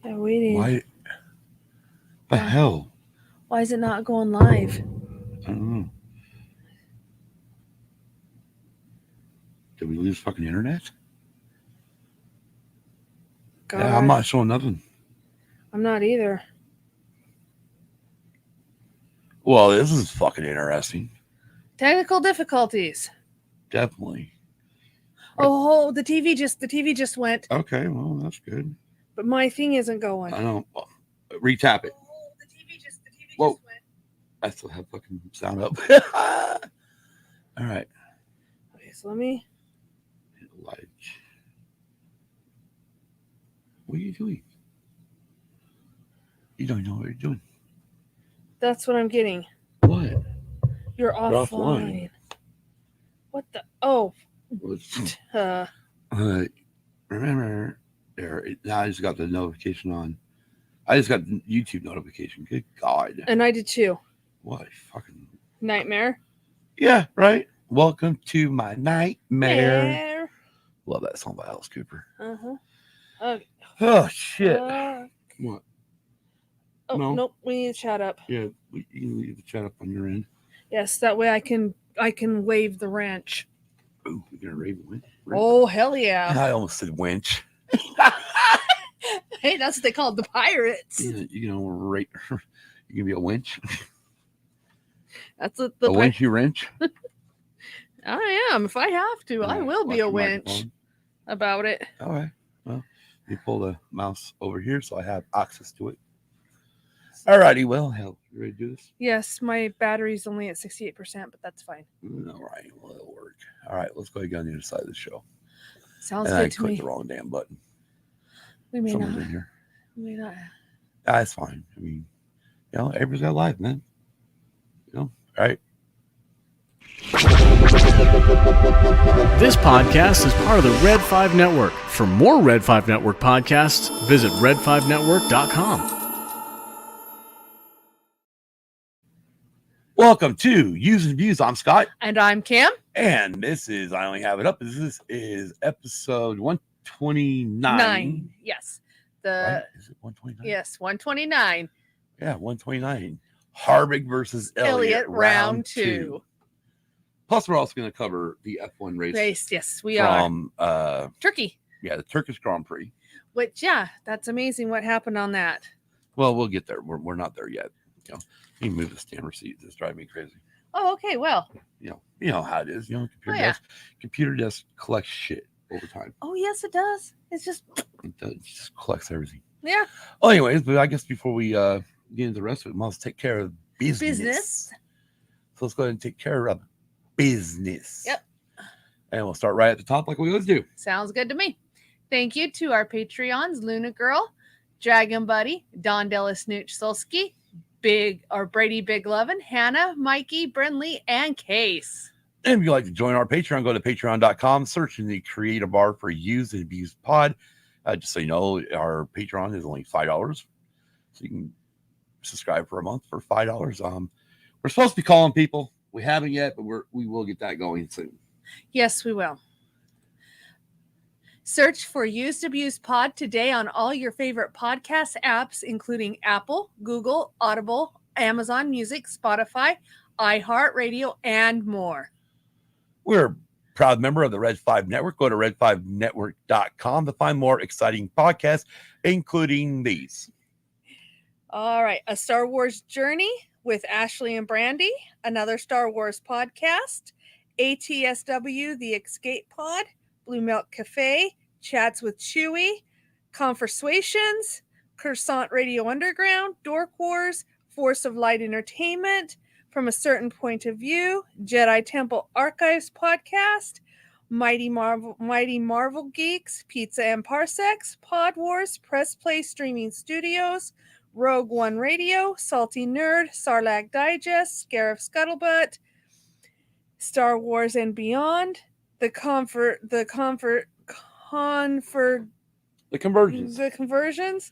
Yeah, waiting. Why? The hell? Why is it not going live? I don't know. Did we lose fucking internet? God. Yeah, I'm not showing nothing. I'm not either. Well, this is fucking interesting. Technical difficulties. Definitely. Oh, the TV just went. Okay, well, that's good. But my thing isn't going. I don't. Well, retap it. Oh, the TV just Whoa. went. I still have fucking sound up. All right. Okay, so let me. Like, what are you doing? You don't know what you're doing. That's what I'm getting. What? You're offline. What the? Oh. Remember, there. Now I just got the notification on. I just got the YouTube notification. Good God. And I did too. What fucking nightmare? Yeah, right. Welcome to my nightmare. Love that song by Alice Cooper. Okay. Oh shit. What? Oh no. Nope. We need to chat up. Yeah, you need to chat up on your end. Yes, that way I can wave the wrench. Oh, you're gonna rave the winch? Oh hell yeah! I almost said winch. Hey, that's what they called the pirates. Yeah, you know, right? You can be a winch. That's what the winchy wrench. I am. If I have to, I will be a winch about it. All right. Well, you pull the mouse over here so I have access to it. All righty. Well, hell, you ready to do this? Yes, my battery's only at 68%, but that's fine. All right. Well, it'll work. All right. Let's go ahead and get on the other side of the show. Sounds good to me. I clicked the wrong damn button. We may Someone's not. in here. We may not. That's fine. I mean, you know, everybody's got life, man. You know, all right. This podcast is part of the Red 5 Network. For more Red 5 Network podcasts, visit red5network.com. Welcome to Use and Views. I'm Scott. And I'm Kim. And this is, I only have it up, this is episode 129. Yes. Right? Is it 129? Yes, 129. Yeah, 129. Harvick versus Elliot, round 2. Plus, we're also going to cover the F1 race. Yes, we are. From Turkey. Yeah, the Turkish Grand Prix. Which, yeah, that's amazing what happened on that. Well, we'll get there. We're not there yet. You know, you move the stammer seat. It's driving me crazy. Oh, okay. Well, you know how it is. You know, computer desk collects shit over time. Oh, yes, it does. It just collects everything. Yeah. Well, anyways, but I guess before we get into the rest of it, we must take care of business. So let's go ahead and take care of business. Yep. And we'll start right at the top like we always do. Sounds good to me. Thank you to our Patreons, Luna Girl, Dragon Buddy, Don Della Snooch Solski, Brady Big Lovin', Hannah, Mikey, Brinley, and Case. And if you'd like to join our Patreon, go to patreon.com, search in the creative bar for Used and Abused Pod. Just so you know, our Patreon is only $5. So you can subscribe for a month for $5. We're supposed to be calling people. We haven't yet, but we will get that going soon. Yes, we will. Search for Used Abused Pod today on all your favorite podcast apps, including Apple, Google, Audible, Amazon Music, Spotify, iHeartRadio, and more. We're a proud member of the Red 5 Network. Go to red5network.com to find more exciting podcasts, including these. All right. A Star Wars Journey with Ashley and Brandy, another Star Wars podcast, ATSW The Escape Pod, Blue Milk Cafe, Chats with Chewy, Conversations, Cursant Radio Underground, Dork Wars, Force of Light Entertainment, From a Certain Point of View, Jedi Temple Archives Podcast, Mighty Marvel Geeks, Pizza and Parsecs, Pod Wars, Press Play Streaming Studios, Rogue One Radio, Salty Nerd, Sarlacc Digest, Scarif Scuttlebutt, Star Wars and Beyond, the Conversions,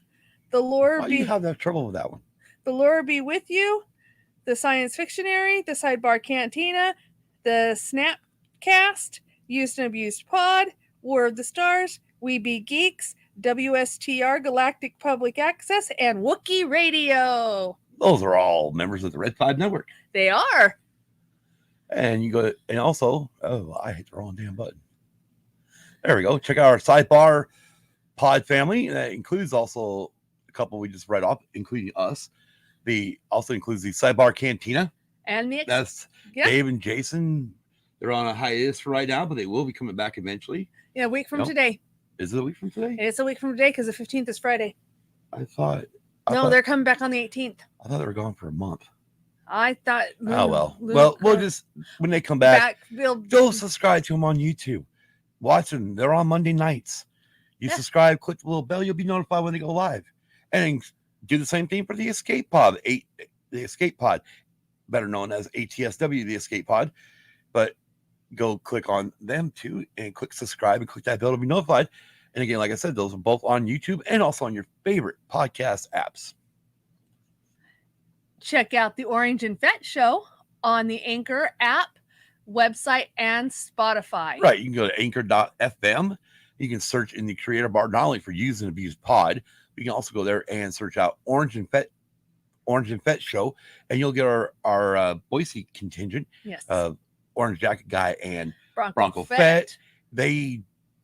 the Lore. Why do you have that trouble with that one? The Lore Be With You, the Science Fictionary, the Sidebar Cantina, the Snapcast, Used and Abused Pod, War of the Stars, We Be Geeks, WSTR Galactic Public Access, and Wookiee Radio. Those are all members of the Red 5 Network. They are. And you go, and also, I hit the wrong damn button. There we go. Check out our Sidebar Pod family. That includes also a couple we just read off, including us. Also includes the Sidebar Cantina. And that's Dave and Jason. They're on a hiatus for right now, but they will be coming back eventually. Yeah, a week from today. Is it a week from today? It's a week from today because the 15th is Friday. I thought they're coming back on the 18th. I thought they were gone for a month. I thought. Well, we'll just, when they come back go subscribe to them on YouTube. Watch them. They're on Monday nights. You subscribe, click the little bell, you'll be notified when they go live. And do the same thing for the Escape Pod, the Escape Pod, better known as ATSW The Escape Pod. But go click on them too and click subscribe and click that bell to be notified. And again, like I said, those are both on YouTube and also on your favorite podcast apps. Check out the Orange and Fett Show on the Anchor app, website, and Spotify. Right. You can go to anchor.fm. You can search in the creator bar, not only for Used and Abused Pod, but you can also go there and search out Orange and Fett Show, and you'll get our Boise contingent. Yes. Orange Jacket Guy and Bronco Fett. They,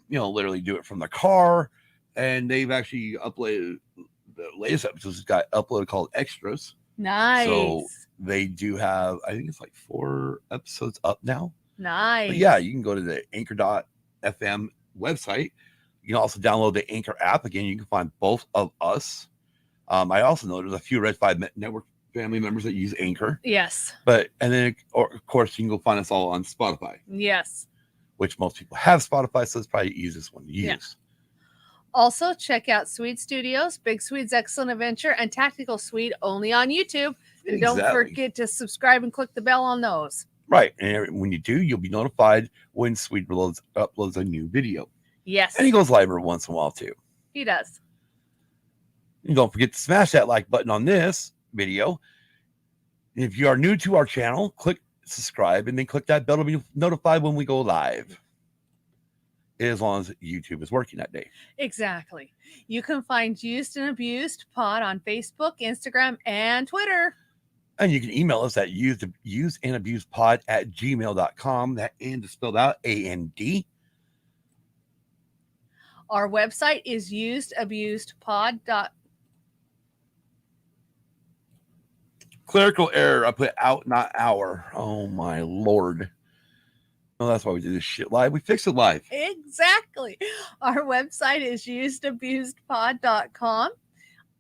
literally do it from the car, and they've actually uploaded the latest episodes. Got uploaded called Extras. Nice. So they do have, I think it's like 4 episodes up now. Nice. But yeah, you can go to the anchor.fm website. You can also download the Anchor app. Again, you can find both of us. I also know there's a few Red 5 Network family members that use Anchor. Yes. And then, of course, you can go find us all on Spotify. Yes. Which most people have Spotify, so it's probably the easiest one to use. Yeah. Also, check out Swede Studios, Big Swede's Excellent Adventure, and Tactical Swede only on YouTube. And don't forget to subscribe and click the bell on those. Right. And when you do, you'll be notified when Swede uploads a new video. Yes. And he goes live every once in a while, too. He does. And don't forget to smash that like button on this video. And if you are new to our channel, click subscribe and then click that bell to be notified when we go live. As long as YouTube is working that day. Exactly. You can find Used and Abused Pod on Facebook, Instagram, and Twitter. And you can email us at usedandabusedpod@gmail.com. That and is spelled out AND. Our website is usedabusedpod. Clerical error. I put out, not hour. Oh my Lord. Well, that's why we do this shit live. We fix it live. Exactly. Our website is usedabusedpod.com.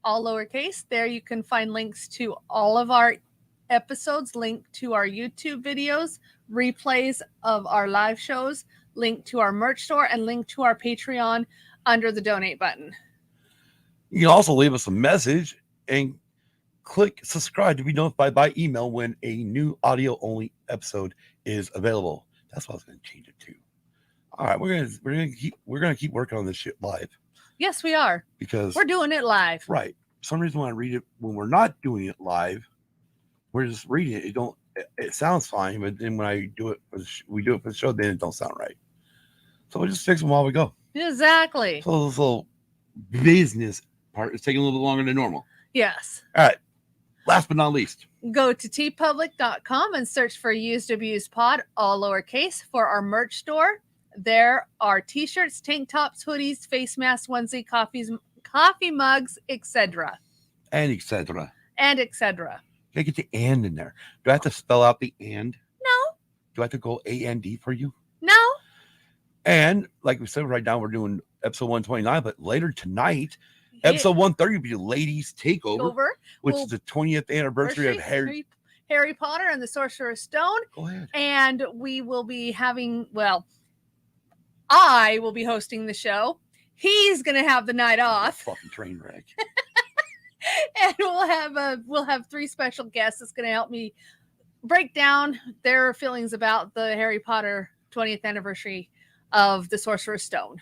All lowercase. There you can find links to all of our episodes, link to our YouTube videos, replays of our live shows, link to our merch store, and link to our Patreon under the donate button. You can also leave us a message and click subscribe to be notified by email when a new audio only episode is available. That's what I was going to change it to. All right, we're gonna keep working on this shit live. Yes, we are, because we're doing it live. Right. For some reason when I read it, when we're not doing it live, we're just reading it. It sounds fine, but then when I do it, we do it for the show, then it don't sound right. So we'll just fix them while we go. Exactly. So this little business part is taking a little bit longer than normal. Yes. All right. Last but not least, go to tpublic.com and search for Used Abused Pod, all lowercase, for our merch store. There are t-shirts, tank tops, hoodies, face masks, onesie, coffee mugs, etc. And etc. And etc. You gotta get the and in there. Do I have to spell out the and? No. Do I have to go A-N-D for you? No. And like we said, right now we're doing episode 129, but later tonight, episode 130 will be the Ladies Takeover, which is the 20th anniversary of Harry Potter and the Sorcerer's Stone. Go ahead. And we will be having, I will be hosting the show. He's going to have the night off. Fucking train wreck. And we'll have 3 special guests that's going to help me break down their feelings about the Harry Potter 20th anniversary of the Sorcerer's Stone.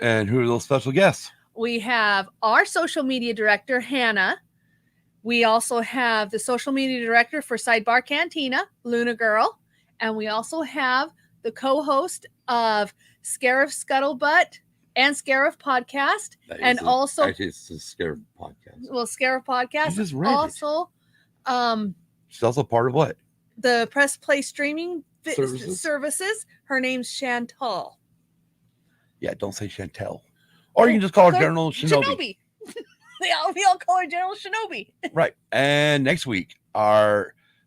And who are those special guests? We have our social media director, Hannah. We also have the social media director for Sidebar Cantina, Luna Girl. And we also have the co-host of Scarif Scuttlebutt and Scarif Podcast. That And is also, actually, it's a scare podcast. well, Scarif Podcast. You just read it. Also, She's also part of what? the Press Play streaming Services? Her name's Chantal. Yeah, don't say Chantel. Or you can just call her General Shinobi. We all call her General Shinobi. Right. And next week, I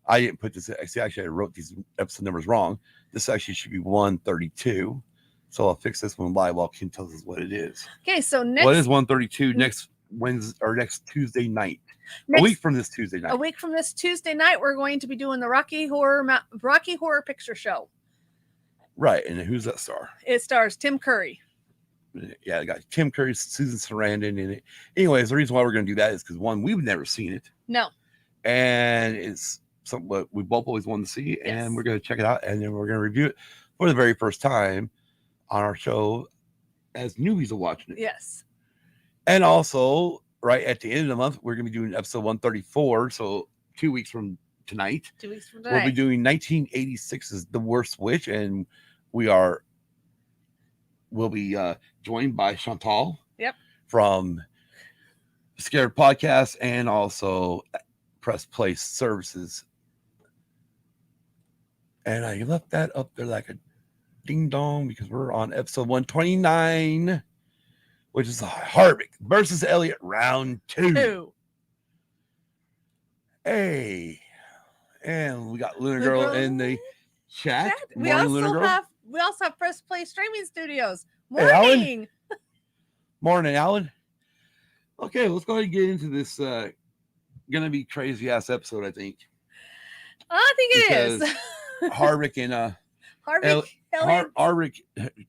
didn't put this. Actually, I wrote these episode numbers wrong. This actually should be 132. So I'll fix this one live while Kim tells us what it is. Okay, so next. What is 132 next Wednesday or next Tuesday night? A week from this Tuesday night. A week from this Tuesday night, we're going to be doing the Rocky Horror Picture Show. Right. And who's that star? It stars Tim Curry. Yeah, I got Tim Curry, Susan Sarandon in it. Anyways, the reason why we're going to do that is because one, we've never seen it. No. And it's something what we both always wanted to see. Yes. And we're going to check it out. And then we're going to review it for the very first time on our show as newbies are watching it. Yes. And also, right at the end of the month, we're going to be doing episode 134. So 2 weeks from tonight. 2 weeks from tonight. We'll be doing 1986's The Worst Witch. And we'll be joined by Chantal. Yep. From Scared Podcast and also Press Play Services. And I left that up there like a ding dong because we're on episode 129, which is Harvick versus Elliot round 2. Hey, and we got Luna Girl in the chat. We also have Press Play Streaming Studios. Hey, Alan. Morning. Morning, Alan. Okay, let's go ahead and get into this gonna be crazy ass episode, I think. I think it is. Harvick and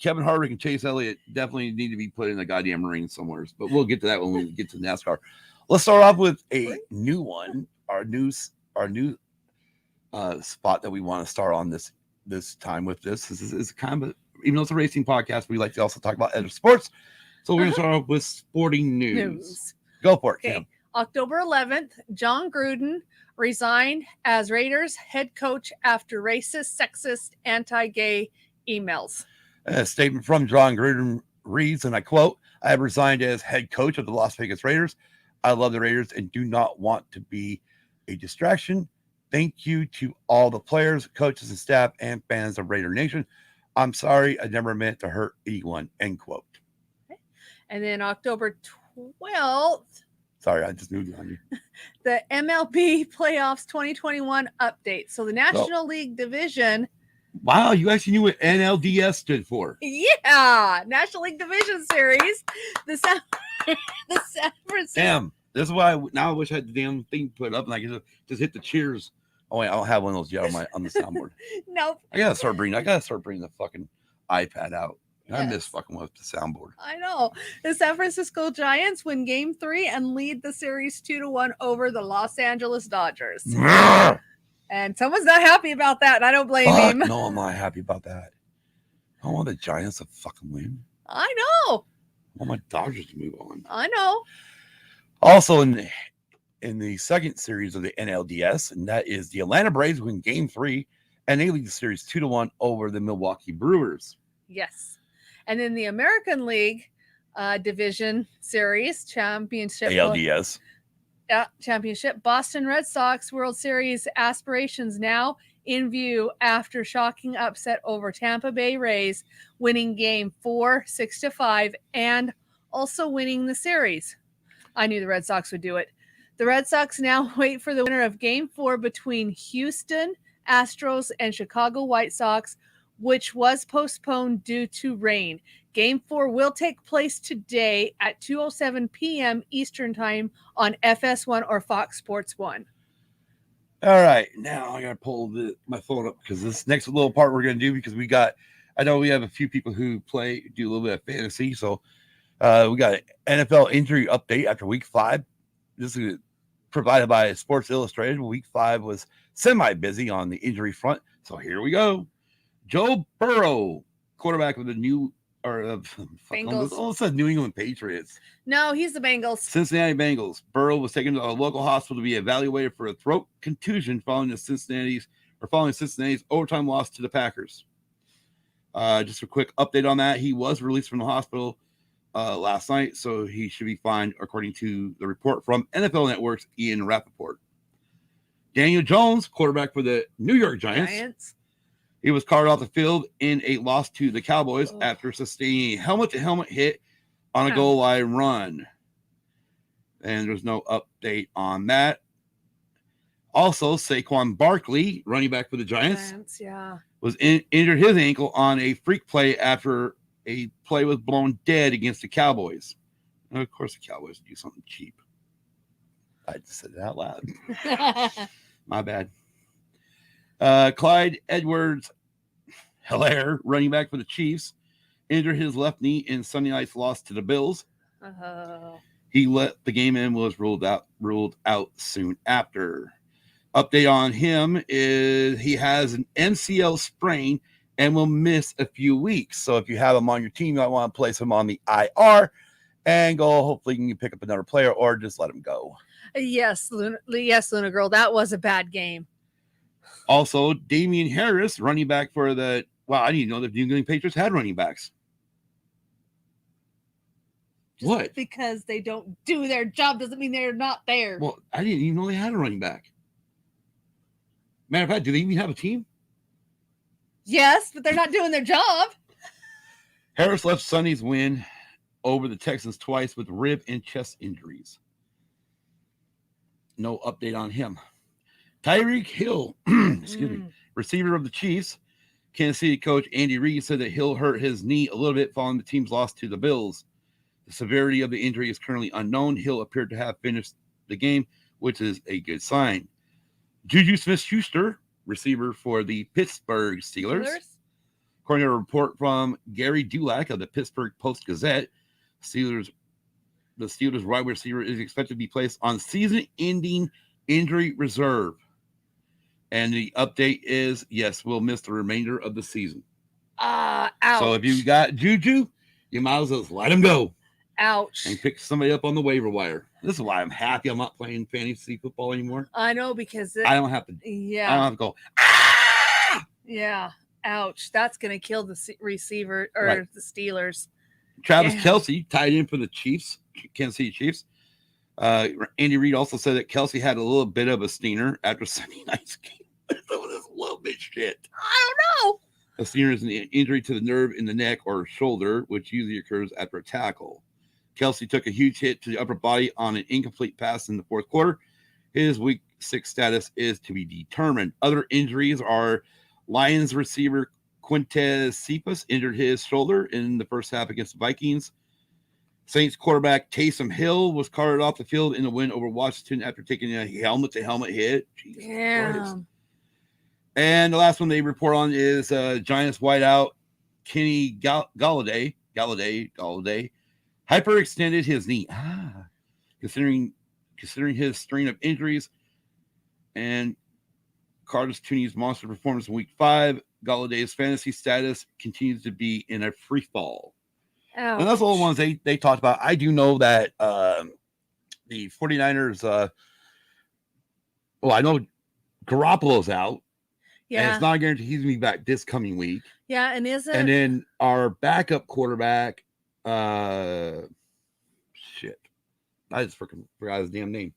Kevin Harvick and Chase Elliott definitely need to be put in the goddamn ring somewhere. But we'll get to that when we get to NASCAR. Let's start off with a new one. Our new spot that we want to start on this time with this is kind of even though it's a racing podcast, we like to also talk about other sports. So we're gonna start off with sporting news. Go for it, Kim. October 11th, John Gruden resigned as Raiders head coach after racist, sexist, anti-gay emails. A statement from John Gruden reads, and I quote, "I have resigned as head coach of the Las Vegas Raiders. I love the Raiders and do not want to be a distraction. Thank you to all the players, coaches, and staff and fans of Raider Nation. I'm sorry, I never meant to hurt anyone," end quote. Okay. And then October 12th, sorry, I just knew it on you. The MLB Playoffs 2021 update. So the National League Division. Wow, you actually knew what NLDS stood for. Yeah, National League Division Series. The San Francisco. Damn, this is why I wish I had the damn thing put up and I could just hit the cheers. Oh wait, I don't have one of those yet on the soundboard. Nope. I gotta start bringing the fucking iPad out. Yes. I miss fucking with the soundboard. I know. The San Francisco Giants win Game 3 and lead the series 2-1 over the Los Angeles Dodgers. And someone's not happy about that, and I don't blame him. No, I'm not happy about that. I want the Giants to fucking win. I know. I want my Dodgers to move on. I know. Also in the second series of the NLDS, and that is the Atlanta Braves win Game 3, and they lead the series 2-1 over the Milwaukee Brewers. Yes. And then the American League Division Series Championship. ALDS. Championship. Boston Red Sox World Series aspirations now in view after shocking upset over Tampa Bay Rays, winning Game 4 6-5, and also winning the series. I knew the Red Sox would do it. The Red Sox now wait for the winner of Game 4 between Houston Astros and Chicago White Sox, which was postponed due to rain. Game 4 will take place today at 2:07 p.m. Eastern Time on FS1 or Fox Sports 1. All right, now I got to pull my phone up because this next little part we're going to do because I know we have a few people who do a little bit of fantasy. So we got an NFL injury update after Week 5. This is provided by Sports Illustrated. Week 5 was semi-busy on the injury front. So here we go. Joe Burrow, quarterback of the Bengals. All of a sudden, New England Patriots. No, he's the Bengals. Cincinnati Bengals. Burrow was taken to a local hospital to be evaluated for a throat contusion following Cincinnati's overtime loss to the Packers. Just a quick update on that. He was released from the hospital last night, so he should be fine, according to the report from NFL Network's Ian Rappaport. Daniel Jones, quarterback for the New York Giants. He was carted off the field in a loss to the Cowboys after sustaining a helmet-to-helmet hit on a goal line run. And there's no update on that. Also, Saquon Barkley, running back for the Giants, was injured his ankle on a freak play after a play was blown dead against the Cowboys. And of course, the Cowboys do something cheap. I just said it out loud. My bad. Clyde Edwards-Helaire, running back for the Chiefs, injured his left knee in Sunday night's loss to the Bills. He let the game in, was ruled out soon after. Update on him is he has an MCL sprain and will miss a few weeks. So if you have him on your team, you might want to place him on the IR and go. Hopefully you can pick up another player or just let him go. Yes, Luna Girl. That was a bad game. Also, Damian Harris, running back for the, I didn't even know the New England Patriots had running backs. What? Because they don't do their job doesn't mean they're not there. Well, I didn't even know they had a running back. Matter of fact, do they even have a team? Yes, but they're not doing their job. Harris left Sunday's win over the Texans twice with rib and chest injuries. No update on him. Tyreek Hill, receiver of the Chiefs, Kansas City coach Andy Reid said that Hill hurt his knee a little bit following the team's loss to the Bills. The severity of the injury is currently unknown. Hill appeared to have finished the game, which is a good sign. Juju Smith-Schuster, receiver for the Pittsburgh Steelers. According to a report from Gary Dulac of the Pittsburgh Post-Gazette, the Steelers wide receiver is expected to be placed on season-ending injury reserve. And the update is, yes, we'll miss the remainder of the season. Ouch. So if you got Juju, you might as well just let him go. Ouch. And pick somebody up on the waiver wire. This is why I'm happy I'm not playing fantasy football anymore. I know, because I don't have to. Yeah. I don't have to go. Ah! Yeah. Ouch. That's going to kill the receiver or the Steelers. Travis Kelce tied in for the Chiefs, Kansas City Chiefs. Andy Reid also said that Kelce had a little bit of a stinger after Sunday night's game. Some of this little bit shit. I don't know. A stinger is an injury to the nerve in the neck or shoulder, which usually occurs after a tackle. Kelce took a huge hit to the upper body on an incomplete pass in the fourth quarter. His week 6 status is to be determined. Other injuries are Lions receiver Quintez Cephas injured his shoulder in the first half against the Vikings. Saints quarterback Taysom Hill was carted off the field in a win over Washington after taking a helmet-to-helmet hit. Jesus Christ. And the last one they report on is Giants wideout Kenny Galladay hyperextended his knee. Considering his string of injuries and Cardinals Tooney's monster performance in week 5, Galladay's fantasy status continues to be in a free fall. And that's all the ones they talked about. I do know that the 49ers, I know Garoppolo's out. Yeah. And it's not guaranteed he's going to be back this coming week. Yeah, and is it? And then our backup quarterback, shit. I just freaking forgot his damn name.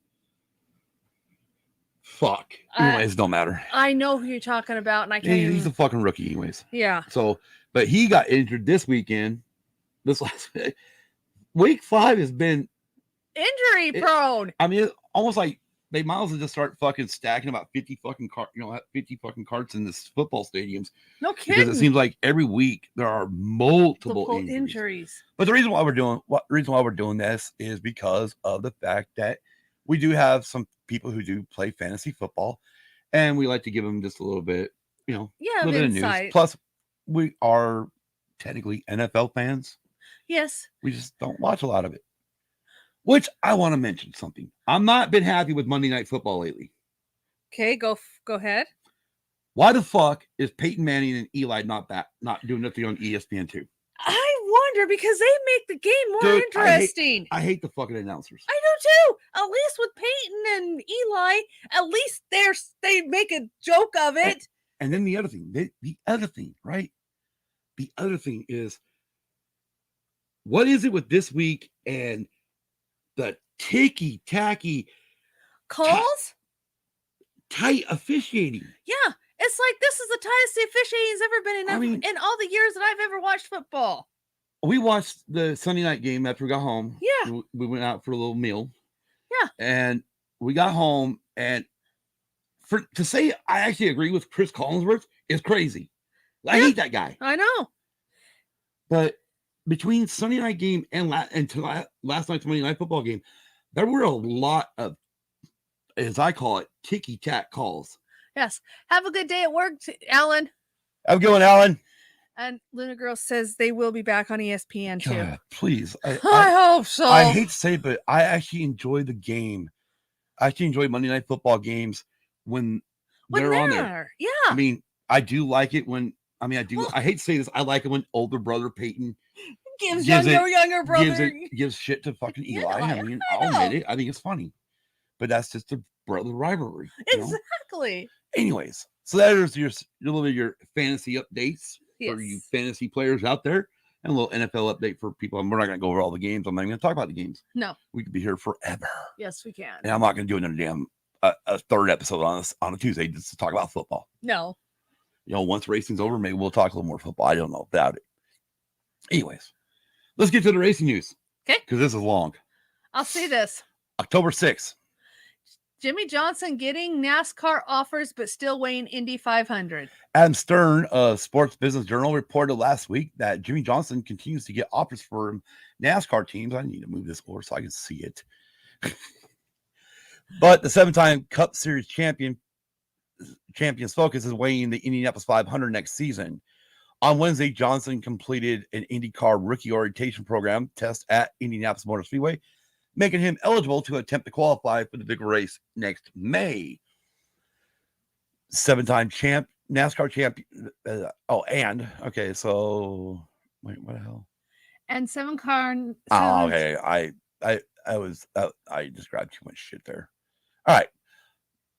Fuck. Anyways, don't matter. I know who you're talking about, and I can't He's a fucking rookie anyways. Yeah. So, but he got injured this weekend. This last week 5 has been injury prone. I mean, it's almost like they might as well just start fucking stacking about 50 fucking 50 fucking carts in this football stadiums. No kidding. Because it seems like every week there are multiple injuries. But the reason why we're doing this is because of the fact that we do have some people who do play fantasy football, and we like to give them just a little bit, a little bit of news. Plus, we are technically NFL fans. Yes. We just don't watch a lot of it. Which I want to mention something. I'm not been happy with Monday Night Football lately. Okay, go ahead. Why the fuck is Peyton Manning and Eli not doing nothing on ESPN2? I wonder, because they make the game more interesting. I hate the fucking announcers. I do too. At least with Peyton and Eli, at least they make a joke of it. And then the other thing, right? The other thing is what is it with this week and the ticky-tacky Calls? tight officiating? Yeah. It's like this is the tightest the officiating's ever been in all the years that I've ever watched football. We watched the Sunday night game after we got home. Yeah. We went out for a little meal. Yeah. And we got home, and to say I actually agree with Chris Collinsworth is crazy. I hate that guy. I know. But between Sunday night game and last night's Monday night football game, there were a lot of, as I call it, ticky-tack calls. Yes. Have a good day at work, Alan. Have a good one, Alan. And Luna Girl says they will be back on ESPN too. God, please. I hope so. I hate to say it, but I actually enjoy the game. I actually enjoy Monday night football games when they're on there. Yeah. I mean, I do like it when, I hate to say this, I like it when older brother Peyton gives younger brother gives shit to fucking Eli. Yeah, I mean, I'll admit it. I think it's funny. But that's just a brother rivalry. Exactly. Anyways, so that is your little bit of your fantasy updates for you fantasy players out there, and a little NFL update for people. And we're not going to go over all the games. I'm not even going to talk about the games. No. We could be here forever. Yes, we can. And I'm not going to do another damn a third episode on a Tuesday just to talk about football. No. Once racing's over, maybe we'll talk a little more football. I don't know about it. Anyways, let's get to the racing news. Okay. Because this is long. I'll say this. October 6th. Jimmy Johnson getting NASCAR offers, but still weighing Indy 500. Adam Stern of Sports Business Journal reported last week that Jimmy Johnson continues to get offers for NASCAR teams. I need to move this over so I can see it. But the 7-time Cup Series champions focus is weighing the Indianapolis 500 next season. On Wednesday, Johnson completed an IndyCar rookie orientation program test at Indianapolis Motor Speedway, making him eligible to attempt to qualify for the big race next May. 7-time NASCAR champion. So wait, what the hell? And 7-car. Okay. I just grabbed too much shit there. All right.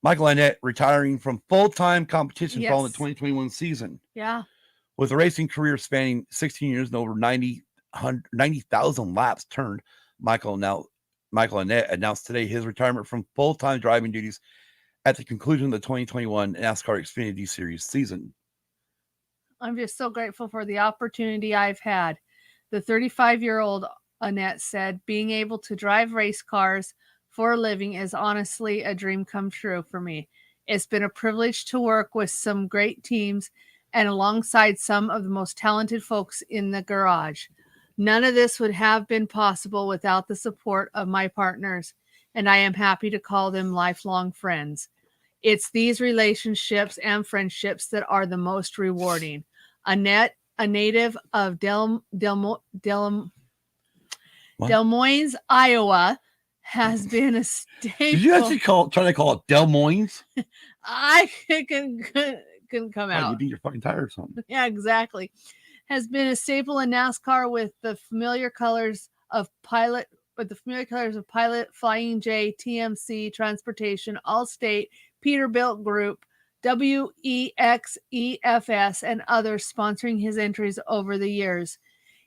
Michael Annett retiring from full-time competition following the 2021 season. Yeah. With a racing career spanning 16 years and over 90,000 laps turned, Michael Annett announced today his retirement from full-time driving duties at the conclusion of the 2021 NASCAR Xfinity Series season. I'm just so grateful for the opportunity I've had. The 35-year-old Annett said, being able to drive race cars for a living is honestly a dream come true for me. It's been a privilege to work with some great teams and alongside some of the most talented folks in the garage. None of this would have been possible without the support of my partners, and I am happy to call them lifelong friends. It's these relationships and friendships that are the most rewarding. Annett, a native of Des Moines, Iowa, has been a staple. Did you actually try to call it Des Moines? I couldn't come out. You beat your fucking tire or something. Yeah, exactly. Has been a staple in NASCAR with the familiar colors of Pilot, Flying J, TMC, Transportation, Allstate, Peterbilt Group, WEXEFS, and others sponsoring his entries over the years.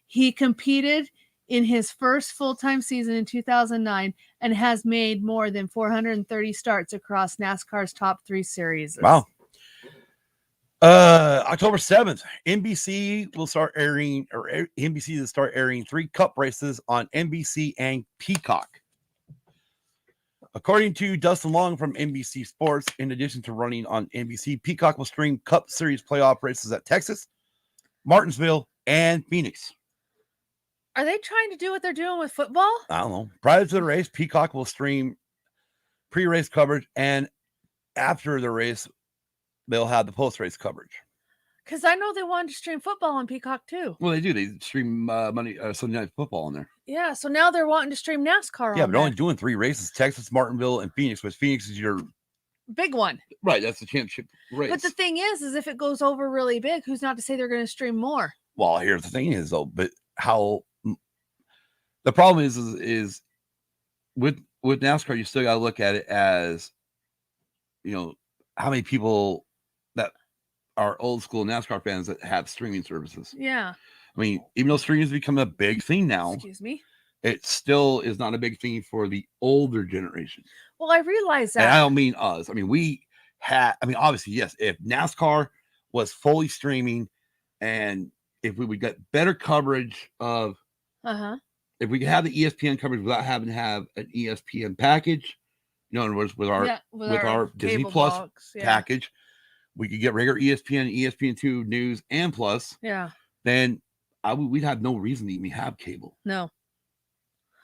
He competed in his first full-time season in 2009 and has made more than 430 starts across NASCAR's top 3 series. Wow. October 7th, NBC will start airing 3 Cup races on NBC and Peacock. According to Dustin Long from NBC Sports, in addition to running on NBC, Peacock will stream Cup Series playoff races at Texas, Martinsville, and Phoenix. Are they trying to do what they're doing with football? I don't know. Prior to the race, Peacock will stream pre-race coverage, and after the race, they'll have the post-race coverage. Because I know they wanted to stream football on Peacock too. Well, they do. They stream Sunday Night Football on there. Yeah, so now they're wanting to stream NASCAR on Yeah, but they're only doing 3 races: Texas, Martinsville, and Phoenix. But Phoenix is your big one. Right, that's the championship race. But the thing is if it goes over really big, who's not to say they're going to stream more? Well, here's the thing is, though, but how the problem is with NASCAR, you still got to look at it as, how many people that are old school NASCAR fans that have streaming services. Yeah. I mean, even though streaming has become a big thing now, Excuse me. it still is not a big thing for the older generation. Well, I realize that. And I don't mean us. I mean, obviously, yes, if NASCAR was fully streaming and if we would get better coverage of, if we could have the ESPN coverage without having to have an ESPN package, in other words, with our Disney Plus package, we could get regular ESPN, ESPN2 news and plus. Yeah. Then we'd have no reason to even have cable. No.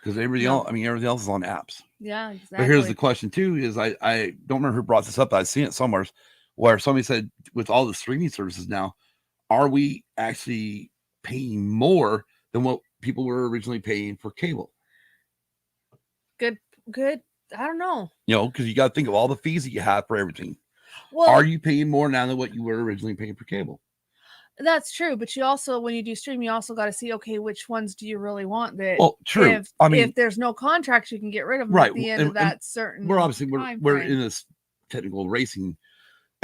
Because everything else is on apps. Yeah, exactly. But here's the question too: is I don't remember who brought this up. I've seen it somewhere where somebody said, with all the streaming services now, are we actually paying more than what people were originally paying for cable? Good. I don't know. Because you got to think of all the fees that you have for everything. Well, are you paying more now than what you were originally paying for cable? That's true, but you also, when you do stream, you also got to see, okay, which ones do you really want? That true. If there's no contracts, you can get rid of them at the end of that certain. We're in this technical racing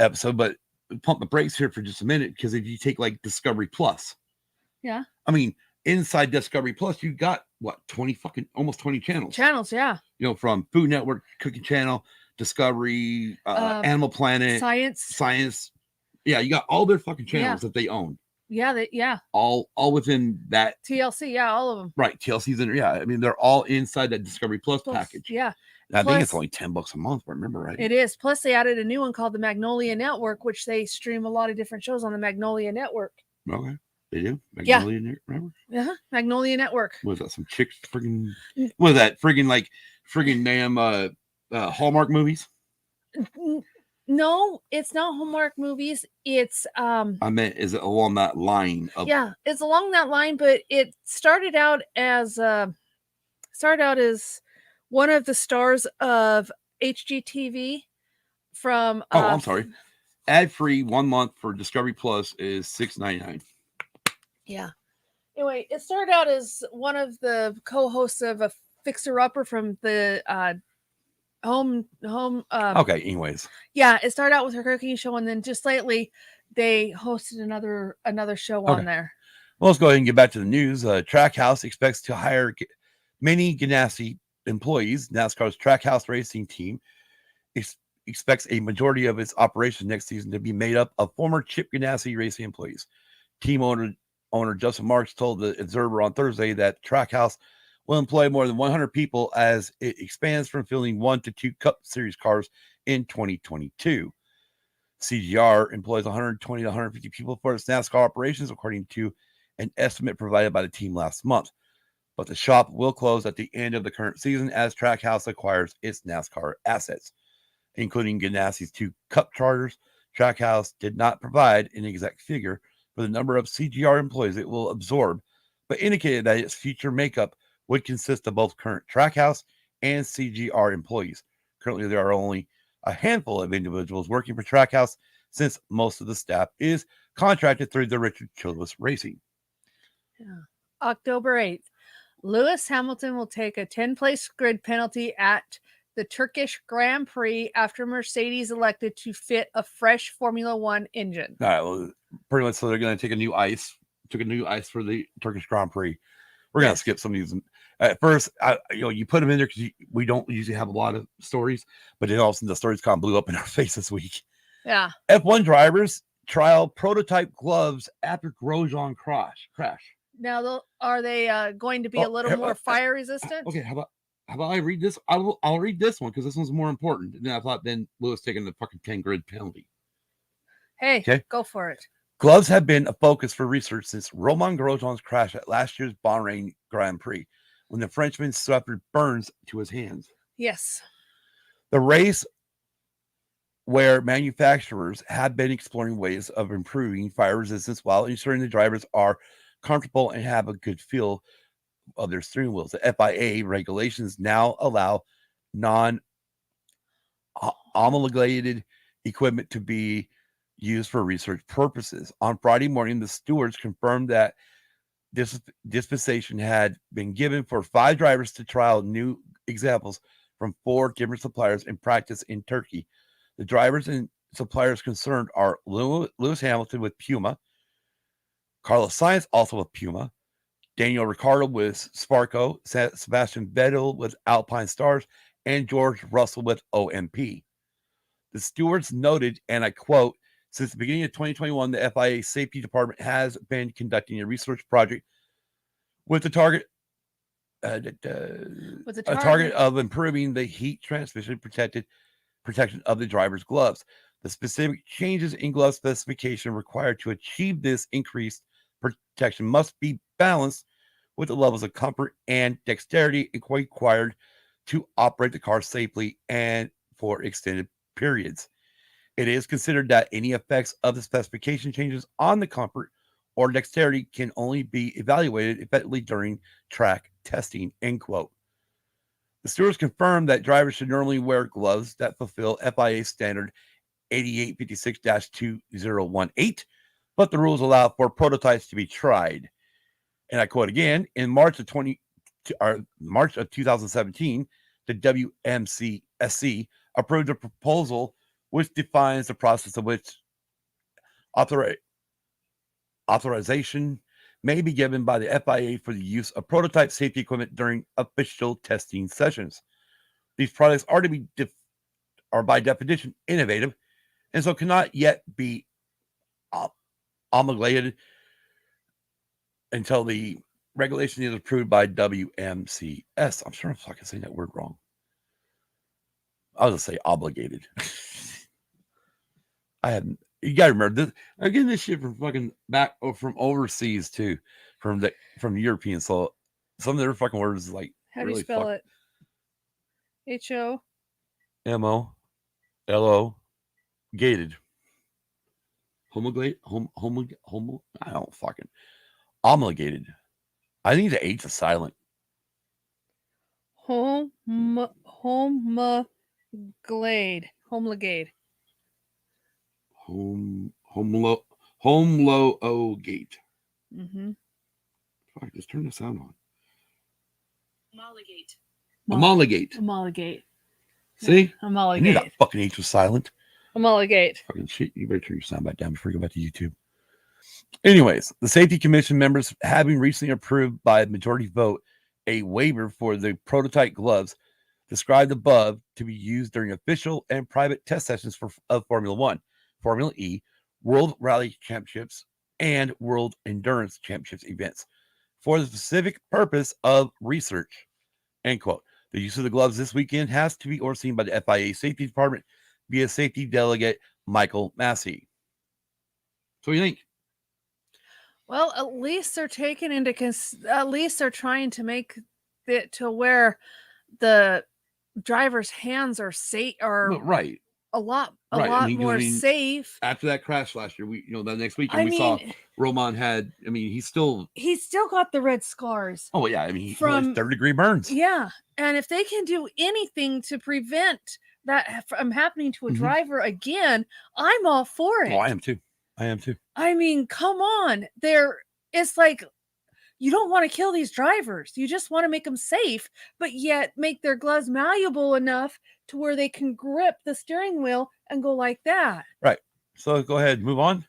episode, but pump the brakes here for just a minute, because if you take like Discovery Plus, yeah, I mean, inside Discovery Plus, you got almost 20 channels. Yeah. From Food Network, Cooking Channel, Discovery, Animal Planet, Science. Yeah, you got all their fucking channels that they own. Yeah, all within that TLC. Yeah, all of them. Right, TLC's in. Yeah, I mean, they're all inside that Discovery Plus package. Yeah, and I think it's only $10 a month. I remember right. It is. Plus, they added a new one called the Magnolia Network, which they stream a lot of different shows on the Magnolia Network. Okay, they do. Magnolia Network. Yeah, Magnolia Network. Was that some chicks? Friggin'? What is that? Friggin' damn Hallmark movies. No, it's not Hallmark movies. It's I meant, is it along that line of? Yeah, it's along that line, but it started out as one of the stars of HGTV from I'm sorry. Ad free 1 month for Discovery Plus is $6.99. Yeah. Anyway, it started out as one of the co-hosts of a Fixer Upper from the home okay, anyways. Yeah, it started out with her cooking show, and then just lately they hosted another show on there. Well, let's go ahead and get back to the news. Trackhouse expects to hire many Ganassi employees. NASCAR's Trackhouse racing team expects a majority of its operations next season to be made up of former Chip Ganassi racing employees. Team owner Justin Marks told the Observer on Thursday that Trackhouse will employ more than 100 people as it expands from fielding 1 to 2 Cup Series cars in 2022. CGR employs 120 to 150 people for its NASCAR operations, according to an estimate provided by the team last month. But the shop will close at the end of the current season as Trackhouse acquires its NASCAR assets, including Ganassi's 2 Cup charters. Trackhouse did not provide an exact figure for the number of CGR employees it will absorb, but indicated that its future makeup would consist of both current Trackhouse and CGR employees. Currently, there are only a handful of individuals working for Trackhouse, since most of the staff is contracted through the Richard Childress Racing. Yeah. October 8th, Lewis Hamilton will take a 10-place grid penalty at the Turkish Grand Prix after Mercedes elected to fit a fresh Formula One engine. All right, well, pretty much, so they're going to take a new ice. Took a new ice for the Turkish Grand Prix. We're going to skip some of these. At first, you put them in there because we don't usually have a lot of stories, but then all of a sudden the stories kind of blew up in our face this week. Yeah. F1 drivers trial prototype gloves after Grosjean crash. Now, are they going to be a little more fire resistant? Okay, how about I read this? I'll read this one because this one's more important. And then I thought Lewis taking the fucking 10 grid penalty. Hey, go for it. Gloves have been a focus for research since Romain Grosjean's crash at last year's Bahrain Grand Prix, when the Frenchman suffered burns to his hands. Yes. The race, where manufacturers have been exploring ways of improving fire resistance while ensuring the drivers are comfortable and have a good feel of their steering wheels. The FIA regulations now allow non-homologated equipment to be used for research purposes. On Friday morning, the stewards confirmed that this dispensation had been given for 5 drivers to trial new examples from 4 different suppliers in practice in Turkey. The drivers and suppliers concerned are Lewis Hamilton with Puma, Carlos Sainz, also with Puma. Daniel Ricciardo with Sparco. Sebastian Vettel with Alpine Stars. And George Russell with OMP. The stewards noted, and I quote, since the beginning of 2021, the FIA Safety Department has been conducting a research project with the target of improving the heat transmission protection of the driver's gloves. The specific changes in glove specification required to achieve this increased protection must be balanced with the levels of comfort and dexterity required to operate the car safely and for extended periods. It is considered that any effects of the specification changes on the comfort or dexterity can only be evaluated effectively during track testing, end quote. The stewards confirmed that drivers should normally wear gloves that fulfill FIA standard 8856-2018, but the rules allow for prototypes to be tried. And I quote again, in March of 2017, the WMCSC approved a proposal which defines the process of which authorization may be given by the FIA for the use of prototype safety equipment during official testing sessions. These products are by definition innovative, and so cannot yet be promulgated until the regulation is approved by WMCS. I'm sure I'm fucking saying that word wrong. I was going to say obligated. You gotta remember this again. This shit from fucking back from overseas too, from European. So some of their fucking words is like. How do you spell it? HOMOLO gated. Homologated. I don't fucking omologated. I think the H is silent. Homologade. Homologate. Mm-hmm. Fuck, just turn the sound on. Homologate. See? Homologate. I knew that fucking H was silent. Homologate. Fucking shit. You better turn your sound back down before you go back to YouTube. Anyways, the Safety Commission members, having recently approved by a majority vote a waiver for the prototype gloves described above to be used during official and private test sessions of Formula One, Formula E, World Rally Championships, and World Endurance Championships events for the specific purpose of research, end quote. The use of the gloves this weekend has to be overseen by the FIA Safety Department via Safety Delegate Michael Massey. So what do you think? Well, at least they're taking at least they're trying to make it to where the driver's hands are safe, or right. a lot more safe. After that crash last year, the next weekend we saw Roman had. He's still got the red scars. Oh yeah, he from third-degree burns. Yeah, and if they can do anything to prevent that from happening to a driver again, I'm all for it. Oh, I am too. Come on. It's like you don't want to kill these drivers. You just want to make them safe, but yet make their gloves malleable enough to where they can grip the steering wheel and go like that. Right. So go ahead, move on.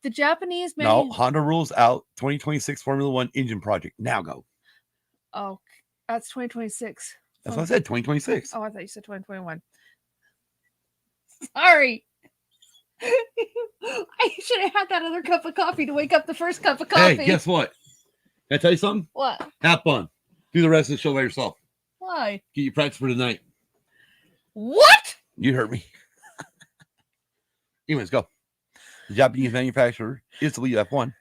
The Japanese Honda rules out 2026 Formula One engine project. Now go. Oh, that's 2026. That's what I said, 2026. Oh, I thought you said 2021. Sorry. I should have had that other cup of coffee to wake up the first cup of coffee. Hey, guess what? Can I tell you something? What? Have fun. Do the rest of the show by yourself. Why? Get your practice for tonight. What? You heard me. Anyways, go. The Japanese manufacturer is to leave F1.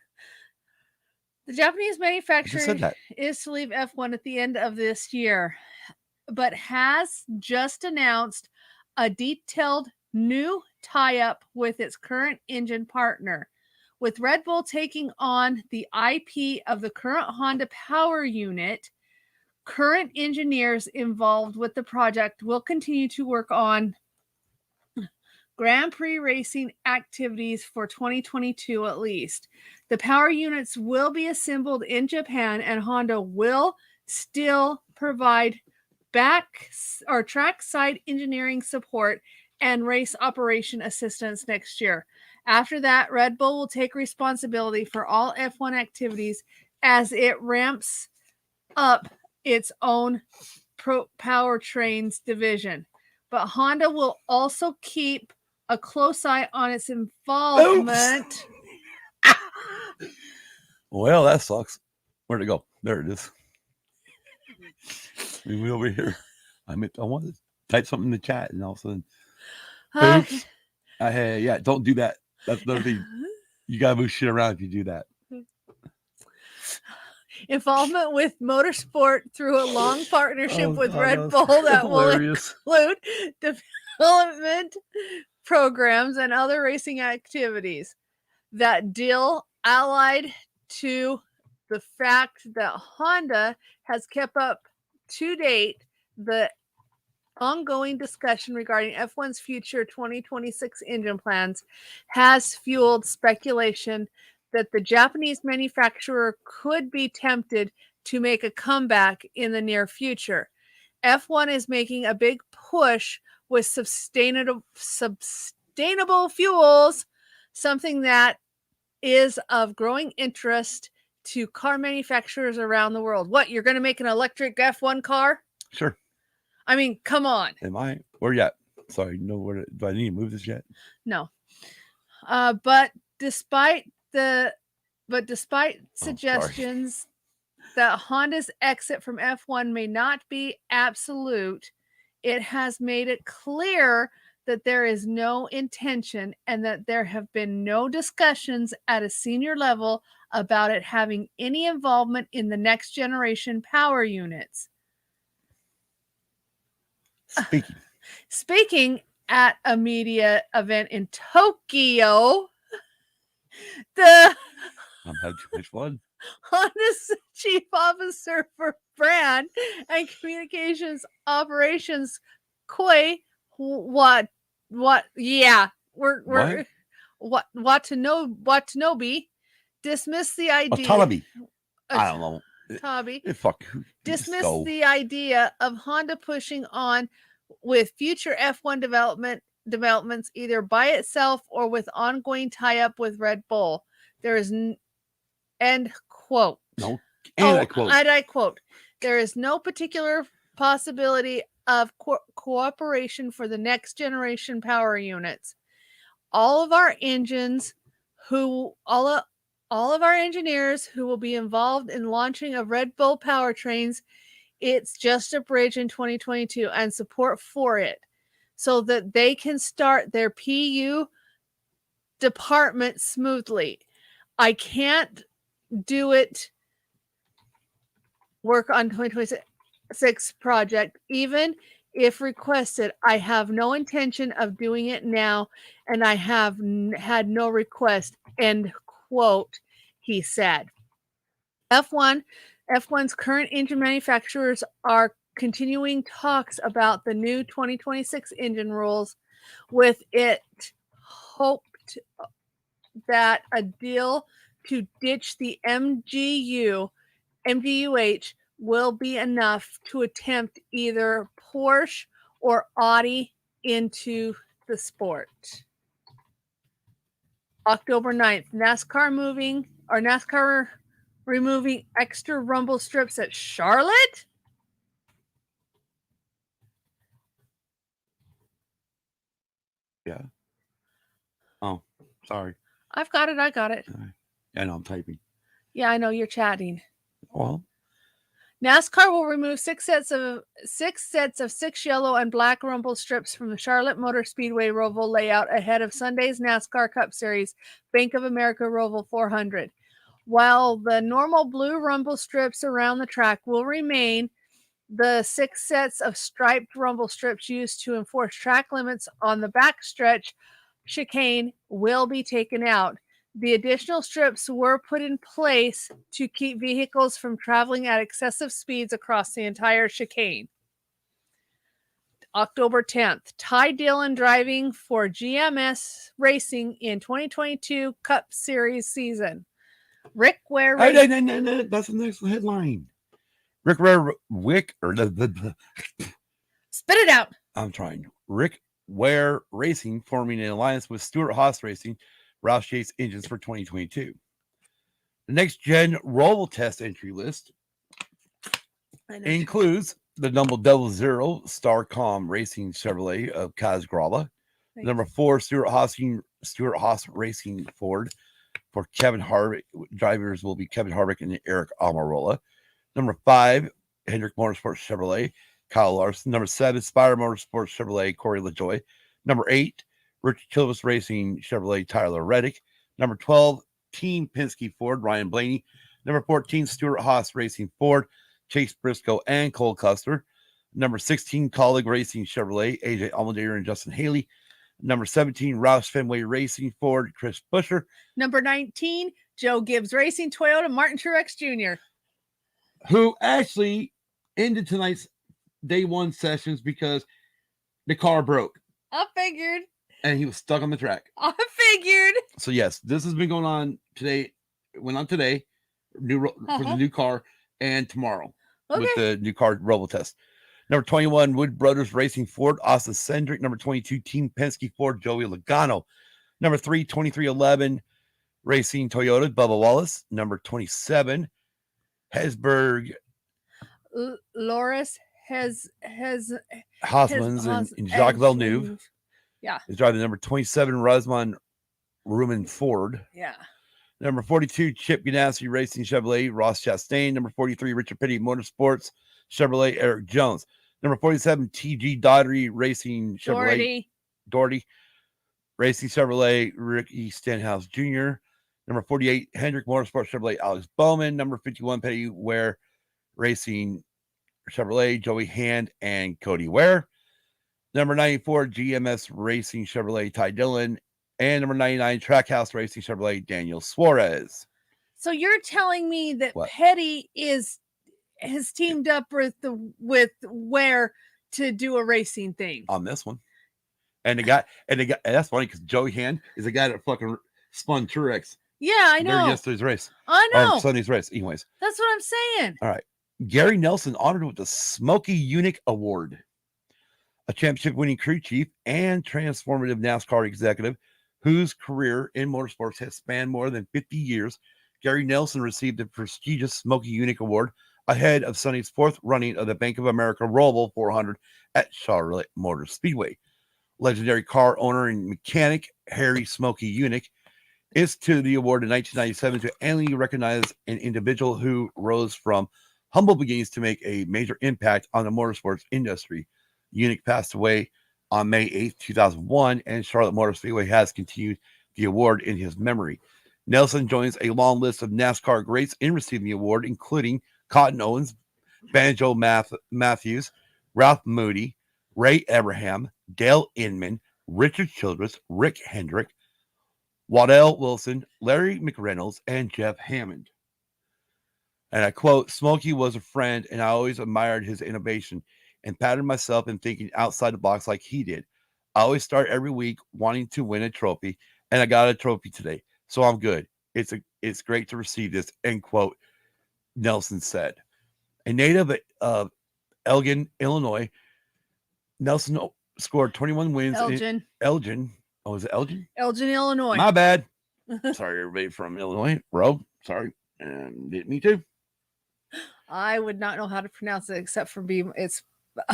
The Japanese manufacturer is to leave F1 at the end of this year, but has just announced a detailed new tie-up with its current engine partner, with Red Bull taking on the IP of the current Honda power unit. Current engineers involved with the project will continue to work on Grand Prix racing activities for 2022 at least. The power units will be assembled in Japan, and Honda will still provide trackside engineering support and race operation assistance next year. After that, Red Bull will take responsibility for all F1 activities as it ramps up its own powertrains division. But Honda will also keep a close eye on its involvement. Well, that sucks. Where'd it go? There it is. We over here. I wanted to type something in the chat, and all of a sudden, oops. Yeah, don't do that. That's another thing. You gotta move shit around if you do that. Involvement with motorsport through a long partnership with Red Bull that hilarious. will include development programs and other racing activities. That deal allied to the fact that Honda has kept up to date the ongoing discussion regarding F1's future 2026 engine plans has fueled speculation that the Japanese manufacturer could be tempted to make a comeback in the near future. F1 is making a big push with sustainable fuels, something that is of growing interest to car manufacturers around the world. What, you're going to make an electric F1 car? Sure. I mean, come on. Am I? Where you at? Sorry, no. Where do I need to move this yet? No. But despite suggestions that Honda's exit from F1 may not be absolute, it has made it clear that there is no intention and that there have been no discussions at a senior level about it having any involvement in the next generation power units. Speaking at a media event in Tokyo, I'm having too much fun. Honda's chief officer for brand and communications operations, Koi Watanabe dismissed the idea. Watanabe. I don't know. Dismissed the idea of Honda pushing on with future F1 developments either by itself or with ongoing tie-up with Red Bull. There is end quote. No, I quote. There is no particular possibility of cooperation for the next generation power units. All of our engineers who will be involved in launching of Red Bull powertrains, it's just a bridge in 2022 and support for it so that they can start their PU department smoothly. I can't do it, work on 2026 project, even if requested. I have no intention of doing it now, and I have had no request, end quote, he said. F1's current engine manufacturers are continuing talks about the new 2026 engine rules, with it hoped that a deal to ditch the MGUH will be enough to attempt either Porsche or Audi into the sport. October 9th, NASCAR removing extra rumble strips at Charlotte? Yeah. Oh, sorry. I've got it. I know I'm typing. Yeah, I know you're chatting. Well, NASCAR will remove six sets of 6 yellow and black rumble strips from the Charlotte Motor Speedway Roval layout ahead of Sunday's NASCAR Cup Series Bank of America Roval 400. While the normal blue rumble strips around the track will remain, the 6 sets of striped rumble strips used to enforce track limits on the backstretch chicane will be taken out. The additional strips were put in place to keep vehicles from traveling at excessive speeds across the entire chicane. October 10th, Ty Dillon driving for GMS Racing in 2022 Cup Series season. Rick Ware. No, that's the next headline. Rick Ware, Spit it out. I'm trying. Rick Ware Racing forming an alliance with Stewart-Haas Racing, Roush Chase engines for 2022. The next gen Roval test entry list includes the number 00 Starcom Racing Chevrolet of Kaz Grala, number 4 Stewart-Haas Racing Ford for Kevin Harvick. Drivers will be Kevin Harvick and Eric Almirola. Number 5 Hendrick Motorsports Chevrolet, Kyle Larson. Number 7 Spire Motorsports Chevrolet, Corey LaJoy. Number 8 Richard Childress Racing Chevrolet, Tyler Reddick. Number 12 Team Penske Ford, Ryan Blaney. Number 14 Stewart-Haas Racing Ford, Chase Briscoe and Cole Custer. Number 16 Colleague Racing Chevrolet, AJ Allmendinger and Justin Haley. Number 17 Roush Fenway Racing Ford, Chris Buescher. Number 19 Joe Gibbs Racing Toyota, Martin Truex Jr., who actually ended tonight's day one sessions because the car broke. I figured. And he was stuck on the track. I figured. So yes, this has been going on today. Went on today, for the new car, and tomorrow with the new car Roval test. Number 21, Wood Brothers Racing Ford, Austin Cendric. Number 22, Team Penske Ford, Joey Logano. Number 3, 2311 Racing Toyota, Bubba Wallace. Number 27, Hesburg. Loris Hosmans and Jacques Villeneuve. Yeah. Is driving number 27, Rosman Rumen Ford. Yeah. Number 42, Chip Ganassi Racing Chevrolet, Ross Chastain. Number 43, Richard Petty Motorsports Chevrolet, Eric Jones. Number 47, TG Daugherty Racing Chevrolet, Doherty Racing Chevrolet, Ricky Stenhouse Jr. Number 48, Hendrick Motorsports Chevrolet, Alex Bowman. Number 51, Petty Ware Racing Chevrolet, Joey Hand and Cody Ware. Number 94, GMS Racing Chevrolet, Ty Dillon. And number 99, Trackhouse Racing Chevrolet, Daniel Suarez. So you're telling me that Petty has teamed up with Ware to do a racing thing on this one. And the guy, and that's funny because Joey Hand is a guy that fucking spun Truex. Yeah, I know. During yesterday's race. I know. Or Sunday's race. Anyways. That's what I'm saying. All right. Gary Nelson honored with the Smokey Eunuch Award, a championship-winning crew chief and transformative NASCAR executive whose career in motorsports has spanned more than 50 years. Gary Nelson received the prestigious Smokey Eunuch Award ahead of Sunday's 4th running of the Bank of America Roval 400 at Charlotte Motor Speedway. Legendary car owner and mechanic Harry Smokey Eunuch instituted the award in 1997 to annually recognize an individual who rose from humble beginnings to make a major impact on the motorsports industry. Eunuch passed away on May 8th, 2001, and Charlotte Motor Speedway has continued the award in his memory. Nelson joins a long list of NASCAR greats in receiving the award, including Cotton Owens, Banjo Matthews, Ralph Moody, Ray Abraham, Dale Inman, Richard Childress, Rick Hendrick, Waddell Wilson, Larry McReynolds, and Jeff Hammond. And I quote, Smokey was a friend, and I always admired his innovation and patterned myself in thinking outside the box like he did. I always start every week wanting to win a trophy, and I got a trophy today, so I'm good. It's great to receive this, end quote, Nelson said. A native of Elgin, Illinois, Nelson scored 21 wins. Elgin. Oh, is it Elgin? Elgin, Illinois. My bad. Sorry, everybody from Illinois. Rob, sorry. And me too. I would not know how to pronounce it except for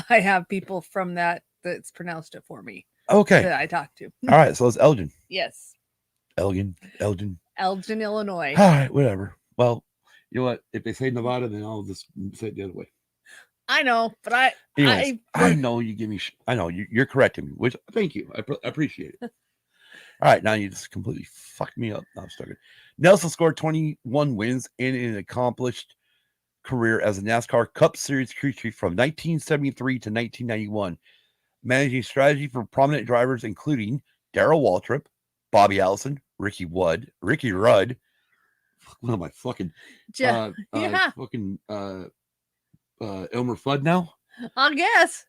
I have people from that's pronounced it for me. Okay. That I talked to. All right, so it's Elgin. Yes. Elgin, Illinois. All right, whatever. Well, you know what? If they say Nevada, then I'll just say it the other way. I know, but Anyways, I know you give me. I know you're correcting me, which thank you. I appreciate it. All right, now you just completely fucked me up. No, I'm stuck. Nelson scored 21 wins in an accomplished career as a NASCAR Cup Series crew chief from 1973 to 1991, managing strategy for prominent drivers including Darrell Waltrip, Bobby Allison, Ricky Rudd, one of my fucking fucking Elmer Fudd now, I guess,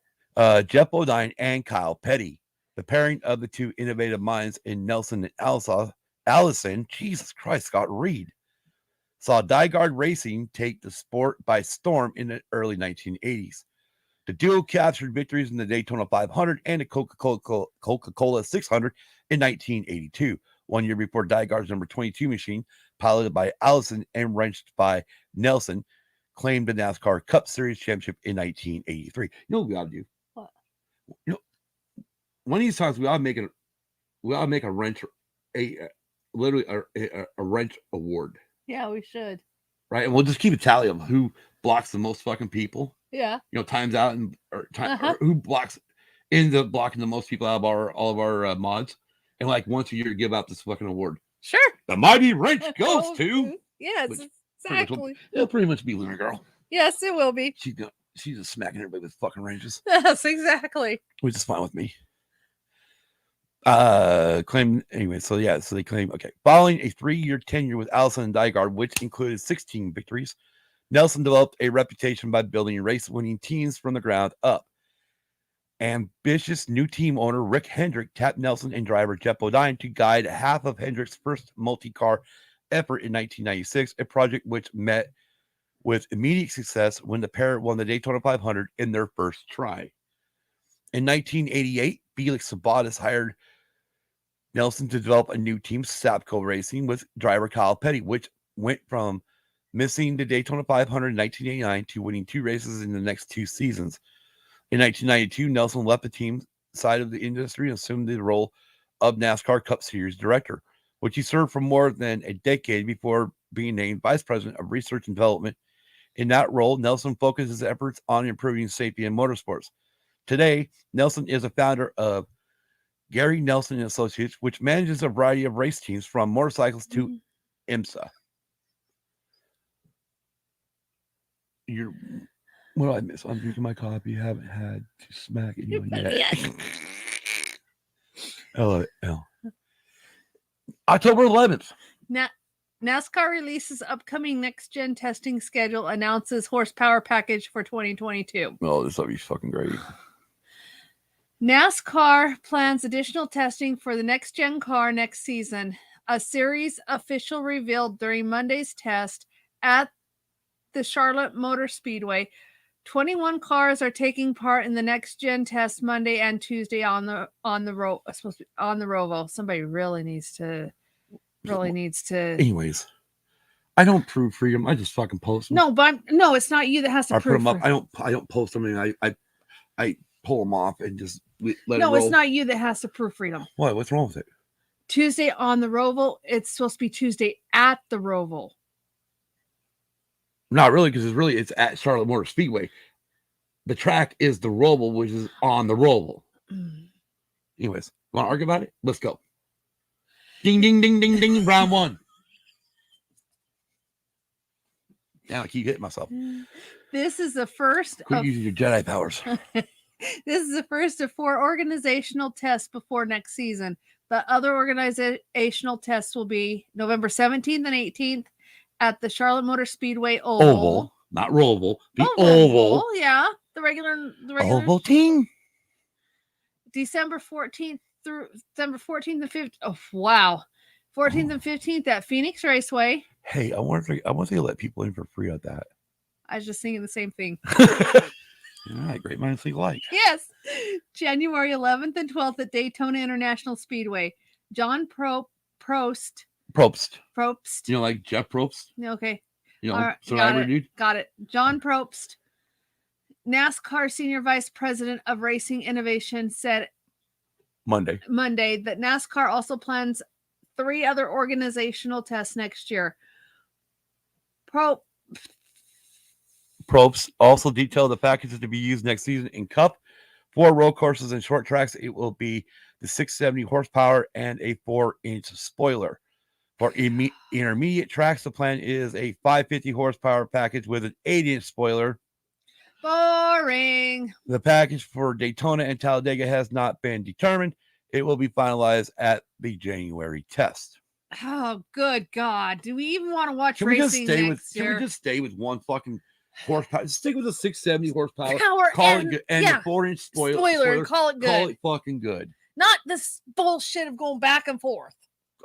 Jeff Bodine and Kyle Petty. The pairing of the two innovative minds in Nelson and Allison, Jesus Christ, Scott Reed, saw Dyegard Racing take the sport by storm in the early 1980s. The duo captured victories in the Daytona 500 and the Coca-Cola 600 in 1982, 1 year before Dygar's number 22 machine, piloted by Allison and wrenched by Nelson, claimed the NASCAR Cup Series championship in 1983. You know what we ought to do? What? You know, one of these times we ought to make a wrench, literally a wrench award. Yeah, we should. Right, and we'll just keep a tally of who blocks the most fucking people. Yeah. You know, times out and or who blocking the most people out of all of our mods, and like once a year give out this fucking award. Sure. The mighty wrench goes to. Yes, exactly. It'll pretty much be Lunar Girl. Yes, it will be. She's just smacking everybody with fucking wrenches. Yes, exactly. Which is fine with me. Claim anyway. So they claim Following a 3-year tenure with Allison and Dygar, which included 16 victories, Nelson developed a reputation by building race-winning teams from the ground up. Ambitious new team owner Rick Hendrick tapped Nelson and driver Jeff Bodine to guide half of Hendrick's first multi-car effort in 1996, a project which met with immediate success when the pair won the Daytona 500 in their first try. In 1988, Felix Sabates hired Nelson to develop a new team, Sapco Racing, with driver Kyle Petty, which went from missing the Daytona 500 in 1989 to winning 2 races in the next 2 seasons. In 1992, Nelson left the team side of the industry and assumed the role of NASCAR Cup Series director, which he served for more than a decade before being named vice president of research and development. In that role, Nelson focused his efforts on improving safety in motorsports. Today, Nelson is a founder of Gary Nelson and Associates, which manages a variety of race teams from motorcycles to IMSA. What did I miss? I'm drinking my coffee. You haven't had to smack anyone yet. October 11th. NASCAR releases upcoming next-gen testing schedule, announces horsepower package for 2022. Oh, this will be fucking great. NASCAR plans additional testing for the next-gen car next season. A series official revealed during Monday's test at the Charlotte Motor Speedway. 21 cars are taking part in the next-gen test Monday and Tuesday on the Roval. Somebody really needs to. Anyways, I don't prove freedom. I just fucking post them. No, it's not you that has to I prove put them up. I don't post them, and I pull them off and just let it roll. No, it's not you that has to prove freedom. What? What's wrong with it? Tuesday on the Roval. It's supposed to be Tuesday at the Roval. Not really, because it's at Charlotte Motor Speedway. The track is the Roval, which is on the Roval. Anyways, want to argue about it? Let's go. Ding, ding, ding, ding, ding. Round 1. Now I keep hitting myself. This is the first. Quit using your Jedi powers. This is the first of 4 organizational tests before next season. The other organizational tests will be November 17th and 18th at the Charlotte Motor Speedway Oval. Not Roval. The Oval. Yeah, the regular Oval team. December 14th through December 14th and 15th. Oh, wow. 14th and 15th at Phoenix Raceway. Hey, I want to let people in for free on that. I was just thinking the same thing. All right, great minds think alike. Yes. January 11th and 12th at Daytona International Speedway. John Probst. You know, like Jeff Probst? Okay. You know, Survivor dude? Got it. John Probst, NASCAR Senior Vice President of Racing Innovation, said Monday that NASCAR also plans 3 other organizational tests next year. Probst also detailed the packages to be used next season in Cup, 4 road courses and short tracks. It will be the 670 horsepower and a 4-inch spoiler. For intermediate tracks, the plan is a 550 horsepower package with an 8-inch spoiler. Boring. The package for Daytona and Talladega has not been determined. It will be finalized at the January test. Oh, good God. Do we even want to watch racing next year? Can we just stay with one fucking horsepower? Just stick with a 670 horsepower. Call it good. And a 4-inch spoiler. Call it good. Call it fucking good. Not this bullshit of going back and forth.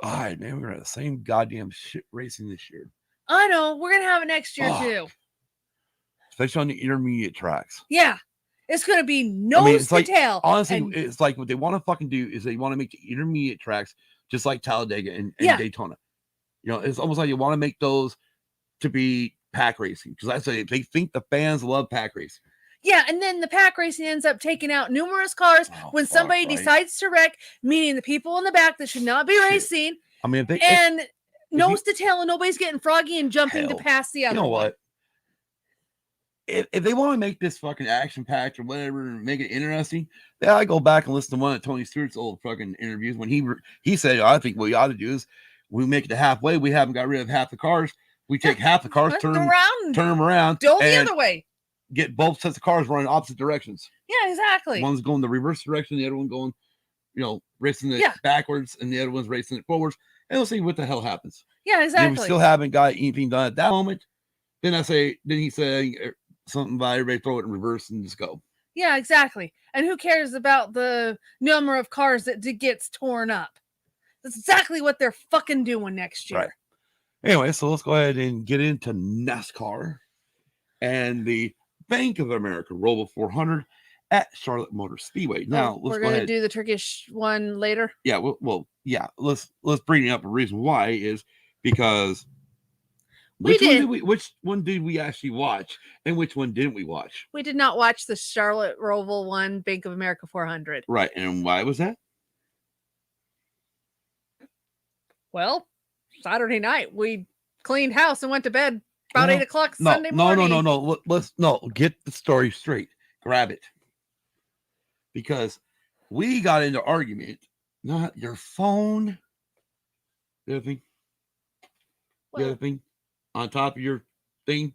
All right, man. We're going to have the same goddamn shit racing this year. I know. We're going to have it next year, too. Especially on the intermediate tracks. Yeah. It's going to be nose to tail. Honestly, and it's like what they want to fucking do is they want to make the intermediate tracks just like Talladega and Daytona. You know, it's almost like you want to make those to be pack racing because that's what they think the fans love pack racing. Yeah, and then the pack racing ends up taking out numerous cars when somebody decides to wreck, meaning the people in the back that should not be racing. I mean, nose to tail, and nobody's getting froggy and jumping to pass the other one. You know what? If they want to make this fucking action packed or whatever and make it interesting, they ought to go back and listen to one of Tony Stewart's old fucking interviews when he said, I think what we ought to do is we make it to halfway. We haven't got rid of half the cars. We take half the cars, turn them around, go the other way. Get both sets of cars running opposite directions. Yeah, exactly. One's going the reverse direction, the other one going, racing it backwards, and the other one's racing it forwards. And we'll see what the hell happens. Yeah, exactly. And we still haven't got anything done at that moment. Then he said something about everybody throw it in reverse and just go. Yeah, exactly. And who cares about the number of cars that gets torn up? That's exactly what they're fucking doing next year. Right. Anyway, so let's go ahead and get into NASCAR and the Bank of America Roval 400 at Charlotte Motor Speedway. Now, we're going to do the Turkish one later. Yeah, well, yeah. Let's bring up a reason why is because which one did we actually watch and which one didn't we watch? We did not watch the Charlotte Roval one, Bank of America 400. Right, and why was that? Well, Saturday night we cleaned house and went to bed about 8 o'clock Sunday morning. No. Let's get the story straight. Grab it. Because we got into argument, not your phone. The other thing. The other thing. On top of your thing.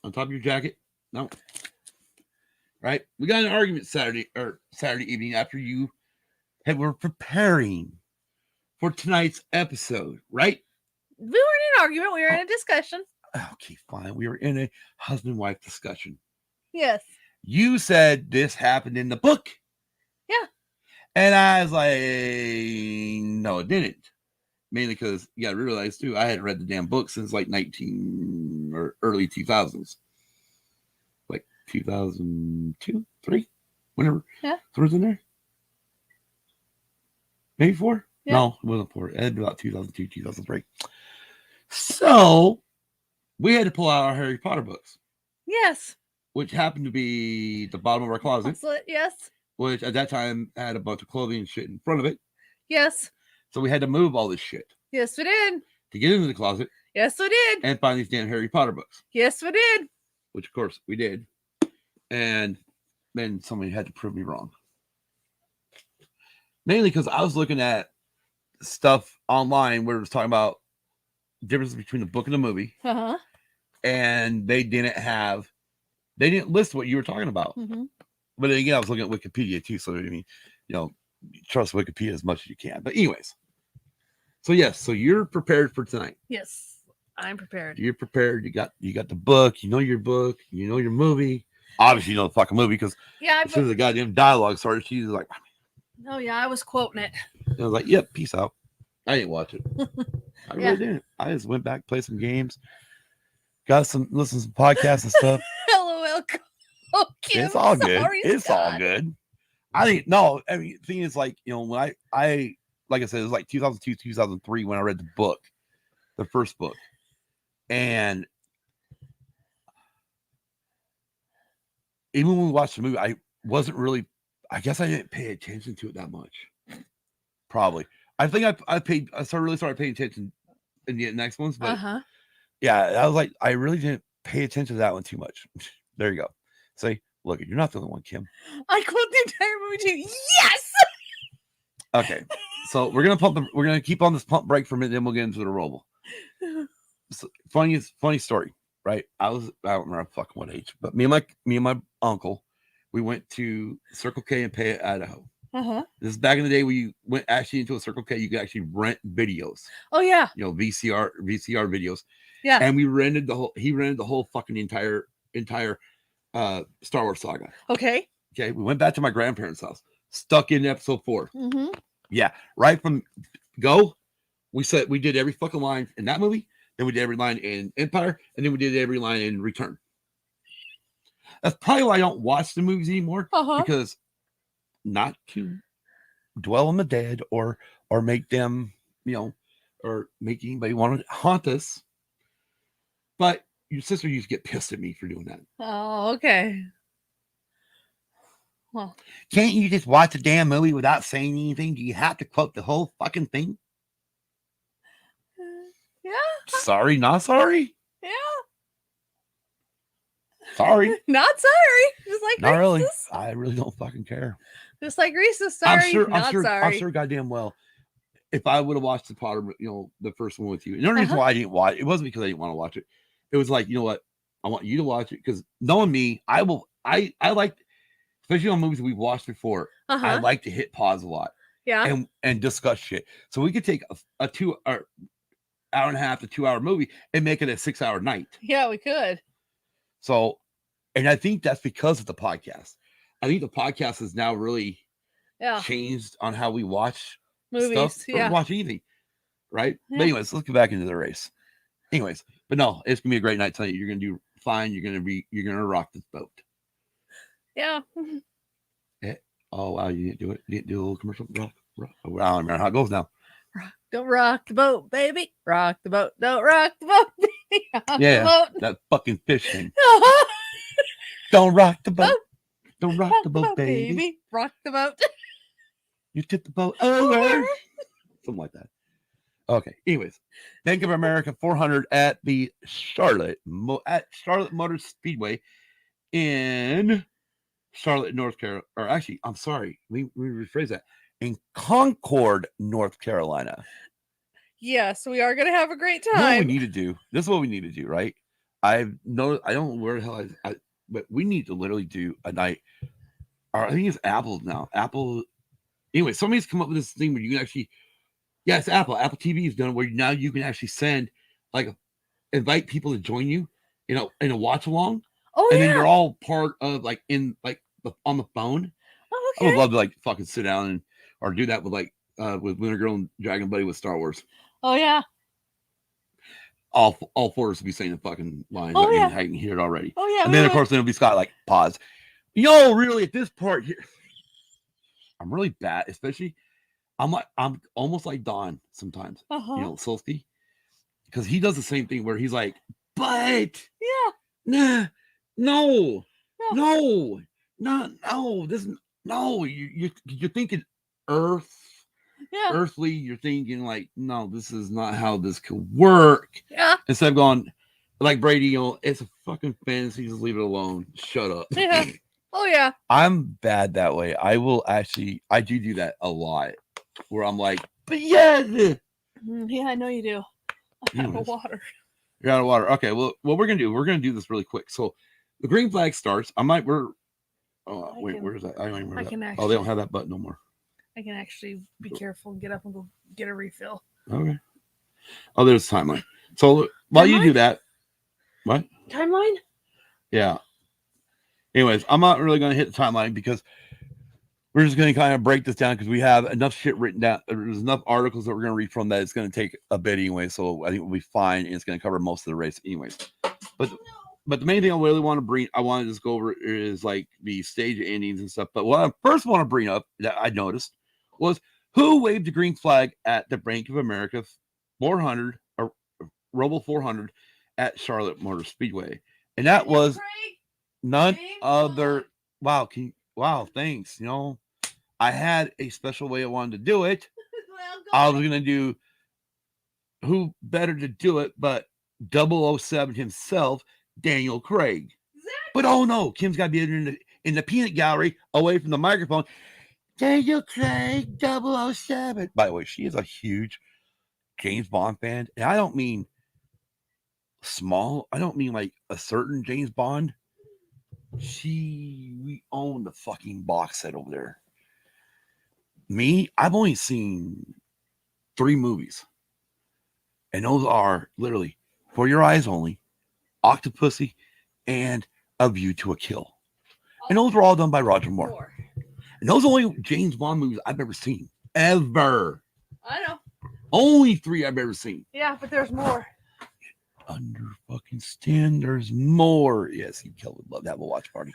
On top of your jacket. No. Right? We got an argument Saturday evening after you were preparing for tonight's episode, right? We weren't in an argument. We were in a discussion. Okay, fine. We were in a husband-wife discussion. Yes. You said this happened in the book. Yeah. And I was like, no, it didn't. Mainly because you got to realize, too, I hadn't read the damn book since like early 2000s. Like 2002, 3, whenever. Yeah. 3 was in there? Maybe 4? Yeah. No, it wasn't 4. It had been about 2002, 2003. So we had to pull out our Harry Potter books. Yes. Which happened to be the bottom of our closet. Yes. Which at that time had a bunch of clothing and shit in front of it. Yes. So we had to move all this shit. Yes, we did. To get into the closet. Yes, we did. And find these damn Harry Potter books. Yes, we did. Which, of course, we did. And then somebody had to prove me wrong. Mainly because I was looking at stuff online where it was talking about differences between the book and the movie. Uh-huh. And they didn't list what you were talking about. Mm-hmm. But then again, I was looking at Wikipedia too. So, I mean, trust Wikipedia as much as you can. But anyways. So, yes. So, you're prepared for tonight. Yes, I'm prepared. You're prepared. You got the book. You know your book. You know your movie. Obviously, you know the fucking movie because as soon as the goddamn dialogue started, she was like, oh, yeah, I was quoting it. I was like, yep, peace out. I didn't watch it. I really didn't. I just went back, played some games, listen to some podcasts and stuff. LOL. Okay, it's all good. It's all good. The thing is, like, when I like I said, it was like 2002, 2003 when I read the book, the first book. And even when we watched the movie, I guess I didn't pay attention to it that much. Probably. I think I started paying attention in the next ones, but yeah, I was like, I really didn't pay attention to that one too much. There you go. See, look, you're not the only one, Kim. I quote the entire movie too. Yes. Okay, so we're gonna keep on this pump break for a minute, then we'll get into the Roval. So, funny story, right? I don't remember fucking what age, but me and my uncle, we went to Circle K in Payette, Idaho. This is back in the day when you went actually into a Circle K, you could actually rent videos. Oh yeah. VCR videos. Yeah. And he rented the whole fucking entire Star Wars saga. Okay. Okay. We went back to my grandparents' house, stuck in episode 4. Mm-hmm. Yeah. Right from go, we did every fucking line in that movie. Then we did every line in Empire, and then we did every line in Return. That's probably why I don't watch the movies anymore, because not to dwell on the dead or make them, or make anybody want to haunt us. But your sister used to get pissed at me for doing that. Oh, okay. Well, can't you just watch a damn movie without saying anything? Do you have to quote the whole fucking thing? Yeah. Sorry, not sorry. Yeah. Sorry. Not sorry. Just like not Reese's. Really. I really don't fucking care. Just like Reese's. Sorry. I'm sure goddamn well. If I would have watched the Potter, the first one with you, and the only reason why I didn't watch it wasn't because I didn't want to watch it. It was like, you know what? I want you to watch it because knowing me, I like, especially on movies we've watched before. I like to hit pause a lot. Yeah. And discuss shit. So we could take a 2 hour and a half to 2 hour movie and make it a 6 hour night. Yeah, we could. So, and I think that's because of the podcast. I think the podcast has now really changed on how we watch movies, stuff or watch anything, right? Yeah. But anyways, let's get back into the race. Anyways, but no, it's gonna be a great night tonight. You're gonna do fine. You're gonna rock this boat. Yeah. Oh wow, you didn't do it. You didn't do a little commercial. Rock. I don't remember how it goes now. Don't rock the boat, baby. Rock the boat. Don't rock the boat, baby. Rock the boat. That fucking fish thing. Don't rock the boat. Don't rock the boat, baby. Rock the boat. You tip the boat over. Something like that. Okay. Anyways, Bank of America 400 at the Charlotte Motor Speedway in Charlotte, North Carolina. Or actually, I'm sorry. We rephrase that. In Concord, North Carolina. Yes, we are going to have a great time. What we need to do. This is what we need to do, right? I don't know where the hell but we need to literally do a night. Or I think it's Apple now. Apple. Anyway, somebody's come up with this thing where you can actually. Yeah, it's Apple. Apple TV is done where now you can actually send, invite people to join you, in a watch along. Oh, and then you're all part of on the phone. Oh, okay. I would love to fucking sit down or do that with with Lunar Girl and Dragon Buddy with Star Wars. Oh yeah. All four of us will be saying the fucking lines. Oh yeah. I can hear it already. Oh yeah. And then of course it'll be Scott pause. Really at this part here, I'm really bad, especially. I'm almost like Don sometimes. Solsky, because he does the same thing where he's like, but no, this you're thinking earthly. You're thinking no, this is not how this could work. Yeah. Instead of going like Brady, it's a fucking fantasy. Just leave it alone. Shut up. Yeah. Oh yeah. I'm bad that way. I do that a lot. Where I'm like, but yeah. Yeah, I know you do. I'm out of water. You're out of water. Okay, well, what we're gonna do this really quick. So the green flag starts. Where's that? I don't even remember that. They don't have that button no more. I can actually be careful and get up and go get a refill. Okay. Oh, there's a timeline. So while you do that, what? Timeline? Yeah. Anyways, I'm not really gonna hit the timeline because we're just going to kind of break this down because we have enough shit written down. There's enough articles that we're going to read from that it's going to take a bit anyway. So I think we'll be fine. And it's going to cover most of the race anyways. But the main thing I really want to just go over is the stage endings and stuff. But what I first want to bring up that I noticed was who waved the green flag at the Bank of America 400 or Roval 400 at Charlotte Motor Speedway. And that was none other. Wow, thanks. I had a special way I wanted to do it. I was going to do who better to do it but 007 himself, Daniel Craig. Exactly. But oh no, Kim's got to be in the peanut gallery away from the microphone. Daniel Craig, 007. By the way, she is a huge James Bond fan. And I don't mean small. I don't mean a certain James Bond. We own the fucking box set over there. Me, I've only seen 3 movies. And those are literally For Your Eyes Only, Octopussy, and A View to a Kill. And those were all done by Roger Moore. And those are only James Bond movies I've ever seen. Ever. I know. Only 3 I've ever seen. Yeah, but there's more. understand there's more. Yes, Kel would love to have a watch party.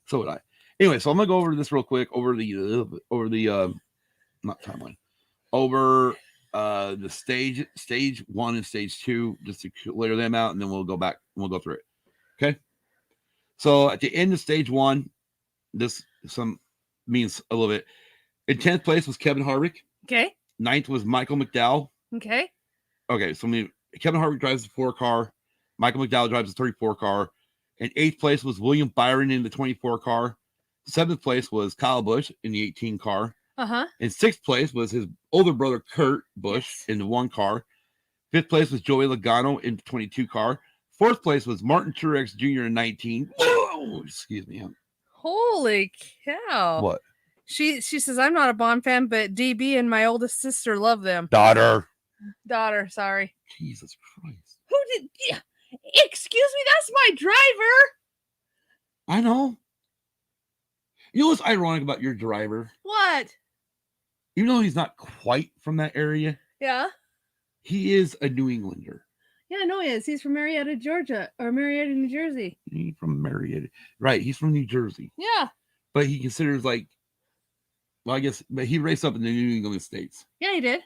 So would I. Anyway, so I'm gonna go over this real quick over the not timeline. Over the stage 1 and stage 2, just to clear them out, and then we'll go back and we'll go through it. Okay. So at the end of stage 1, this means a little bit. In 10th place was Kevin Harvick. Okay. 9th was Michael McDowell. Okay. Okay, so Kevin Harvick drives the 4 car. Michael McDowell drives the 34 car. In 8th place was William Byron in the 24 car. 7th place was Kyle Busch in the 18 car. Uh-huh. In 6th place was his older brother Kurt Busch in the 1 car. 5th place was Joey Logano in the 22 car. 4th place was Martin Truex Jr. in 19. Whoa, excuse me. Holy cow. What? She says, I'm not a Bond fan, but DB and my oldest sister love them. Daughter, sorry. Jesus Christ. Who did... Yeah. Excuse me, that's my driver. I know. You know what's ironic about your driver? What? Even though he's not quite from that area, Yeah. he is a New Englander. Yeah, I know he is. He's from Marietta, Georgia, or Marietta, New Jersey. He's from Marietta. Right, he's from New Jersey. Yeah. But he considers but he raced up in the New England states. Yeah, he did.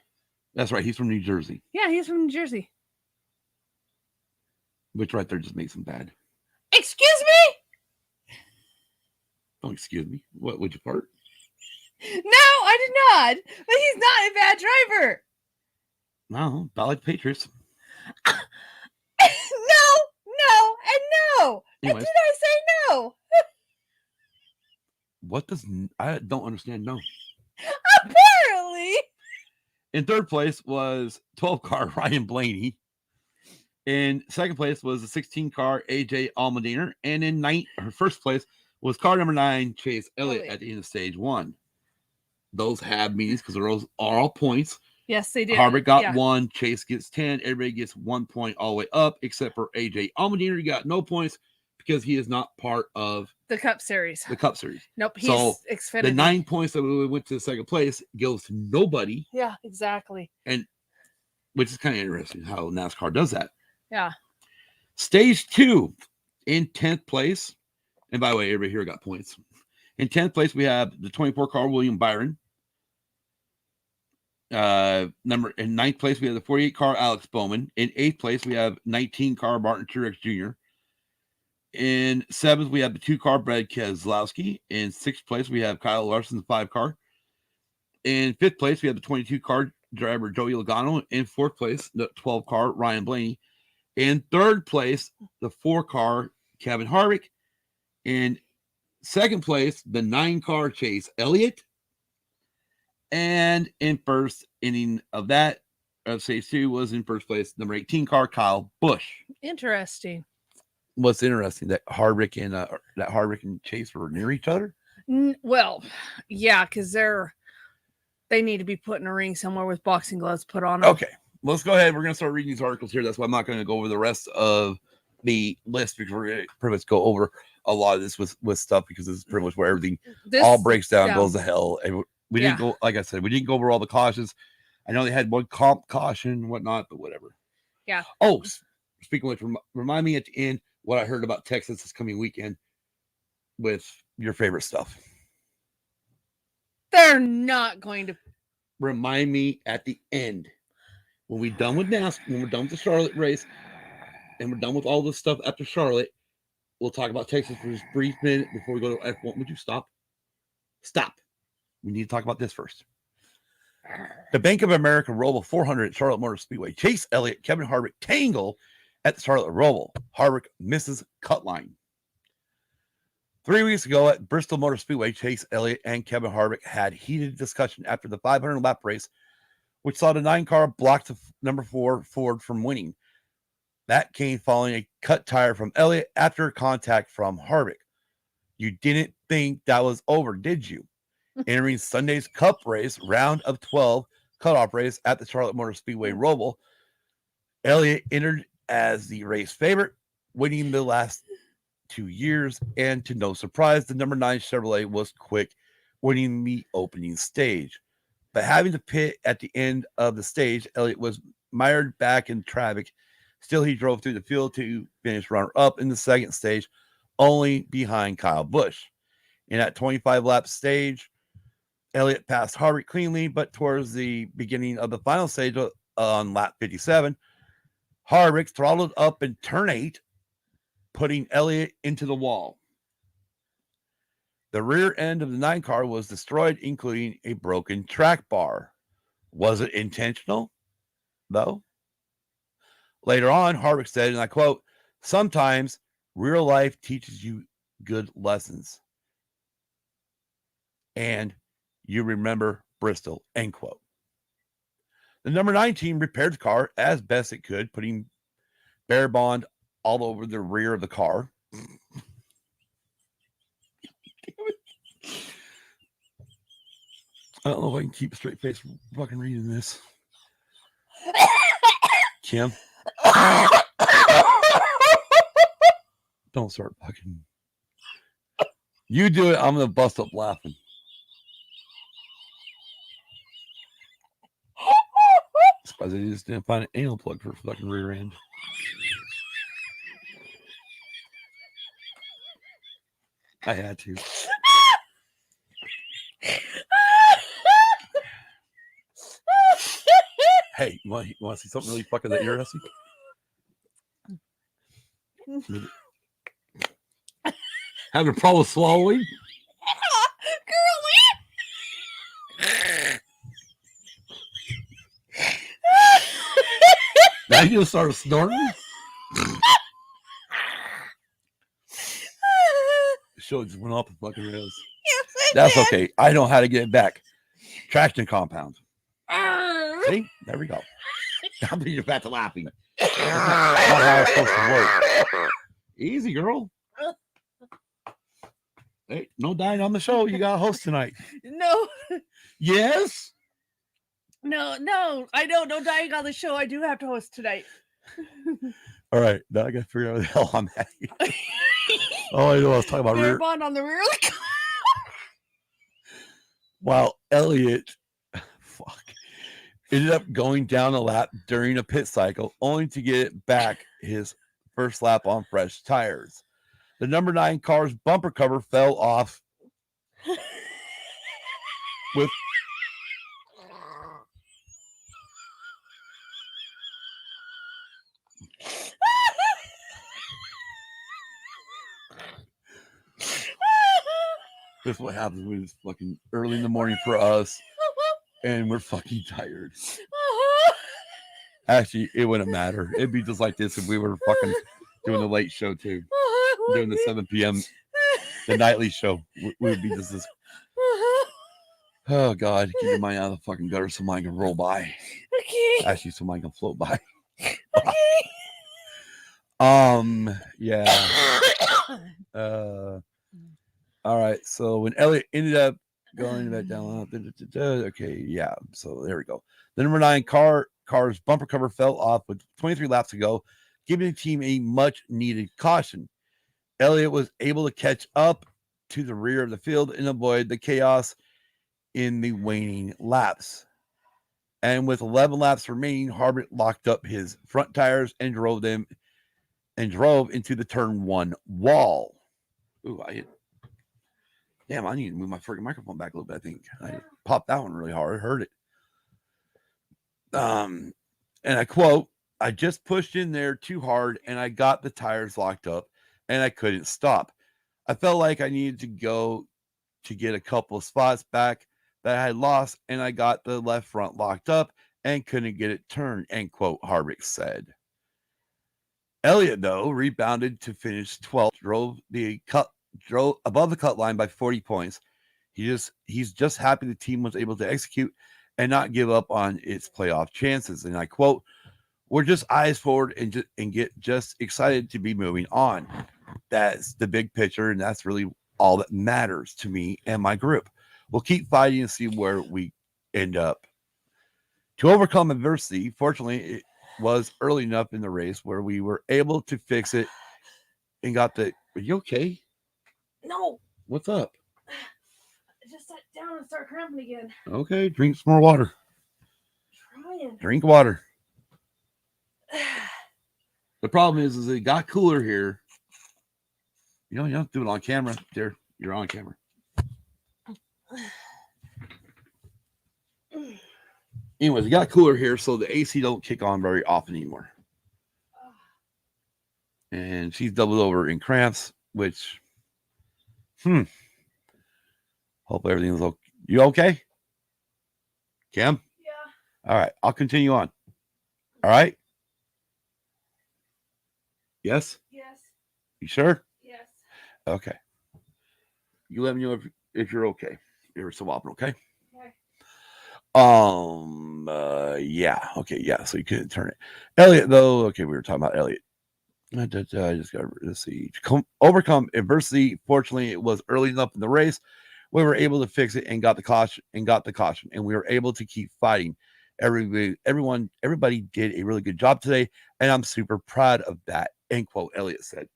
That's right, he's from New Jersey. Yeah, he's from New Jersey. Which right there just makes him bad. Excuse me? Don't excuse me. What, would you fart? No, I did not. But he's not a bad driver. No, not like Patriots. No, and no. Anyways. And did I say no? I don't understand. No. Apparently. In 3rd place was 12 car Ryan Blaney. In 2nd place was the 16 car AJ Allmendinger. And in 1st place was car number 9 Chase Elliott at the end of stage 1. Those have meanings because those are all points. Yes, they did. Harvick got 1, Chase gets 10, everybody gets 1 point all the way up, except for AJ Allmendinger. He got no points because he is not part of the Cup Series. Nope, he's Xfinity. The 9 points that we went to the 2nd place goes to nobody. Yeah, exactly. And which is kind of interesting how NASCAR does that. Yeah. Stage 2 in 10th place. And by the way, everybody here got points. In 10th place, we have the 24 car William Byron. In 9th place, we have the 48 car Alex Bowman. In 8th place, we have 19 car Martin Truex Jr. In 7th, we have the 2 car Brad Keselowski. In 6th place, we have Kyle Larson, the 5 car. In 5th place, we have the 22 car driver Joey Logano. In 4th place, the 12 car Ryan Blaney. In 3rd place, the 4 car Kevin Harvick. In 2nd place, the 9 car Chase Elliott. And in first inning of that, of stage 2, was in 1st place, number 18 car Kyle Busch. Interesting. What's interesting that Harvick and Chase were near each other. Well, yeah, because they need to be put in a ring somewhere with boxing gloves put on them. Okay, let's go ahead. We're going to start reading these articles here. That's why I'm not going to go over the rest of the list because we're going to pretty much go over a lot of this with stuff because this is pretty much where everything all breaks down, goes to hell. And we didn't go, like I said, we didn't go over all the cautions. I know they had one comp caution and whatnot, but whatever. Yeah. Oh, speaking of which, remind me at the end what I heard about Texas this coming weekend with your favorite stuff. They're not going to. Remind me at the end when we're done with NASCAR, when we're done with the Charlotte race, and we're done with all this stuff after Charlotte, we'll talk about Texas for just a brief minute before we go to F1. Would you stop? Stop. We need to talk about this first. The Bank of America Roval 400 at Charlotte Motor Speedway. Chase Elliott, Kevin Harvick tangle at the Charlotte Roval. Harvick misses cut line. 3 weeks ago at Bristol Motor Speedway, Chase Elliott and Kevin Harvick had heated discussion after the 500 lap race, which saw the 9 car block the number 4 Ford from winning. That came following a cut tire from Elliott after contact from Harvick. You didn't think that was over, did you? Entering Sunday's Cup race, round of 12 cutoff race at the Charlotte Motor Speedway Roval, Elliott entered as the race favorite, winning the last 2 years, and to no surprise, the number 9 Chevrolet was quick, winning the opening stage. But having to pit at the end of the stage, Elliott was mired back in traffic Still, he drove through the field to finish runner-up in the second stage, only behind Kyle Busch. In that 25-lap stage, Elliott passed Harvick cleanly, but towards the beginning of the final stage on lap 57, Harvick throttled up in turn 8, putting Elliott into the wall. The rear end of the 9 car was destroyed, including a broken track bar. Was it intentional, though? Later on, Harvick said, and I quote, "Sometimes real life teaches you good lessons. And you remember Bristol," end quote. The number 9 team repaired the car as best it could, putting Bear Bond all over the rear of the car. I don't know if I can keep a straight face fucking reading this. Kim? Don't start fucking. You do it, I'm going to bust up laughing. Surprised I just didn't find an anal plug for fucking rear end. I had to. Hey, you want to see something really fucking that interesting? Having a problem swallowing? Now you just started snorting? The show just went off the fucking rails. Yes, That's okay. I know how to get it back. Traction compound. See? There we go. I'm being back to laughing. That's not how it's supposed to work. Easy, girl. Hey, no dying on the show. You got a host tonight. No. Yes? No. I know. No dying on the show. I do have to host tonight. All right. Now I got to figure out what the hell I'm at. Oh, I know. I was talking about Bear rear. Bond on the rear of the car. While Elliott, ended up going down a lap during a pit cycle, only to get it back his first lap on fresh tires. The number 9 car's bumper cover fell off with This is what happens when it's fucking early in the morning for us and we're fucking tired. Actually, it wouldn't matter. It'd be just like this if we were fucking doing the late show too. Doing the 7 p.m. the nightly show. We would be just this. Oh God, get your mind out of the fucking gutter so mine can roll by. Okay. Actually, so mine can float by. Okay. Yeah. All right. So when Elliott ended up going back down, okay, yeah. So there we go. The number 9 car's bumper cover fell off with 23 laps to go, giving the team a much needed caution. Elliott was able to catch up to the rear of the field and avoid the chaos in the waning laps. And with 11 laps remaining, Harvick locked up his front tires and drove into the turn 1 wall. Ooh, I need to move my freaking microphone back a little bit. I think I popped that one really hard. I heard it. And I quote, "I just pushed in there too hard and I got the tires locked up and I couldn't stop. I felt like I needed to go to get a couple of spots back that I had lost and I got the left front locked up and couldn't get it turned," end quote, Harvick said. Elliott, though, rebounded to finish 12th, drove above the cut line by 40 points. He's just happy the team was able to execute and not give up on its playoff chances. And I quote, "We're just eyes forward and get just excited to be moving on. That's the big picture, and that's really all that matters to me and my group. We'll keep fighting and see where we end up." To overcome adversity, fortunately, it was early enough in the race where we were able to fix it and got the. Are you okay? No. What's up? I just sat down and started cramping again. Okay, drink some more water. Trying. Drink water. The problem is it got cooler here. You don't have to do it on camera. There, you're on camera. Anyways, it got cooler here, so the AC don't kick on very often anymore. And she's doubled over in cramps, which, hope everything's okay. You okay, Kim? Yeah. All right, I'll continue on. All right. Yes. Yes. You sure? Yes. Okay. You let me know if you're okay. You're so often, okay? Yeah. Okay. Yeah. So you couldn't turn it. Elliot, though. Okay, we were talking about Elliot. I just got to see. Overcome adversity. Fortunately, it was early enough in the race. We were able to fix it and got the caution. And we were able to keep fighting. Everybody did a really good job today, and I'm super proud of that. End quote. Elliot said.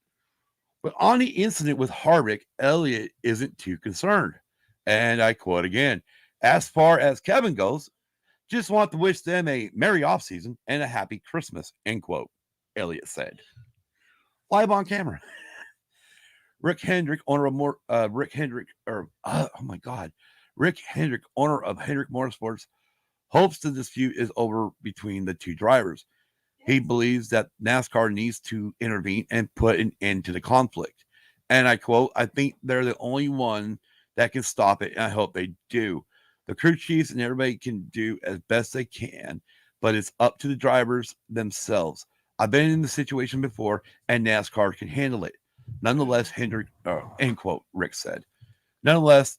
But on the incident with Harvick, Elliot isn't too concerned. And I quote again, as far as Kevin goes, just want to wish them a merry off season and a happy Christmas, end quote, Elliot said. Live on camera. Rick Hendrick, owner of Rick Hendrick, owner of Hendrick Motorsports, hopes the dispute is over between the two drivers. He believes that NASCAR needs to intervene and put an end to the conflict. And I quote, I think they're the only one that can stop it, and I hope they do. The crew chiefs and everybody can do as best they can, but it's up to the drivers themselves. I've been in the situation before, and NASCAR can handle it. Nonetheless, Hendrick, end quote, Rick said. Nonetheless,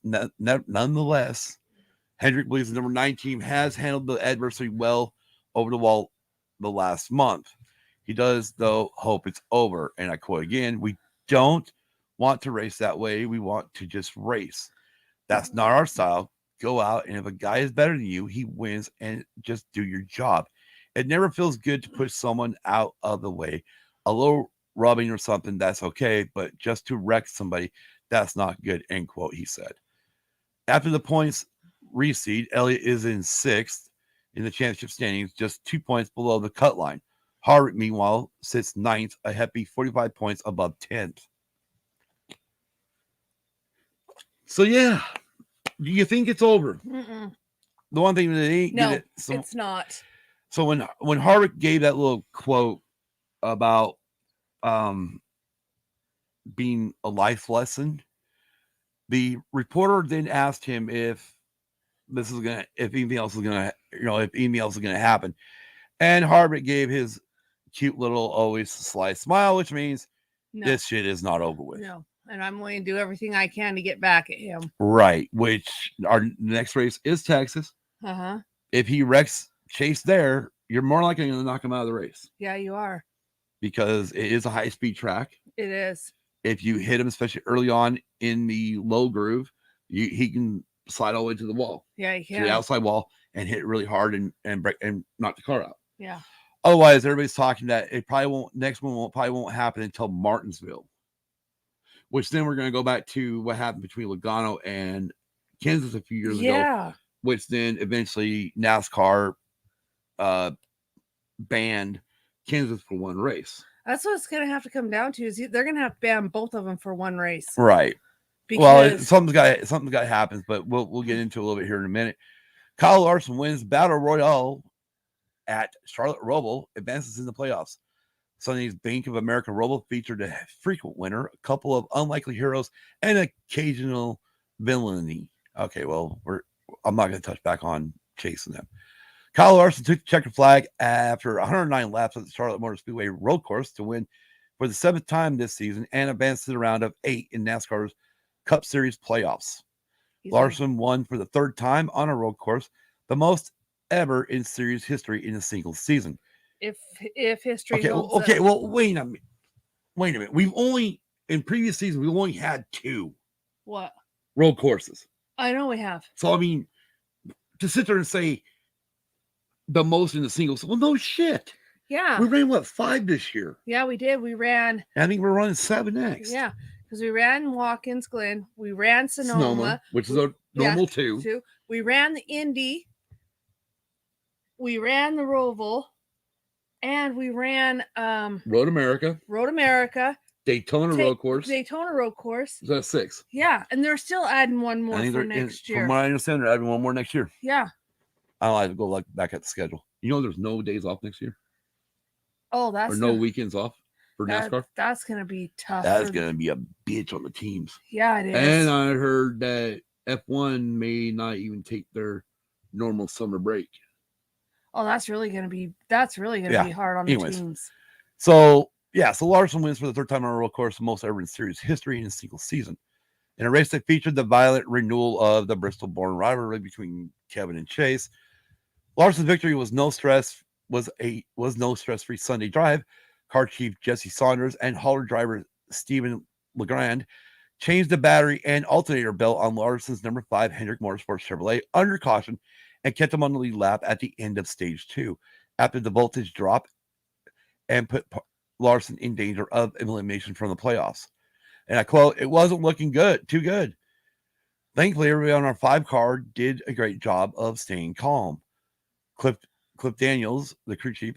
Hendrick believes the number 9 team has handled the adversity well over the wall the last month. He does, though, hope it's over. And I quote again, we don't want to race that way. We want to just race. That's not our style. Go out, and if a guy is better than you, he wins, and just do your job. It never feels good to push someone out of the way. A little rubbing or something, that's okay, but just to wreck somebody, that's not good, end quote, he said. After the points reseed, Elliott is in 6th in the championship standings, just 2 points below the cut line. Harvick, meanwhile, sits 9th, a hefty 45 points above 10th. So, yeah. Do you think it's over? Mm-mm. The one thing that they No, did it. it's not. So when Harvick gave that little quote about being a life lesson, the reporter then asked him if anything else is gonna happen, and Harvick gave his cute little always sly smile, which means this shit is not over with. No. And I'm going to do everything I can to get back at him. Right. Which our next race is Texas. Uh-huh. If he wrecks Chase there, you're more likely going to knock him out of the race. Yeah, you are. Because it is a high-speed track. It is. If you hit him, especially early on in the low groove, he can slide all the way to the wall. Yeah, he can. To the outside wall and hit really hard and break and knock the car out. Yeah. Otherwise, everybody's talking that it probably won't happen until Martinsville. Which then we're going to go back to what happened between Logano and Kansas a few years ago. Which then eventually NASCAR banned Kansas for one race. That's what it's going to have to come down to. Is they're going to have to ban both of them for one race. Right. Because something's got to happen, but we'll get into a little bit here in a minute. Kyle Larson wins Battle Royale at Charlotte Roval, advances in the playoffs. Sunday's Bank of America Roval featured a frequent winner, a couple of unlikely heroes, and occasional villainy. Okay, well, I'm not going to touch back on chasing them. Kyle Larson took the checkered flag after 109 laps at the Charlotte Motor Speedway road course to win for the 7th time this season and advanced to the round of 8 in NASCAR's Cup Series playoffs. Larson won for the 3rd time on a road course, the most ever in series history in a single season. If history holds up. Well, wait a minute. In previous seasons, we've only had 2 road courses. I know we have. So, I mean, to sit there and say the most in the singles, well, no shit. Yeah. We ran, 5 this year? Yeah, we did. We ran. I think we're running 7 next. Yeah, because we ran Watkins Glen. We ran Sonoma. Which is a normal 2. We ran the Indy. We ran the Roval. and we ran Road America, Daytona Road Course. Is that 6? Yeah, and they're still adding one more for next year. From what I understand, they're adding one more next year. Yeah. I don't have to go back at the schedule. You know, there's no days off next year. Oh, that's no weekends off for NASCAR. That's gonna be tough. That's gonna be a bitch on the teams. Yeah, it is. And I heard that F1 may not even take their normal summer break. Oh, that's really gonna be be hard on the teams. So Larson wins for the 3rd time on a road course, the most ever in series history in a single season. In a race that featured the violent renewal of the Bristol-born rivalry between Kevin and Chase, Larson's victory was no stress-free Sunday drive. Car chief Jesse Saunders and hauler driver Stephen Legrand changed the battery and alternator belt on Larson's number 5 Hendrick Motorsports Chevrolet under caution and kept him on the lead lap at the end of stage 2 after the voltage drop and put Larson in danger of elimination from the playoffs. And I quote, "It wasn't looking too good. Thankfully, everybody on our 5 car did a great job of staying calm. Cliff Daniels, the crew chief,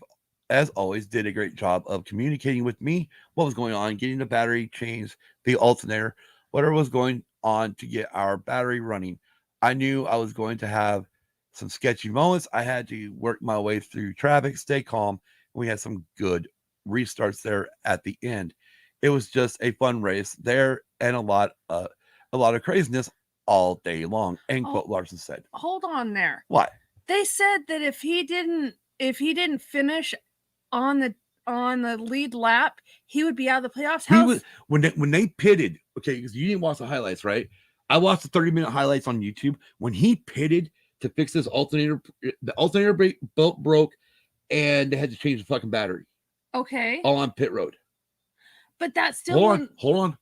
as always, did a great job of communicating with me what was going on, getting the battery changed, the alternator, whatever was going on to get our battery running. I knew I was going to have some sketchy moments. I had to work my way through traffic, stay calm. We had some good restarts there at the end. It was just a fun race there and a lot of craziness all day long." End quote, Larson said. Hold on there. What? They said that if he didn't finish on the lead lap, he would be out of the playoffs. When they pitted, okay, because you didn't watch the highlights, right? I watched the 30-minute highlights on YouTube. When he pitted to fix his alternator, the alternator belt broke, and they had to change the fucking battery. Okay. All on pit road. But that's still hold on.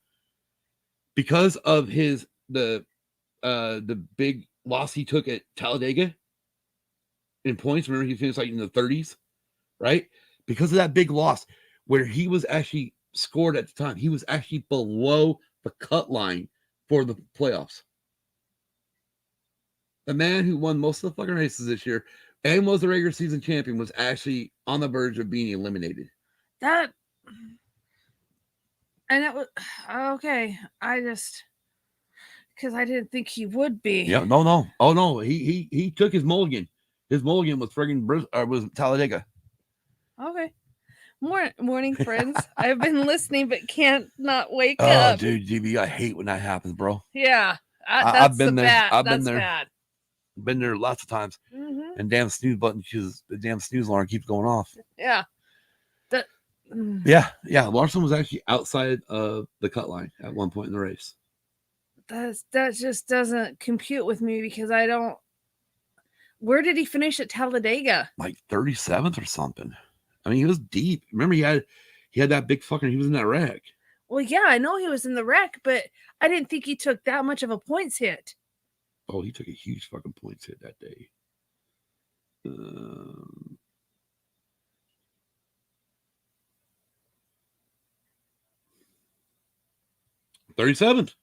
Because of the big loss he took at Talladega in points. Remember, he finished like in the 30s, right? Because of that big loss, where he was actually scored at the time, he was actually below the cut line for the playoffs. The man who won most of the fucking races this year and was the regular season champion was actually on the verge of being eliminated. And it was okay. Because I didn't think he would be. Yeah, no. Oh no, he took his mulligan. His mulligan was was Talladega. Okay. Morning, friends. I've been listening, but can't not wake up. Oh, dude, GB, I hate when that happens, bro. Yeah, I've been there. I've been there. Bad. Been there lots of times. Mm-hmm. And damn snooze button, because the damn snooze alarm keeps going off. Yeah. Yeah. Larson was actually outside of the cut line at one point in the race. That just doesn't compute with me because I don't. Where did he finish at Talladega? Like 37th or something. I mean, he was deep. Remember, he had that big fucking. He was in that wreck. Well, yeah, I know he was in the wreck, but I didn't think he took that much of a points hit. Oh, he took a huge fucking points hit that day. 37th.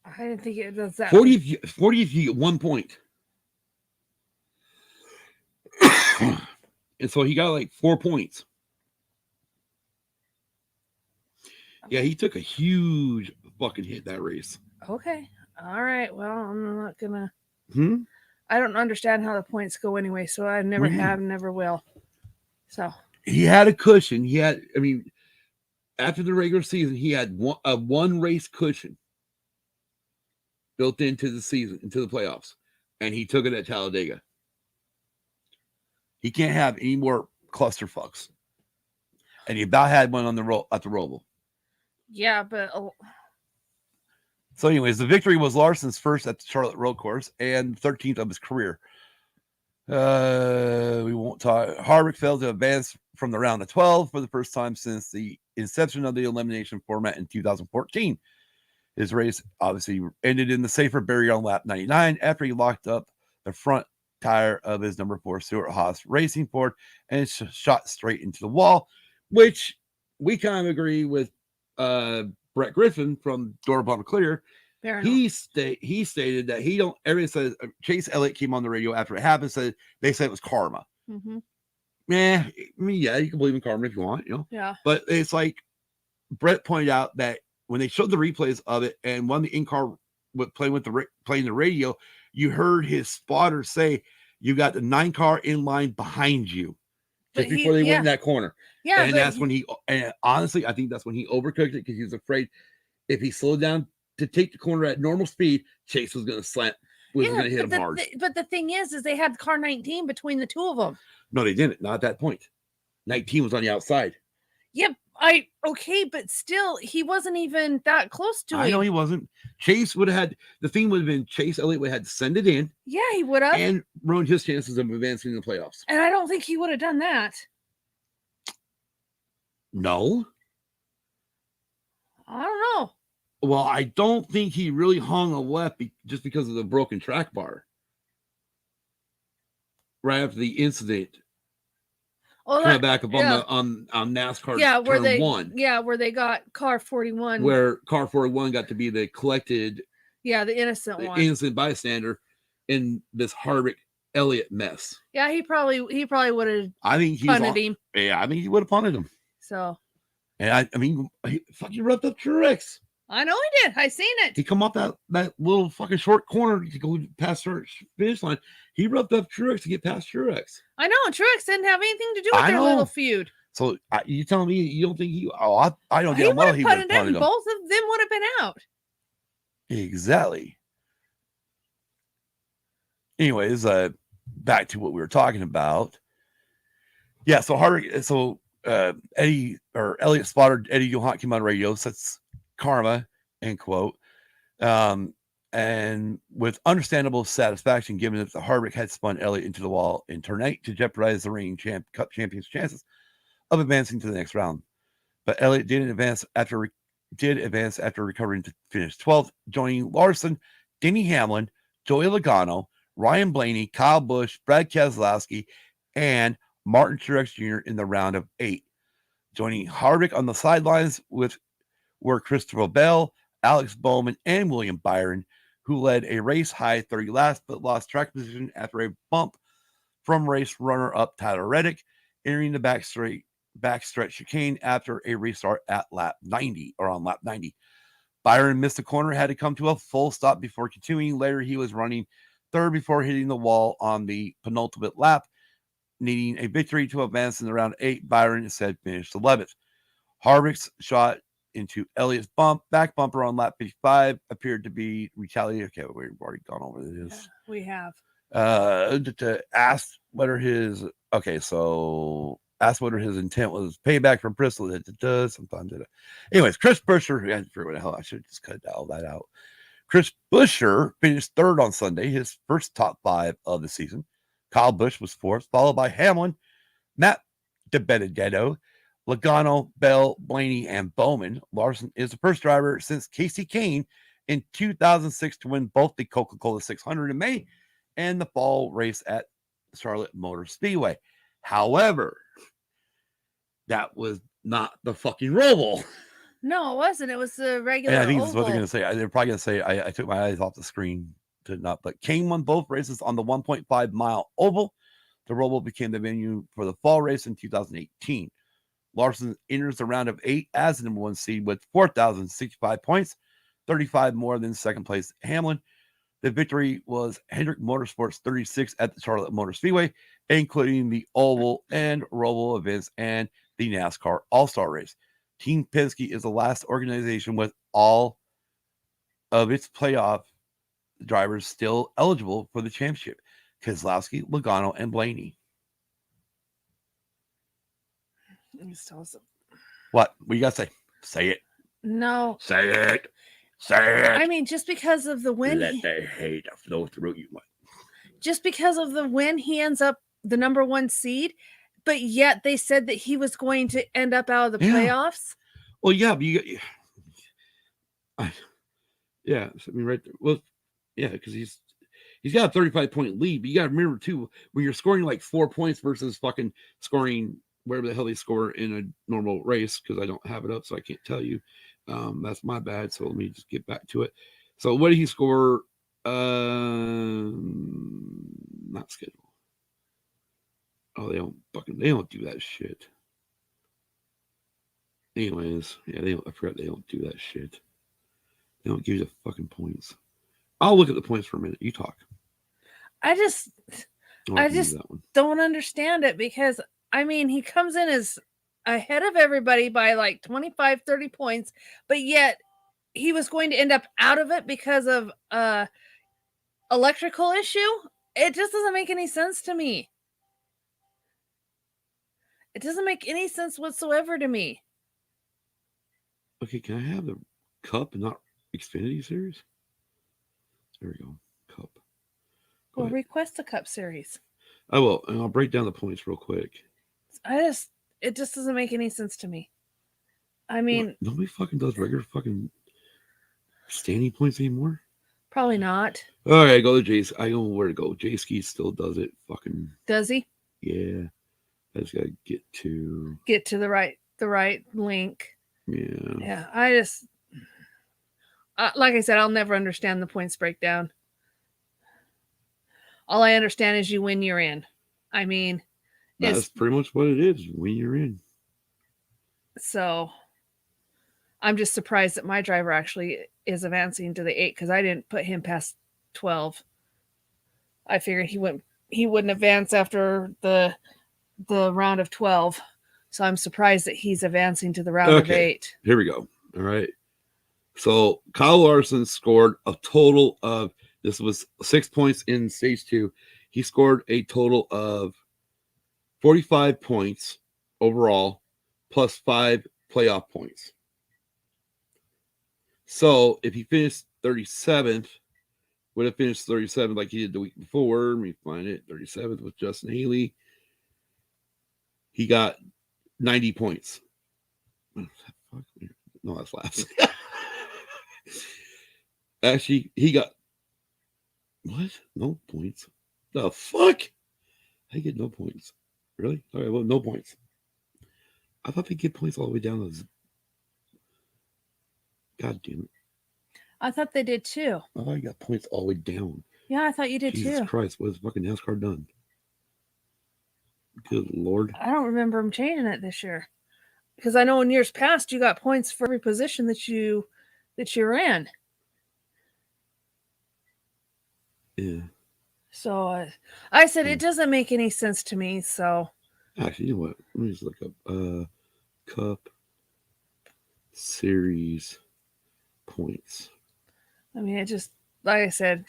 I didn't think it was that. 40th, you get 1 point. And so he got like 4 points. Yeah, he took a huge fucking hit that race. Okay. All right. Well, I'm not gonna. I don't understand how the points go anyway, so I never have, never will. So he had a cushion. After the regular season, he had one race cushion built into the season, into the playoffs, and he took it at Talladega. He can't have any more clusterfucks, and he about had one on the at the Roval. Yeah, but so, anyways, the victory was Larson's first at the Charlotte Road Course and 13th of his career. We won't talk. Harvick failed to advance from the round of 12 for the first time since the inception of the elimination format in 2014. His race obviously ended in the safer barrier on lap 99 after he locked up the front tire of his number 4 Stewart Haas Racing Ford and shot straight into the wall, which we kind of agree with Brett Griffin from Door Bomber Clear. Paranoid. He stated that he don't. Everyone says Chase Elliott came on the radio after it happened. Said they said it was karma. Mm-hmm. Yeah, I mean, yeah, you can believe in karma if you want, Yeah. But it's like Brett pointed out that when they showed the replays of it, and one of the in-car playing the radio, you heard his spotter say, "You got the 9 car in line behind you," just before they went in that corner. Yeah, and that's when and honestly, I think that's when he overcooked it because he was afraid if he slowed down to take the corner at normal speed, Chase was going to slant, was going to hit him hard. But the thing is they had car 19 between the two of them. No, they didn't. Not at that point. 19 was on the outside. Yep. Okay, but still, he wasn't even that close to him. I know he wasn't. Chase would have had, the thing would have been Chase Elliott would have had to send it in. Yeah, he would have. And ruined his chances of advancing in the playoffs. And I don't think he would have done that. No. I don't know. Well, I don't think he really hung a left just because of the broken track bar. Right after the incident. Coming back up on NASCAR turn 1. Yeah, where they got car 41. Where car 41 got to be the collected. Yeah, the innocent one. Innocent bystander in this Harvick Elliot mess. Yeah, he probably would have punted him. Yeah, I think he would have punted him. So. And I mean, he fucking revved up Truex. I know he did. I seen it. He come off that little fucking short corner to go past the finish line. He revved up Truex to get past Truex. I know. Truex didn't have anything to do with their little feud. So you telling me you don't think he? Oh, I don't damn well he would have punted him. Both of them would have been out. Exactly. Anyways, back to what we were talking about. Yeah. So Elliot spotted Eddie Johann came on radio. So that's karma, end quote. And with understandable satisfaction, given that the Harvick had spun Elliott into the wall in turn 8 to jeopardize the reigning Cup champion's chances of advancing to the next round. But Elliott did advance after recovering to finish 12th, joining Larson, Denny Hamlin, Joey Logano, Ryan Blaney, Kyle Busch, Brad Keselowski, and Martin Truex Jr. in the round of 8. Joining Harvick on the sidelines were Christopher Bell, Alex Bowman, and William Byron, who led a race high 30 laps but lost track position after a bump from race runner-up Tyler Reddick, entering the backstretch chicane after a restart at lap 90 or on lap 90. Byron missed the corner, had to come to a full stop before continuing. Later, he was running third before hitting the wall on the penultimate lap, needing a victory to advance in the round 8. Byron instead finished 11th. Harvick's shot into Elliott's back bumper on lap 55 appeared to be retaliated. Okay, we've already gone over this. We have. Asked whether his intent was payback from Bristol. Sometimes it. Anyways, Chris Buescher, I forget what the hell I should just cut all that out. Chris Buescher finished third on Sunday, his first top 5 of the season. Kyle Busch was 4th, followed by Hamlin, Matt DiBenedetto, Logano, Bell, Blaney, and Bowman. Larson is the first driver since Casey Kane in 2006 to win both the Coca-Cola 600 in May and the fall race at Charlotte Motor Speedway. However, that was not the fucking Roval. No, it wasn't. It was the regular. And I think that's what they're going to say. They're probably going to say, I took my eyes off the screen to not, but Kane won both races on the 1.5 mile oval. The Roval became the venue for the fall race in 2018. Larson enters the round of 8 as the number 1 seed with 4,065 points, 35 more than second place Hamlin. The victory was Hendrick Motorsports 36 at the Charlotte Motor Speedway, including the Oval and Roval events and the NASCAR All-Star Race. Team Penske is the last organization with all of its playoff drivers still eligible for the championship. Keselowski, Logano, and Blaney. What you gotta say? Say it. No. Say it. Say it. I mean, just because of the win. Let the hate flow through you. Just because of the win, he ends up the number 1 seed, but yet they said that he was going to end up out of the playoffs. Well, yeah, but I mean, right there. Well, yeah, because he's got a 35-point lead, but you got to remember too, when you're scoring like 4 points versus fucking scoring wherever the hell they score in a normal race, because I don't have it up, so I can't tell you. That's my bad. So let me just get back to it. So what did he score? Not schedule. Oh, they don't do that shit. Anyways, yeah, I forgot they don't do that shit. They don't give you the fucking points. I'll look at the points for a minute. You talk. I just don't understand it because, I mean, he comes in as ahead of everybody by like 25, 30 points, but yet he was going to end up out of it because of electrical issue. It just doesn't make any sense to me. It doesn't make any sense whatsoever to me. Okay, can I have the Cup and not Xfinity Series? There we go. Cup. Well, request a Cup Series. I will, and I'll break down the points real quick. It just doesn't make any sense to me. I mean, what? Nobody fucking does regular fucking standing points anymore. Probably not. All right, go to Jace. I don't know where to go. J-Ski still does it. Fucking. Does he? Yeah. I just gotta get to the right link. Yeah. Yeah. I just like I said, I'll never understand the points breakdown. All I understand is you win, you're in. I mean, that's pretty much what it is. When you're in. So I'm just surprised that my driver actually is advancing to the 8 because I didn't put him past 12. I figured he wouldn't advance after the round of 12. So I'm surprised that he's advancing to the round of 8. Here we go. All right. So Kyle Larson scored a total of, this was 6 points in stage 2. He scored a total of 45 points overall, plus 5 playoff points. So if he finished 37th, would have finished 37th like he did the week before. Let me find it. 37th with Justin Haley. He got 90 points. No, that's laps. Actually, he got what? No points. The fuck? I get no points. Really? All right, well, no points. I thought they get points all the way down to. God damn it. I thought they did too. I thought you got points all the way down. Yeah, I thought you did Jesus too. Christ, what has fucking NASCAR done? Good Lord. I don't remember them changing it this year. Because I know in years past you got points for every position that you ran. Yeah. So I said it doesn't make any sense to me. So actually, you know what? Let me just look up Cup Series points. I mean, it just, like I said,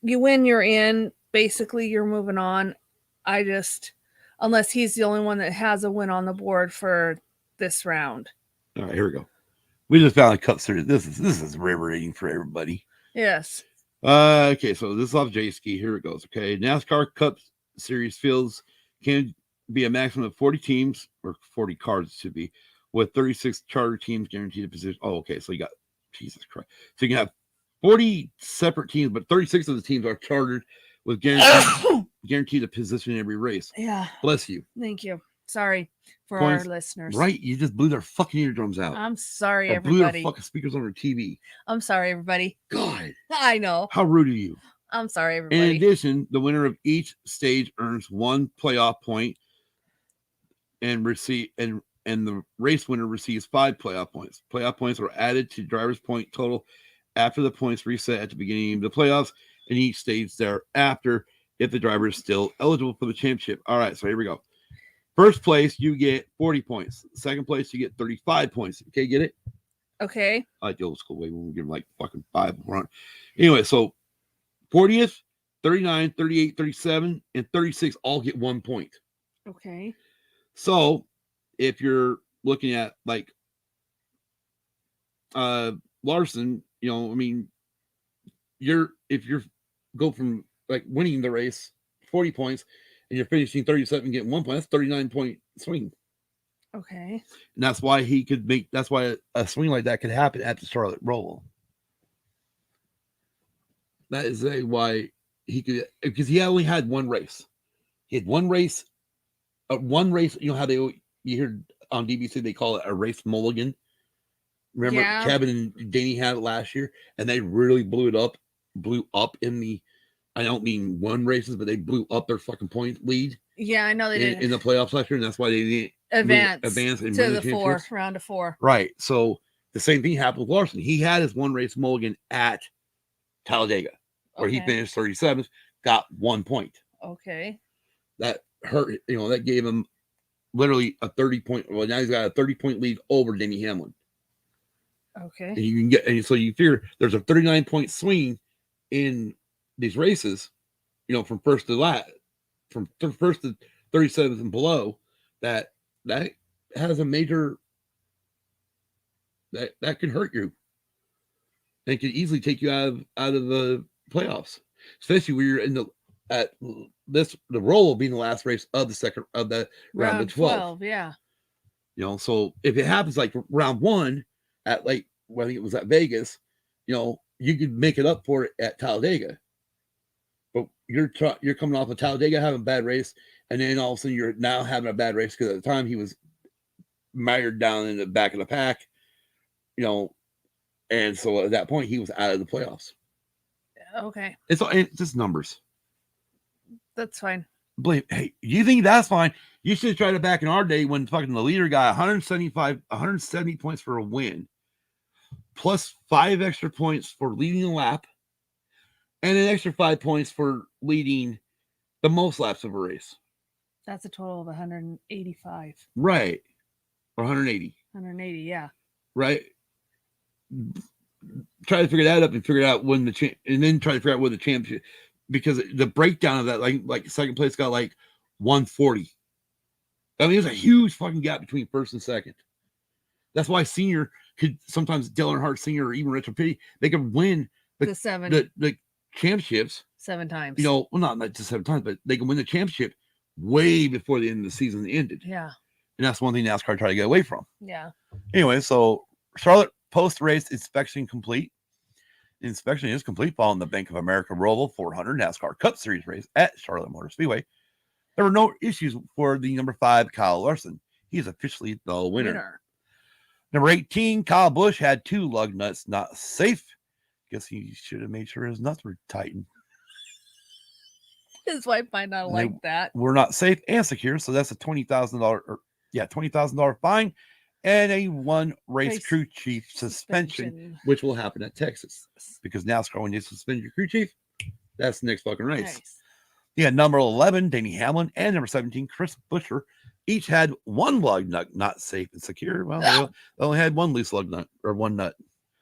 you win, you're in. Basically, you're moving on. Unless he's the only one that has a win on the board for this round. All right, here we go. We just found a Cup Series. This is riveting for everybody. Yes. Okay, so this is off J-Ski. Here it goes. Okay, NASCAR Cup Series fields can be a maximum of 40 teams, or 40 cars to be, with 36 charter teams guaranteed a position. Oh, okay, so you got, Jesus Christ. So you can have 40 separate teams, but 36 of the teams are chartered with guaranteed a position in every race. Yeah. Bless you. Thank you. Sorry for our listeners. Right? You just blew their fucking eardrums out. I'm sorry, or everybody. Blew their fucking speakers on their TV. I'm sorry, everybody. God. I know. How rude are you? I'm sorry, everybody. In addition, the winner of each stage earns 1 playoff point and the race winner receives 5 playoff points. Playoff points are added to driver's point total after the points reset at the beginning of the playoffs and each stage thereafter if the driver is still eligible for the championship. All right, so here we go. First place, you get 40 points. Second place, you get 35 points. Okay, get it? Okay. I like the old school way when we give them like fucking 5 run. Anyway, so 40th, 39, 38, 37, and 36 all get 1 point. Okay. So if you're looking at like Larson, you know, I mean, if you're go from like winning the race 40 points and you're finishing 37 and getting 1 point, that's 39 point swing. Okay. And that's why that's why a swing like that could happen at the Charlotte Roval. That is why he could, because he only had one race. He had one race, you know how you hear on DBC, they call it a race mulligan. Remember Yeah. Kevin and Danny had it last year, and they really blew up in the. I don't mean one races, but they blew up their fucking point lead. Yeah, I know they did in the playoffs last year, and that's why they didn't advance and to win the round of 4. Right. So the same thing happened with Larson. He had his one race mulligan at Talladega, where he finished 37th, got 1 point. Okay. That hurt. That gave him literally a 30-point. Well, now he's got a 30-point lead over Denny Hamlin. Okay. And you can get, and so you figure there's a 39-point swing in these races, from first to last, from first to 37th and below. That has a major. That could hurt you. And could easily take you out of the playoffs, especially when you're in the Roval being the last race of the round of 12. Yeah. So if it happens like round 1 at I think it was at Vegas, you could make it up for it at Talladega. But you're coming off of Talladega having a bad race, and then all of a sudden you're now having a bad race because at the time he was mired down in the back of the pack, and so at that point he was out of the playoffs. Okay. It's just numbers. That's fine. Hey, you think that's fine? You should have tried it back in our day when fucking the leader got 170 points for a win, plus 5 extra points for leading a lap, and an extra 5 points for leading the most laps of a race. That's a total of 185. Right. Or 180. 180, yeah. Right. Try to figure that up and figure out when and then try to figure out when the championship, because the breakdown of that, like second place got like 140. I mean, there's a huge fucking gap between first and second. That's why senior could sometimes Dale Earnhardt Senior or even Richard Petty, they could win the championships 7 times. Well, not just 7 times, but they can win the championship way before the end of the season ended. Yeah. And that's one thing NASCAR tried to get away from. Yeah. Anyway, so Charlotte post-race inspection complete. The inspection is complete following the Bank of America Roval 400 NASCAR Cup Series race at Charlotte Motor Speedway. There were no issues for the number 5 Kyle Larson. He is officially the winner. Number 18, Kyle Busch had 2 lug nuts not safe. Guess he should have made sure his nuts were tightened. His wife might not like that. We're not safe and secure, so that's a $20,000 fine and a 1 race crew chief suspension, which will happen at Texas, because NASCAR, when you suspend your crew chief, that's the next fucking race. Nice. Yeah, number 11, Denny Hamlin, and number 17, Chris Buescher, each had 1 lug nut not safe and secure. Well, they only had 1 loose lug nut or 1 nut.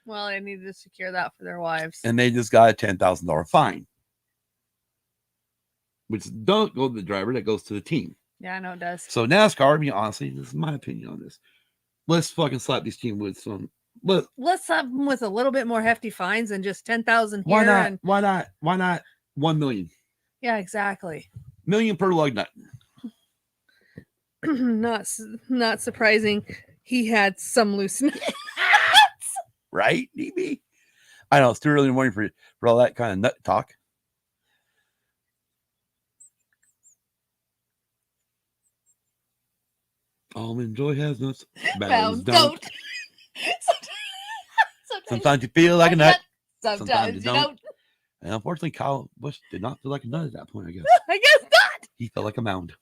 Well, they needed to secure that for their wives. And they just got a $10,000 fine, which don't go to the driver, that goes to the team. Yeah, I know it does. So NASCAR, I mean, honestly, this is my opinion on this. Let's fucking slap these teams with some. Let's slap them with a little bit more hefty fines than just 10,000 here. Why not? Why not 1 million? Yeah, exactly. Million per lug nut. Not surprising. He had some loose nuts. Right, DB? I know it's too early in the morning for all that kind of nut talk. Almond Joy has nuts. Bounds don't. Sometimes you feel like a nut. Sometimes you don't. And unfortunately, Kyle Busch did not feel like a nut at that point, I guess. I guess not. He felt like a mound.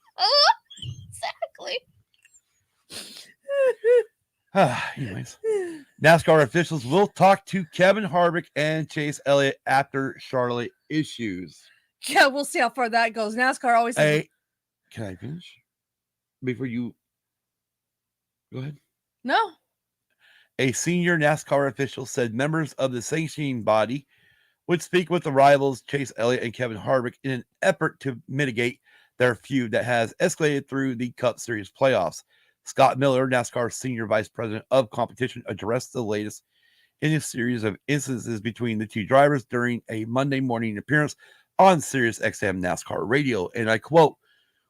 Exactly. Anyways, NASCAR officials will talk to Kevin Harvick and Chase Elliott after Charlotte issues. Yeah, we'll see how far that goes. NASCAR always. Can I finish before you go ahead? No. A senior NASCAR official said members of the sanctioning body would speak with the rivals Chase Elliott and Kevin Harvick in an effort to mitigate their feud that has escalated through the Cup Series playoffs. Scott Miller, NASCAR's senior vice president of competition, addressed the latest in a series of instances between the two drivers during a Monday morning appearance on Sirius XM NASCAR radio. And I quote,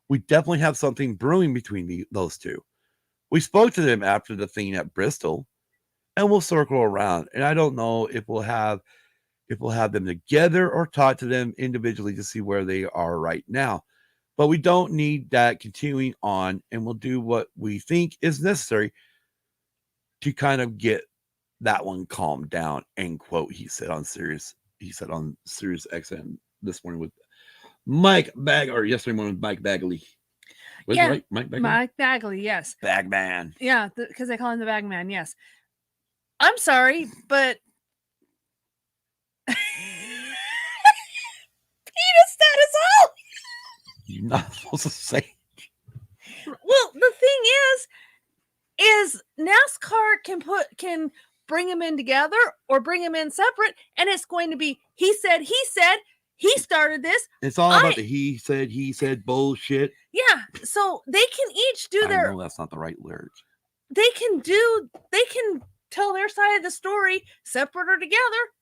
"We definitely have something brewing between those two. We spoke to them after the thing at Bristol, and we'll circle around. And I don't know if we'll have them together or talk to them individually to see where they are right now. But we don't need that continuing on, and we'll do what we think is necessary to kind of get that one calmed down, end quote. He said on Sirius XM this morning with yesterday morning with Mike Bagley. Was it right? Mike Bagley? Mike Bagley, yes. Bagman. Yeah, because they call him the Bagman, yes. I'm sorry, but penis status all. You're not supposed to say. Well, the thing is NASCAR can bring them in together or bring them in separate, and it's going to be he said, he started this. It's all about the he said bullshit. Yeah, so they can each do their. I know that's not the right lyrics. They can tell their side of the story separate or together,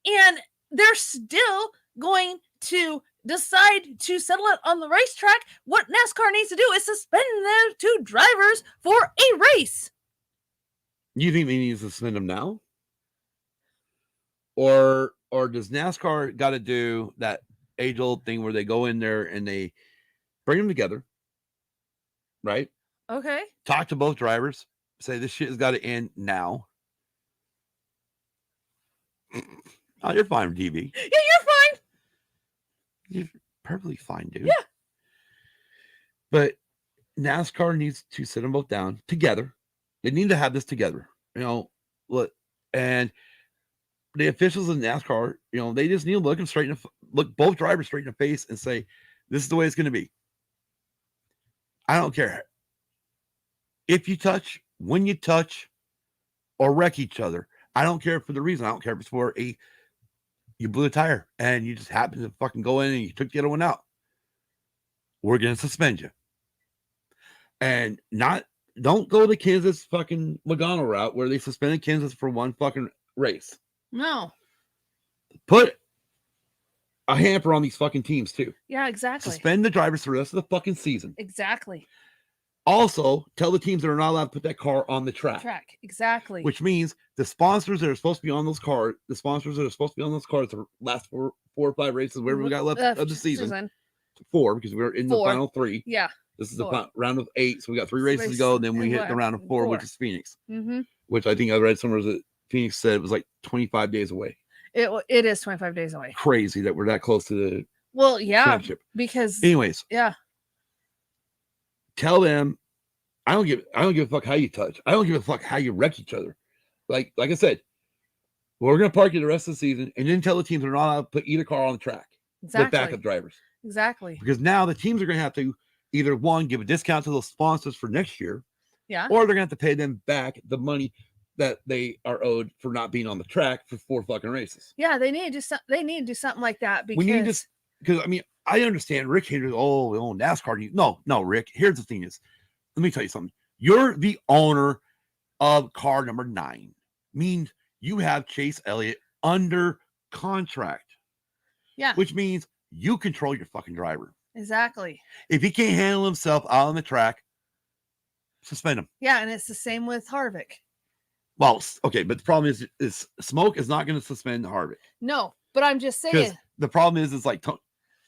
and they're still going to decide to settle it on the racetrack. What NASCAR needs to do is suspend those two drivers for a race. You think they need to suspend them now? Or does NASCAR got to do that age-old thing where they go in there and they bring them together, right? Okay. Talk to both drivers. Say this shit has got to end now. Oh, you're fine, DB. Yeah, you're fine. You're perfectly fine, dude. Yeah. But NASCAR needs to sit them both down together. They need to have this together. Look, and the officials in NASCAR, they just need to look both drivers straight in the face and say, this is the way it's going to be. I don't care if you touch, when you touch, or wreck each other. I don't care for the reason. I don't care if it's for you blew a tire and you just happened to fucking go in and you took the other one out. We're going to suspend you. And don't go the Kansas fucking Logano route where they suspended Kansas for one fucking race. No. Put a hamper on these fucking teams too. Yeah, exactly. Suspend the drivers for the rest of the fucking season. Exactly. Also, tell the teams that are not allowed to put that car on the track. Exactly. Which means the sponsors that are supposed to be on those cars, the last four or five races, wherever we got left of the season. 4, because we're in the final 3. Yeah. This is the round of 8, so we got 3 races to go. Then we hit the round of 4, which is Phoenix. Mm-hmm. Which I think I read somewhere that Phoenix said it was like 25 days away. It is 25 days away. Crazy that we're that close to the championship. Because anyways, yeah. Tell them I don't give a fuck how you touch. I don't give a fuck how you wreck each other. Like I said, we're gonna park you the rest of the season and then tell the teams they're not allowed to put either car on the track. Exactly. With backup drivers. Exactly. Because now the teams are gonna have to either one, give a discount to those sponsors for next year. Yeah. Or they're gonna have to pay them back the money that they are owed for not being on the track for 4 fucking races. Yeah, they need to do something like that because I mean, I understand Rick Hendrick. Oh, NASCAR. No, Rick. Here's the thing: let me tell you something. You're the owner of car number 9. Means you have Chase Elliott under contract. Yeah. Which means you control your fucking driver. Exactly. If he can't handle himself out on the track, suspend him. Yeah, and it's the same with Harvick. Well, okay, but the problem is Smoke is not going to suspend Harvick. No, but I'm just saying. The problem is like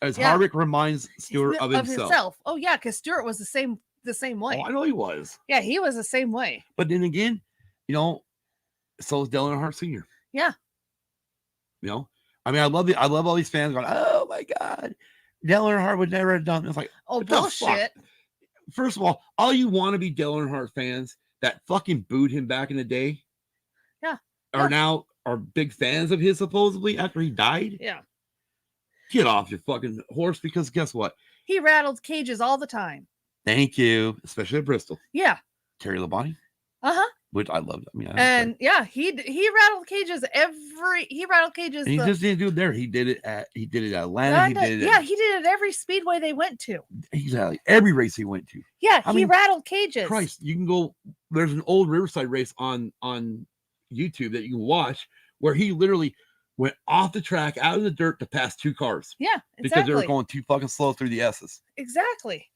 Harvick reminds Stewart of himself. Oh yeah, because Stewart was the same way. Oh, I know he was. Yeah, he was the same way. But then again, so is Dale Earnhardt Sr. Yeah. I mean, I love all these fans going, oh my God, Dale Earnhardt would never have done this. Like, oh, bullshit. First of all you want to be Dale Earnhardt fans that fucking booed him back in the day. Yeah. Now are big fans of his supposedly after he died. Yeah. Get off your fucking horse, because guess what? He rattled cages all the time. Thank you, especially at Bristol. Yeah. Terry Labonte. Uh-huh. Which I loved. I mean, he rattled cages And he just didn't do it there. He did it at Atlanta. He did it at every speedway they went to. Exactly. Every race he went to. Yeah, he rattled cages. Christ, you can go. There's an old Riverside race on YouTube that you can watch where he literally went off the track out of the dirt to pass 2 cars. Yeah, exactly. Because they were going too fucking slow through the S's. Exactly.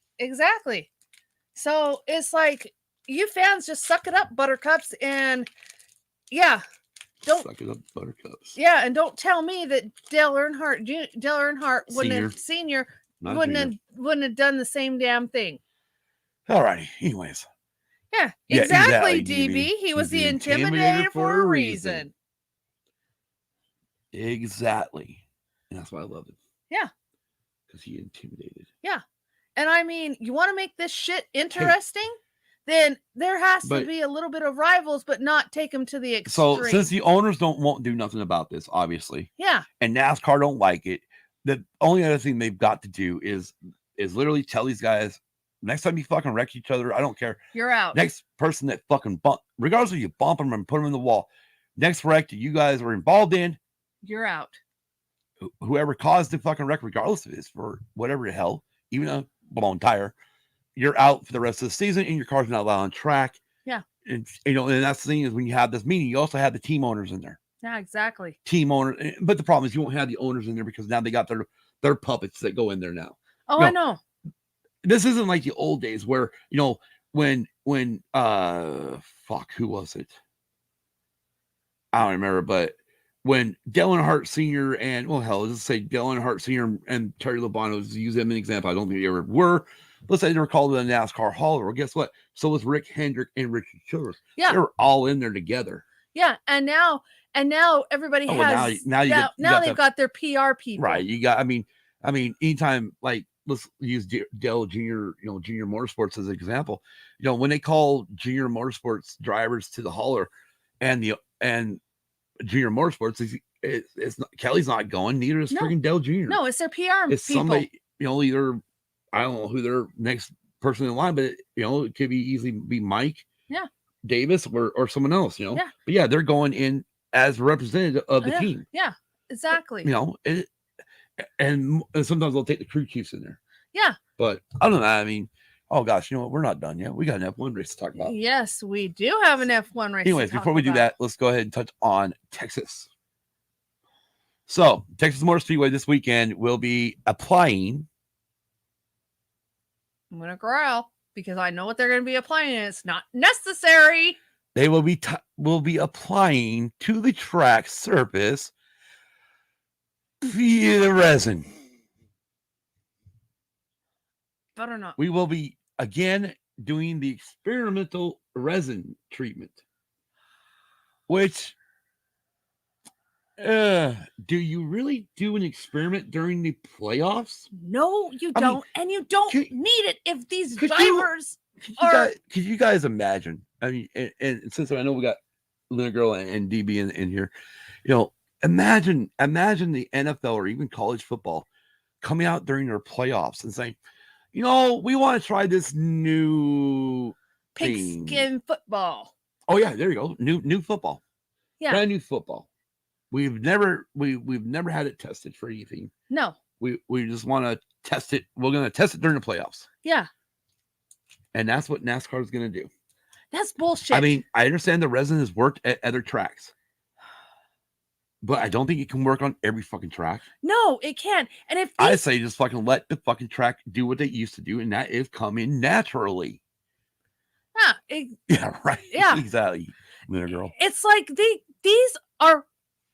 So it's like, you fans just suck it up, buttercups, and don't suck it up, buttercups. Yeah, and don't tell me that Dale Earnhardt wouldn't have done the same damn thing. All righty. Anyways, Yeah, Yeah, exactly, exactly, DB. DB. He was He's the the intimidator intimidator for a reason. Exactly. And that's why I love him. Yeah. Because he intimidated. Yeah. And I mean, you want to make this shit interesting? Then there has to But- be a little bit of rivals, but not take them to the extreme. So since the owners won't do nothing about this, obviously, yeah, and NASCAR don't like it, the only other thing they've got to do is literally tell these guys, next time you fucking wreck each other, I don't care. you're out. Next person that fucking bump, regardless if you bump them and put them in the wall, next wreck that you guys were involved in, You're out. whoever caused the fucking wreck, regardless of this, for whatever the hell, even a blown tire, you're out for the rest of the season and your car's not allowed on track. Yeah. And and that's the thing is when you have this meeting, you also have the team owners in there. Yeah, exactly. Team owners, but the problem is you won't have the owners in there because now they got their puppets that go in there now. Oh, I know. This isn't like the old days where, when fuck, who was it? I don't remember, but when Dale Earnhardt Sr. and, let's say Dale Earnhardt Sr. and Terry Labonte, let's use them as an example. I don't think they ever were. Let's say they were called in the NASCAR Hauler. Well, guess what? So was Rick Hendrick and Richard Childress. Yeah. They were all in there together. Yeah. And now everybody has, now they've got their PR people. Right. You got, I mean, anytime, like, let's use Dale Junior Motorsports as an example. When they call Junior Motorsports drivers to the hauler and Junior Motorsports, it's not, Kelly's not going, neither is freaking Dale Jr. No, it's their PR It's people. somebody, either, I don't know who their next person in line, but it could be easily be Mike Davis or someone else, Yeah. But yeah, they're going in as representative of the team. Yeah, exactly. And sometimes they'll take the crew chiefs in there. Yeah. But other than that, I mean, oh gosh, we're not done yet. We got an F1 race to talk about. Yes, we do have an F1 race. Anyways, before we do that, let's go ahead and touch on Texas. So, Texas Motor Speedway this weekend will be applying. I'm going to growl because I know what they're going to be applying. And it's not necessary. They will be applying to the track surface via resin. Better not. We will be again doing the experimental resin treatment, which do you really do an experiment during the playoffs? No, you don't. And you don't need it if these drivers could you guys imagine? I mean, and since I know we got Luna Girl and DB in here, imagine the NFL or even college football coming out during their playoffs and saying, we want to try this new pigskin football. Oh yeah, there you go. New football. Yeah. Brand new football. We've never had it tested for anything. No. We just want to test it. We're going to test it during the playoffs. Yeah. And that's what NASCAR is going to do. That's bullshit. I mean, I understand the resin has worked at other tracks, but I don't think it can work on every fucking track. No, it can't. And if I say just fucking let the fucking track do what they used to do, and that is come in naturally. Yeah, right. Yeah, exactly. Little girl. It's like these are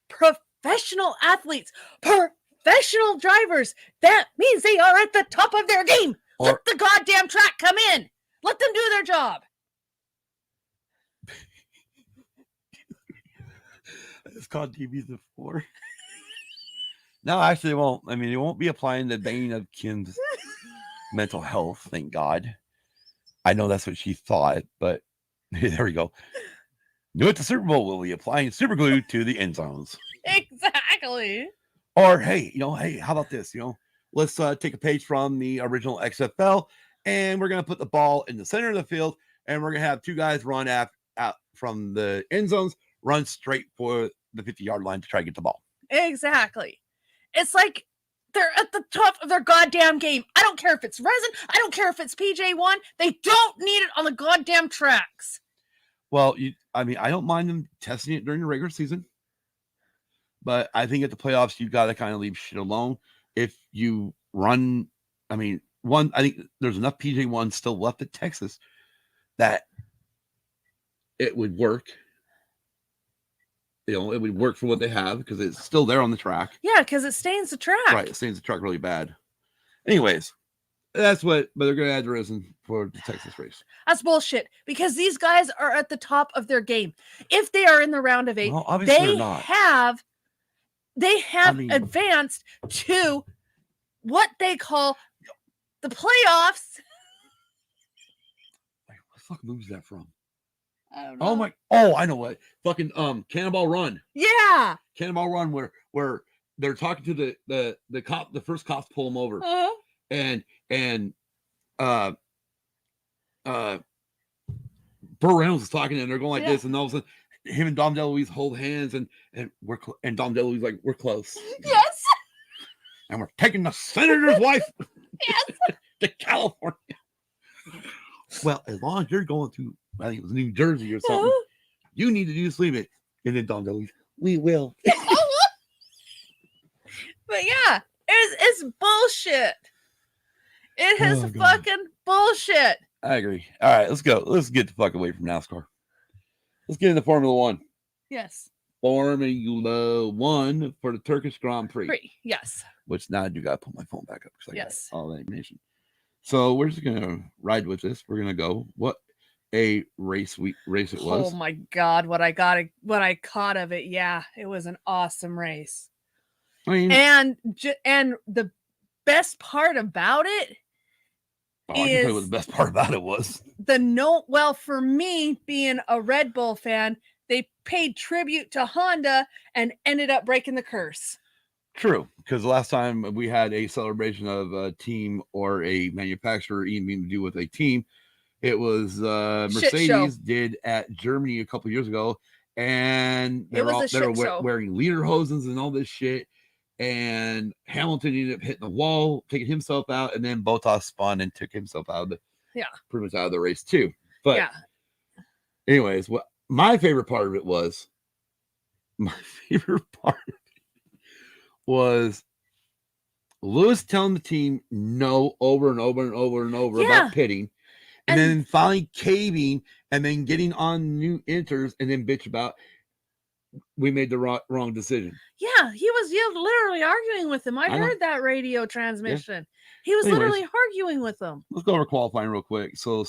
professional athletes, professional drivers. That means they are at the top of their game. Let the goddamn track come in. Let them do their job. It's called DB's the 4. No, actually, it won't. I mean, it won't be applying the bane of Kim's mental health. Thank God. I know that's what she thought, but there we go. New at the Super Bowl, will be applying super glue to the end zones. Exactly. Or hey, hey, how about this? Let's take a page from the original XFL, and we're gonna put the ball in the center of the field, and we're gonna have two guys run out from the end zones, run straight for the 50-yard line to try to get the ball. Exactly. It's like they're at the top of their goddamn game. I don't care if it's resin. I don't care if it's PJ1. They don't need it on the goddamn tracks. Well, I don't mind them testing it during the regular season, but I think at the playoffs, you got to kind of leave shit alone. If you run, I think there's enough PJ1 still left at Texas that it would work. It would work for what they have because it's still there on the track. Yeah, because it stains the track. Right, it stains the track really bad. Anyways, That's what, but they're going to add the racing for the Texas race. That's bullshit because these guys are at the top of their game. If they are in the round of 8, Well, obviously they they're not. have advanced to what they call the playoffs. Wait, what the fuck movie is that from? I don't know. I know what. Fucking Cannonball Run. Yeah. Cannonball Run where they're talking to the cop, the first cops pull him over. Uh-huh. And Burt Reynolds is talking and they're going like this, and all of a sudden him and Dom DeLuise hold hands and Dom DeLuise like, we're close. Yes. And we're taking the senator's wife Yes. to California. Well, as long as you're going to, I think it was New Jersey or something, you need to do this limit. And then Dom DeLuise, we will. But yeah, it's bullshit. It is fucking bullshit. I agree. All right, let's go. Let's get the fuck away from NASCAR. Let's get into Formula One. Yes. Formula One for the Turkish Grand Prix. Yes. Which now I do got to put my phone back up because I Yes. got all that information. So we're just gonna ride with this. We're gonna go. What a race it was. Oh my god, what I caught of it. Yeah, it was an awesome race. I mean, and the best part about it I can tell you what the best part about it was. Well, for me, being a Red Bull fan, they paid tribute to Honda and ended up breaking the curse. True, because the last time we had a celebration of a team or a manufacturer even to do with a team, it was Mercedes did at Germany a couple years ago, and they were wearing lederhosens and all this shit. And Hamilton ended up hitting the wall, taking himself out, and then Bottas spun and took himself out of pretty much out of the race too. But anyways, what my favorite part of it was, Lewis telling the team no over and over and over and over about pitting, and then finally caving, and then getting on new enters, and then bitch about we made the wrong decision. Yeah, he was literally arguing with him. I heard that radio transmission. Yeah. He was literally arguing with them. Let's go over qualifying real quick. So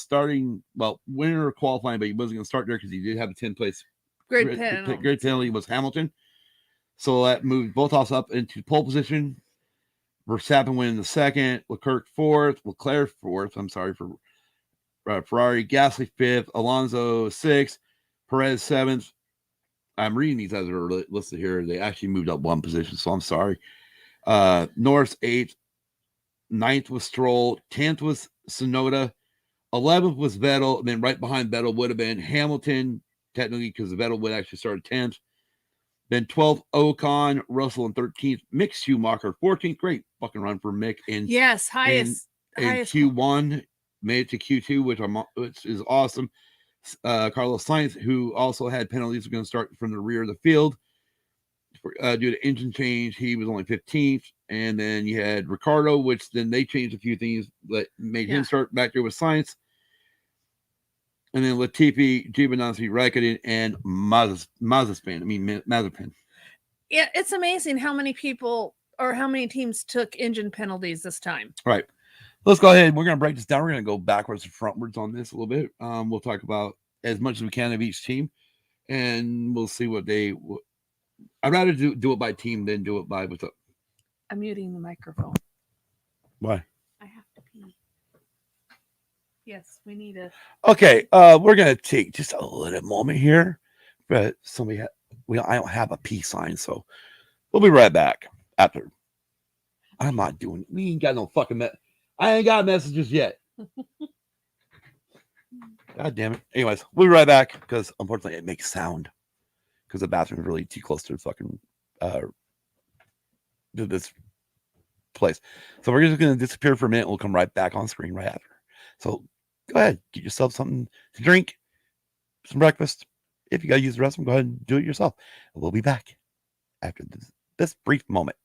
winner of qualifying, but he wasn't going to start there because he did have a 10th place grid penalty was Hamilton. So that moved Bottas up into pole position. Verstappen winning the second, Leclerc fourth, I'm sorry, for Ferrari, Gasly fifth, Alonso sixth, Perez seventh. I'm reading these as they're listed here. They actually moved up one position, so I'm sorry. Norris 8th, 9th was Stroll, 10th was Tsunoda, 11th was Vettel, and then right behind Vettel would have been Hamilton, technically, because Vettel would actually start 10th. Then 12th, Ocon, Russell in 13th, Mick Schumacher 14th. Great fucking run for Mick. Highest Q1, made it to Q2, which is awesome. Carlos Sainz, who also had penalties, was going to start from the rear of the field due to engine change. He was only 15th, and then you had Ricardo, which then they changed a few things that made him start back there with Sainz. And then Latifi, Giovinazzi, Raikkonen, and Mazepin. Yeah, it's amazing how many people or how many teams took engine penalties this time. Right. Let's go ahead. We're going to break this down. We're going to go backwards and frontwards on this a little bit. We'll talk about as much as we can of each team, and we'll see what I'd rather do it by team than do it by what's up. I'm muting the microphone. Why? I have to pee. Yes, we need a. Okay, we're going to take just a little moment here, but I don't have a peace sign, so we'll be right back after. I'm not doing. We ain't got no fucking I ain't got messages yet. God damn it. Anyways, we'll be right back because unfortunately it makes sound because the bathroom is really too close to the fucking this place. So we're just going to disappear for a minute. We'll come right back on screen right after. So go ahead, get yourself something to drink, some breakfast. If you got to use the restroom, go ahead and do it yourself. We'll be back after this brief moment.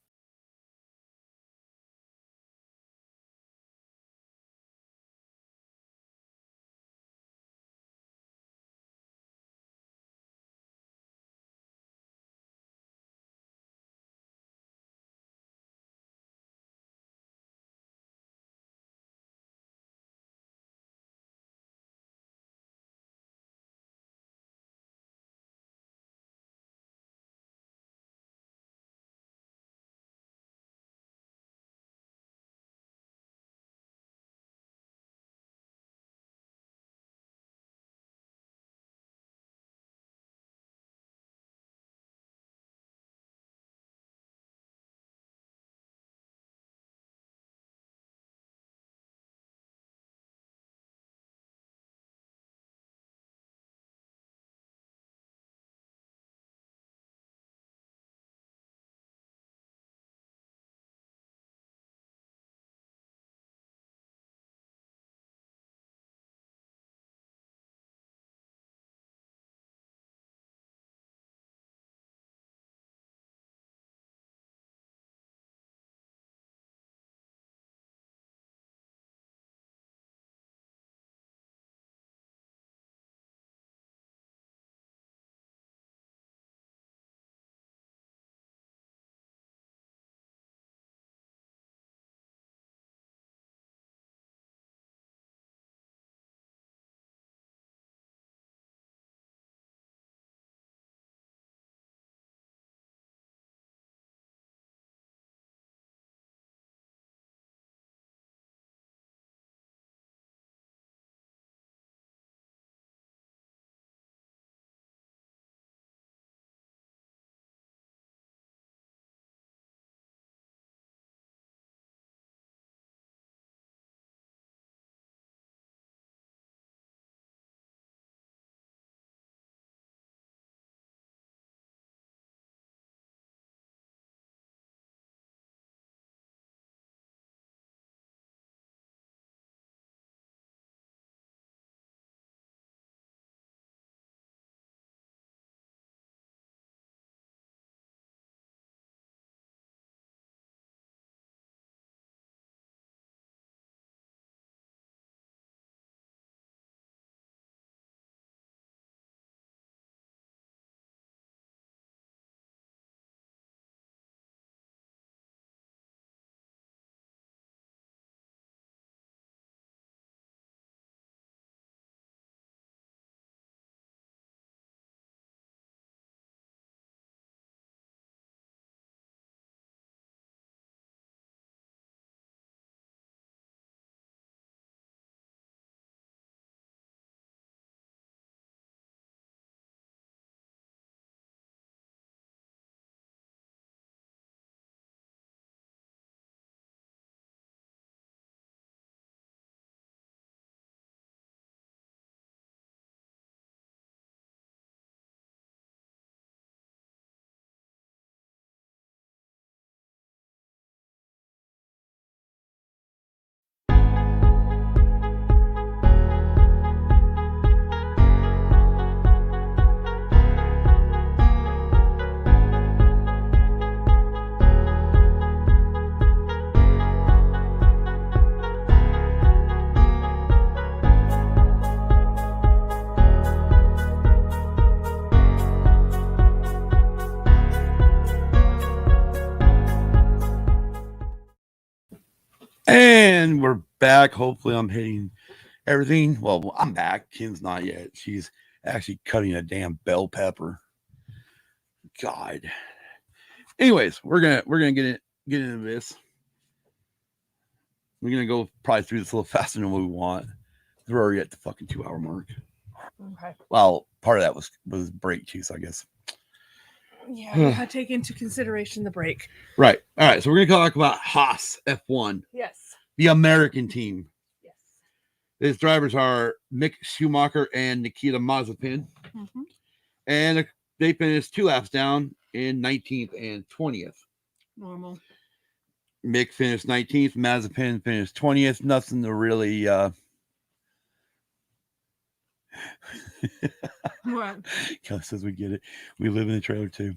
back. Hopefully, I'm hitting everything. Well, I'm back. Kim's not yet. She's actually cutting a damn bell pepper. God. Anyways, we're gonna get into this. We're gonna go probably through this a little faster than we want. We're already at the fucking 2-hour mark. Okay. Well, part of that was break too, so I guess. Yeah, I take into consideration the break. Right. All right. So we're gonna talk about Haas F1. Yes. The American team. Yes. His drivers are Mick Schumacher and Nikita Mazepin. Mm-hmm. And they finished 2 laps down in 19th and 20th. Normal. Mick finished 19th. Mazepin finished 20th. Nothing to really... What? Kelly says we get it. We live in a trailer too.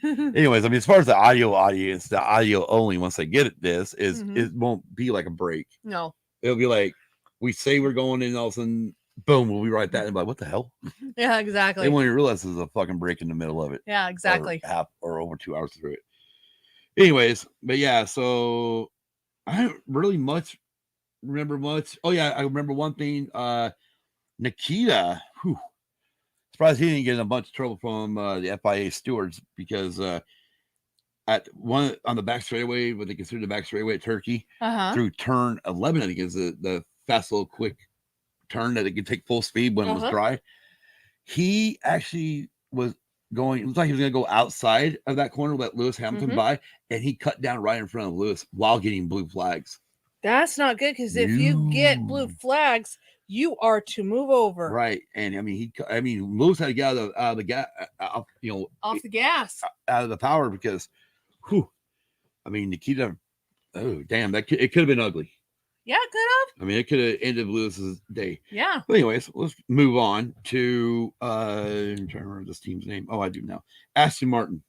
Anyways, I mean, as far as the audio audience, the audio only, once they get it, this is it won't be like a break. No. It'll be like we say we're going in, all of a sudden, boom, we'll be right back. And be like, what the hell? Yeah, exactly. They won't even realize there's a fucking break in the middle of it. Yeah, exactly. Or half or over 2 hours through it. Anyways, but yeah, so I don't really remember much. Oh yeah, I remember one thing. Nikita, surprised he didn't get in a bunch of trouble from the FIA stewards because at one on the back straightaway, what they consider the back straightaway at Turkey, through turn 11, I think is the fast little quick turn that it could take full speed when it was dry. He actually was going, it looked like he was going to go outside of that corner, let Lewis Hamilton by, and he cut down right in front of Lewis while getting blue flags. That's not good because if you get blue flags, you are to move over. Right. And I mean, Lewis had to get out of the gas, off the gas, out of the power because, I mean, Nikita, oh, damn, it could have been ugly. Yeah, it could have. I mean, it could have ended Lewis's day. Yeah. But anyways, let's move on to, I'm trying to remember this team's name. Oh, I do now. Aston Martin.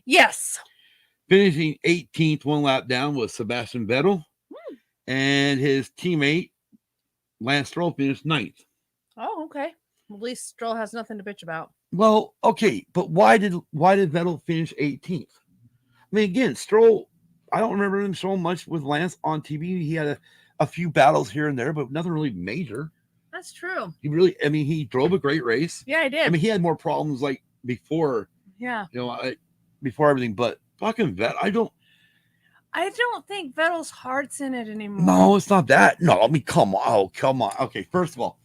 Yes. Finishing 18th, 1 lap down was Sebastian Vettel. And his teammate, Lance Stroll, finished 9th. Oh, okay. At least Stroll has nothing to bitch about. Well, okay, but why did Vettel finish 18th? I mean, again, Stroll, I don't remember him so much with Lance on TV. He had a few battles here and there, but nothing really major. That's true. He drove a great race. Yeah, he did. I mean, he had more problems like before. Yeah. Before everything, but fucking Vettel, I don't think Vettel's heart's in it anymore. No, it's not that. No, I mean, come on. Oh, come on. Okay, first of all,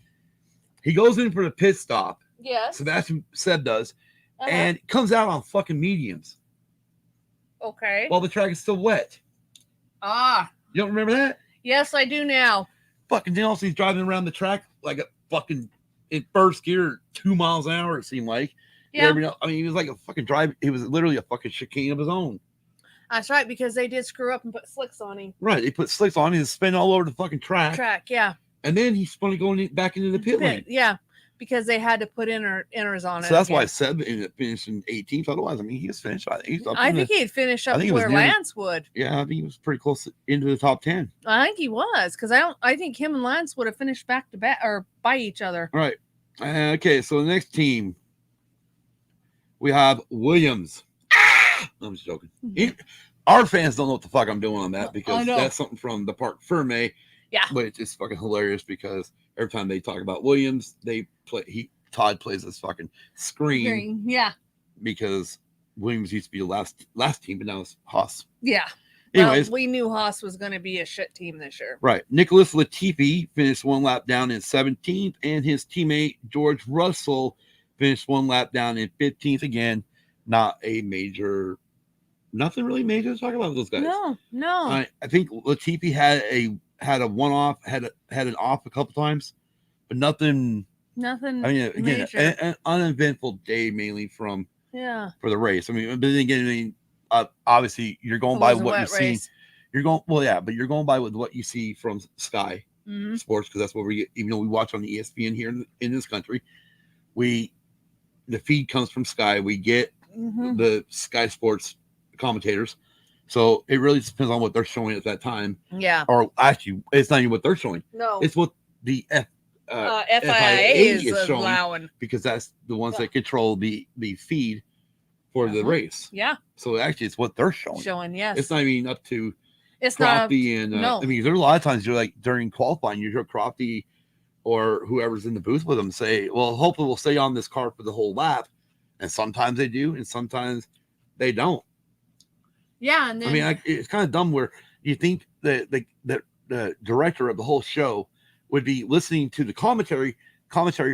he goes in for the pit stop. Yes. Sebastian Seb does. And comes out on fucking mediums. Okay. While the track is still wet. You don't remember that? Yes, I do now. Fucking then also he's driving around the track like a fucking in first gear, 2 miles an hour, it seemed like. Yeah. I mean, he was like a fucking drive. It was literally a fucking chicane of his own. That's right, because they did screw up and put slicks on him. Right, they put slicks on him and spin all over the fucking track. Yeah. And then he's funny going back into the pit lane. Yeah, because they had to put inners on it. So that's why Seb ended up finishing 18th. Otherwise, I mean, he was finished. I think he'd finish up where Lance would. Yeah, I think he was pretty close into the top 10. I think he was, because I think him and Lance would have finished back to back or by each other. All right. Okay, so the next team, we have Williams. I'm just joking. Our fans don't know what the fuck I'm doing on that because that's something from the Parc Ferme. Yeah. But it's fucking hilarious because every time they talk about Williams, Todd plays this fucking scream. Yeah. Because Williams used to be the last team, but now it's Haas. Yeah. Anyways, we knew Haas was going to be a shit team this year. Right. Nicholas Latifi finished 1 lap down in 17th, and his teammate George Russell finished 1 lap down in 15th. Again, nothing really major to talk about with those guys. No. I think Latifi had a one-off, had an off a couple times, but nothing. I mean, again, an uneventful day mainly for the race. I mean, but then again, obviously you're going by what you've seen. You're going but you're going by with what you see from Sky Sports because that's what we get. Even though we watch on the ESPN here in this country, the feed comes from Sky. We get the Sky Sports commentators, so it really depends on what they're showing at that time. Yeah. Or actually, it's not even what they're showing. No. It's what the FIA is showing allowing because that's the ones that control the feed for the race. Yeah. So actually, it's what they're showing. Yes. It's not even up to. It's Crofty and no. I mean, there's a lot of times you're like during qualifying, you hear Crofty or whoever's in the booth with them say, "Well, hopefully we'll stay on this car for the whole lap," and sometimes they do, and sometimes they don't. Yeah, and then I mean, it's kind of dumb where you think that the director of the whole show would be listening to the commentary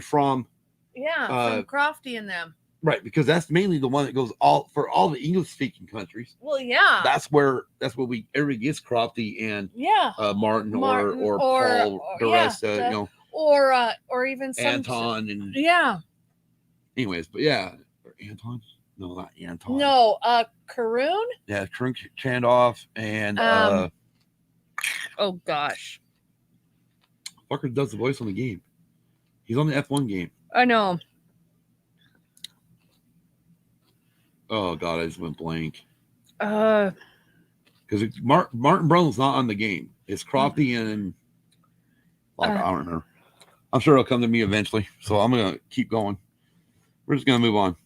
from from Crofty and them. Right, because that's mainly the one that goes for all the English speaking countries. Well, yeah, that's everybody gets Crofty and Martin or Paul, the rest, you know, or even some Anton and Anyways, but Anton. No, not Anton. No, Karun? Yeah, Karun Chandoff and oh gosh. Fucker does the voice on the game. He's on the F1 game. I know. Oh god, I just went blank. Because Martin Brundle's not on the game. It's Crofty and I don't remember. I'm sure it'll come to me eventually. So I'm gonna keep going. We're just gonna move on.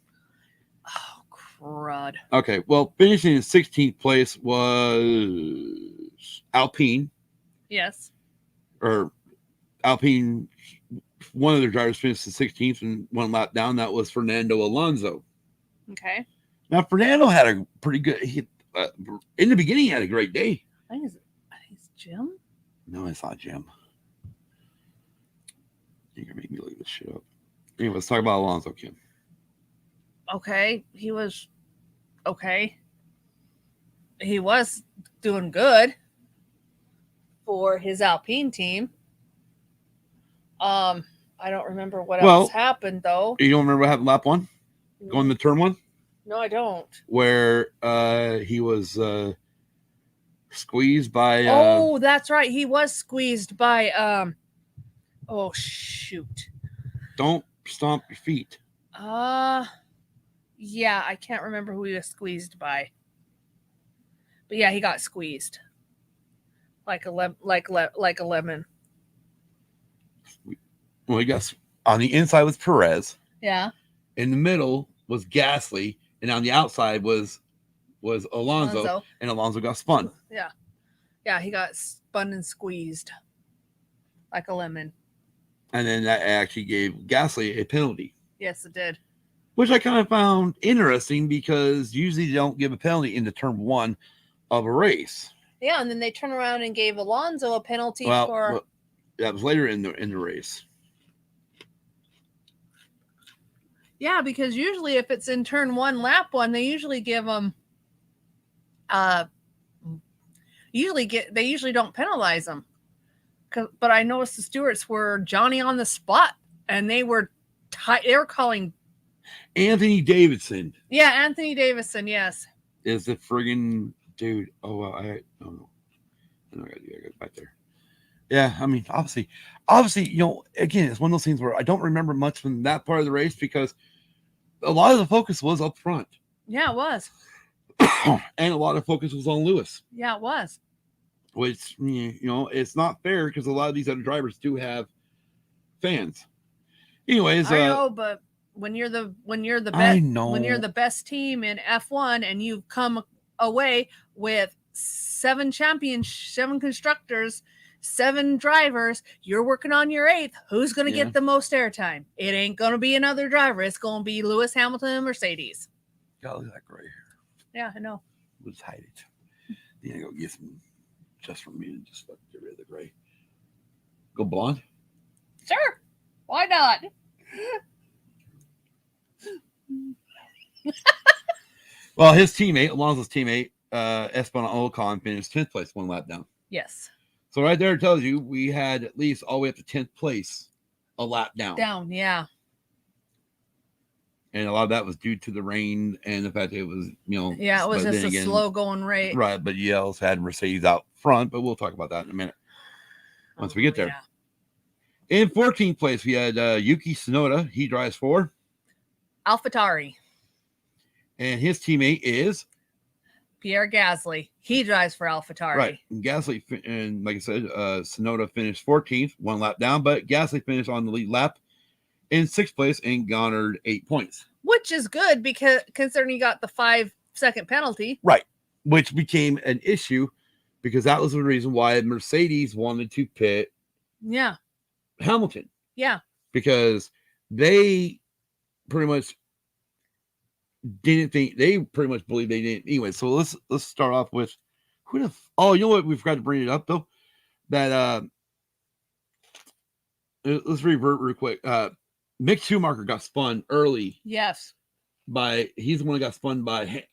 Oh crud. Okay, well, finishing in 16th place was Alpine. Yes. Or Alpine, one of their drivers finished in 16th and one lap down. That was Fernando Alonso. Okay. Now, Fernando had a pretty good, in the beginning, he had a great day. I think it's Jim. No, it's not Jim. You're going to make me look this shit up. Anyway, let's talk about Alonso, Kim. Okay. He was okay. He was doing good for his Alpine team. I don't remember what else happened, though. You don't remember what happened lap one? Going to turn one? No, I don't. Where he was squeezed by... oh, that's right. He was squeezed by... oh, shoot. Don't stomp your feet. Yeah, I can't remember who he was squeezed by. But yeah, he got squeezed. Like a lemon. Well, he got... On the inside was Perez. Yeah. In the middle was Gasly. And on the outside was Alonso, and Alonso got spun. Yeah. Yeah, he got spun and squeezed like a lemon. And then that actually gave Gasly a penalty. Yes, it did. Which I kind of found interesting because usually they don't give a penalty in the turn one of a race. Yeah, and then they turn around and gave Alonso a penalty for... that was later in the race. Yeah, because usually if it's in turn one, lap one, they usually give them, they usually don't penalize them. But I noticed the stewards were Johnny on the spot, and they were calling Anthony Davidson. Yeah, Anthony Davidson. Yes, is the friggin' dude. Oh, well, I don't know. I got it back there. Yeah, I mean, obviously, you know, again, it's one of those things where I don't remember much from that part of the race because a lot of the focus was up front. Yeah, it was. And a lot of focus was on Lewis. Yeah, it was. Which, you know, it's not fair because a lot of these other drivers do have fans. Anyways, I know, but when you're the best team in F1 and you come away with 7 constructors, 7 drivers, you're working on your 8th. Who's going to get the most airtime? It ain't going to be another driver. It's going to be Lewis Hamilton and Mercedes. God, look at that gray hair. Yeah, I know. Let's hide it. Then I go get some just for me to just get rid of the gray. Go blonde? Sure. Why not? Well, his teammate, Alonso's teammate, Esteban Ocon, finished 10th place, 1 lap down. Yes. So right there it tells you we had at least all the way up to 10th place a lap down. Down, yeah. And a lot of that was due to the rain and the fact that it was, you know. Yeah, it was just a slow going rate. Right, but you also had Mercedes out front, but we'll talk about that in a minute once we get there. Yeah. In 14th place, we had Yuki Tsunoda. He drives for AlphaTauri. And his teammate is Pierre Gasly. He drives for AlphaTauri. Right. And Gasly, and like I said, Tsunoda finished 14th, 1 lap down, but Gasly finished on the lead lap in 6th place and garnered 8 points. Which is good because considering he got the 5-second penalty. Right. Which became an issue because that was the reason why Mercedes wanted to pit Yeah. Hamilton. Yeah. Because they pretty much didn't think, they pretty much believed they didn't anyway. So let's start off with you know what, we forgot to bring it up though, that let's revert real quick. Mick Schumacher got spun early. Yes. He's the one that got spun by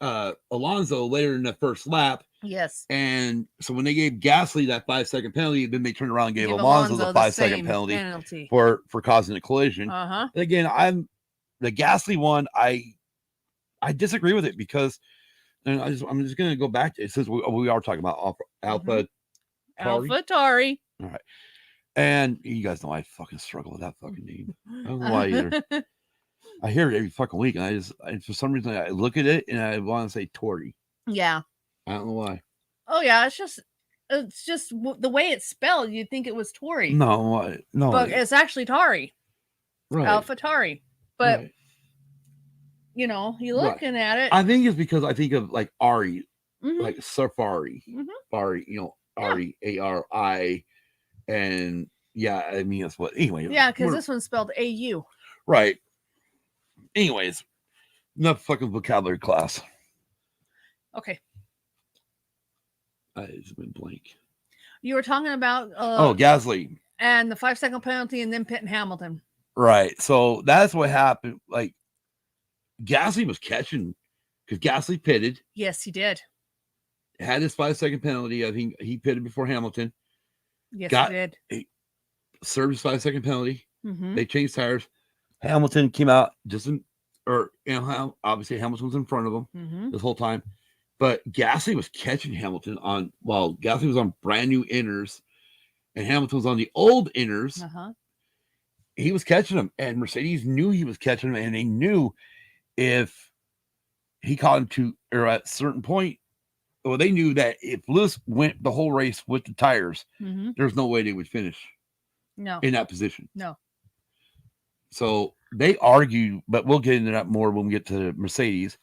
Alonso later in the first lap. Yes. And so when they gave Gasly that 5-second penalty, then they turned around and gave Alonso the 5-second penalty for causing a collision. Uh-huh. Again, the Gasly one, I disagree with it because, and I'm just gonna go back to it. Since we are talking about Alpha AlphaTauri. All right. And you guys know I fucking struggle with that fucking name. I don't know why either. I hear it every fucking week, and for some reason I look at it and I want to say Tory. Yeah. I don't know why. Oh yeah, it's just the way it's spelled. You'd think it was Tory. No, but it's actually Tari. Right. AlphaTauri. But right. you know, you're looking at it. I think it's because I think of like Ari, like Safari, Ari, you know, Ari, ARI, and yeah, I mean that's what. Anyway, yeah, because this one's spelled AU. Right. Anyways, enough fucking vocabulary class. Okay. I just went blank. You were talking about Gasly and the 5-second penalty, and then pitting Hamilton. Right. So that's what happened. Like Gasly was catching because Gasly pitted. Yes, he did. Had his 5-second penalty. I think he pitted before Hamilton. Yes, he did. He served his 5-second penalty. Mm-hmm. They changed tires. Hamilton came out obviously Hamilton was in front of him this whole time. But Gasly was catching Hamilton Gasly was on brand new inners and Hamilton was on the old inners. He was catching him, and Mercedes knew he was catching him, and they knew if he caught him or at a certain point, well, they knew that if Lewis went the whole race with the tires, there's no way they would finish in that position. No. So they argued, but we'll get into that more when we get to Mercedes.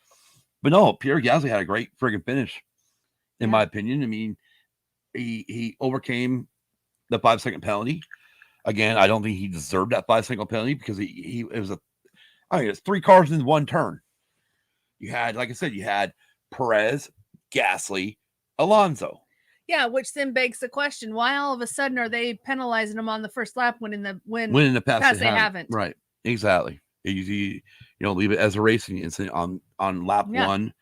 But no, Pierre Gasly had a great friggin' finish, in my opinion. I mean, he overcame the 5-second penalty. Again, I don't think he deserved that 5-second penalty because it's 3 cars in one turn. You had, like I said, you had Perez, Gasly, Alonso. Yeah, which then begs the question: why all of a sudden are they penalizing them on the first lap when in the past they haven't? Right, exactly. You leave it as a racing incident on lap one,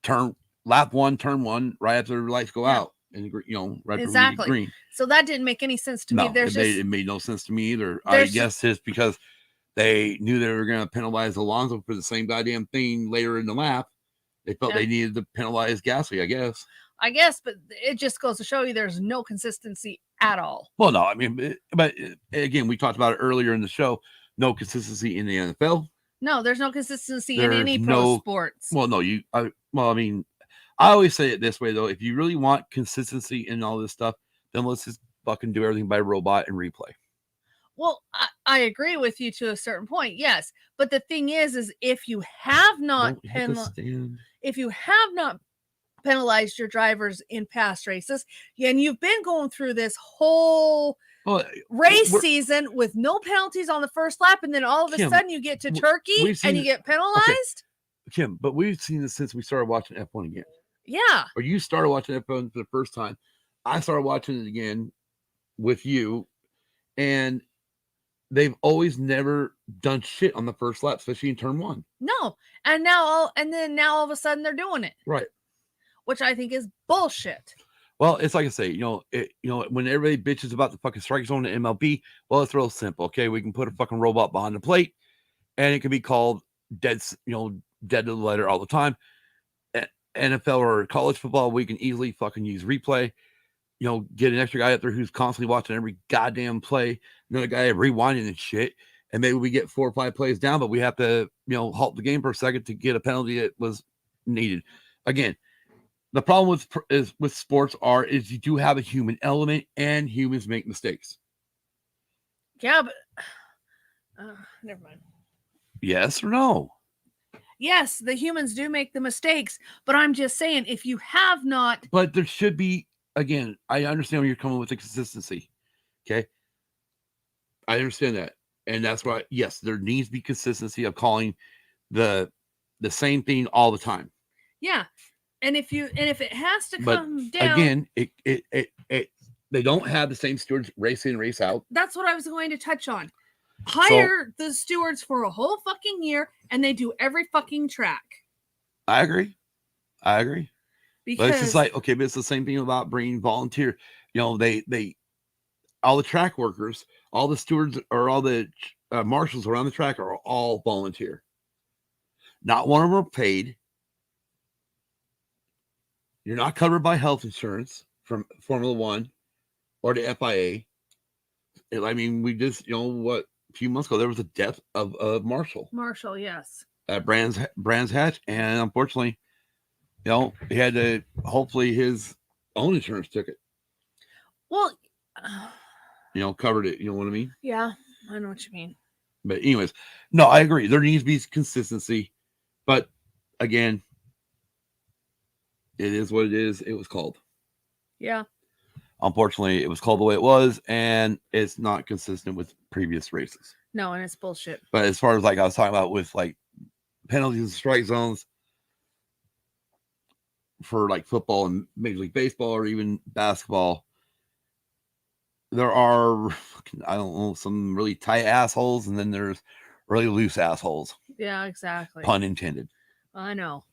turn one, right after the lights go out, and right exactly green. So that didn't make any sense to me. It made no sense to me either. I guess it's because they knew they were going to penalize Alonso for the same goddamn thing later in the lap. They felt they needed to penalize Gasly, I guess, but it just goes to show you there's no consistency at all. Well, no, I mean, but again, we talked about it earlier in the show. No consistency in the NFL. No, there's no consistency in any pro sports. Well, no, I always say it this way though. If you really want consistency in all this stuff, then let's just fucking do everything by robot and replay. Well, I agree with you to a certain point, yes. But the thing is if you have not penalized your drivers in past races, and you've been going through this whole race season with no penalties on the first lap, and then all of a sudden you get to Turkey and you get penalized. Okay. Kim, but we've seen this since we started watching F1 again. Yeah. Or you started watching F1 for the first time. I started watching it again with you, and they've always never done shit on the first lap, especially in turn one. No. And now all of a sudden they're doing it. Right. Which I think is bullshit. Well, it's like I say, when everybody bitches about the fucking strike zone in MLB, well, it's real simple. Okay, we can put a fucking robot behind the plate, and it can be called dead to the letter all the time. NFL or college football, we can easily fucking use replay. Get an extra guy up there who's constantly watching every goddamn play. Another guy rewinding and shit, and maybe we get 4 or 5 plays down, but we have to halt the game for a second to get a penalty that was needed. Again. The problem with sports is you do have a human element, and humans make mistakes. Yeah, but never mind. Yes or no? Yes, the humans do make the mistakes, but I'm just saying if you have not. But there should be again, I understand where you're coming with the consistency. Okay. I understand that. And that's why, yes, there needs to be consistency of calling the same thing all the time. Yeah. And if it has to come down again, they don't have the same stewards race in, race out. That's what I was going to touch on. Hire the stewards for a whole fucking year and they do every fucking track. I agree. Because but it's just like, okay, but it's the same thing about bringing volunteer. You know, they all the track workers, all the stewards, or all the marshals around the track are all volunteer. Not one of them are paid. You're not covered by health insurance from Formula One or the FIA. I mean, we just, a few months ago, there was a death of a marshal. Marshall, yes. At Brands Hatch. And unfortunately, he had to, hopefully his own insurance took it. Well, covered it. You know what I mean? Yeah, I know what you mean. But anyways, no, I agree. There needs to be consistency. But again, it is what it is. It was called. Yeah. Unfortunately, it was called the way it was, and it's not consistent with previous races. No, and it's bullshit. But as far as like I was talking about with like penalties and strike zones for like football and Major League Baseball or even basketball, there are, I don't know, some really tight assholes, and then there's really loose assholes. Yeah, exactly. Pun intended. I know.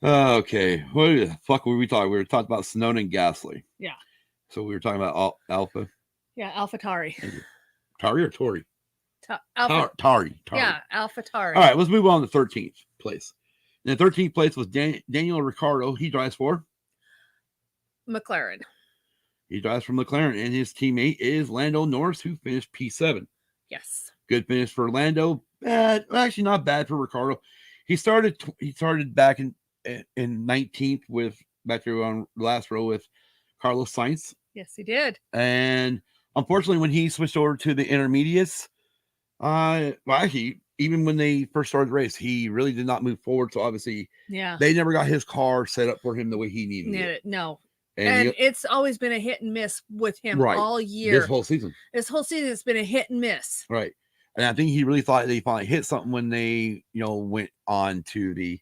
Okay, what the fuck were we talking? We were talking about Snowden and Gasly. Yeah. So we were talking about Alpha. Yeah, AlphaTauri. Tari or Tori? Tari. Tari. Yeah, AlphaTauri. All right, let's move on to 13th place. And the 13th place was Daniel Ricciardo. He drives for McLaren. He drives for McLaren, and his teammate is Lando Norris, who finished P7. Yes. Good finish for Lando. Bad, actually not bad for Ricciardo. He started back in 19th with back there on the last row with Carlos Sainz. Yes, he did. And unfortunately, when he switched over to the intermediates, actually, even when they first started the race, he really did not move forward. So obviously, they never got his car set up for him the way he needed it. No. And it's always been a hit and miss with him all year. This whole season. It's been a hit and miss. Right. And I think he really thought they finally hit something when they, went on to the,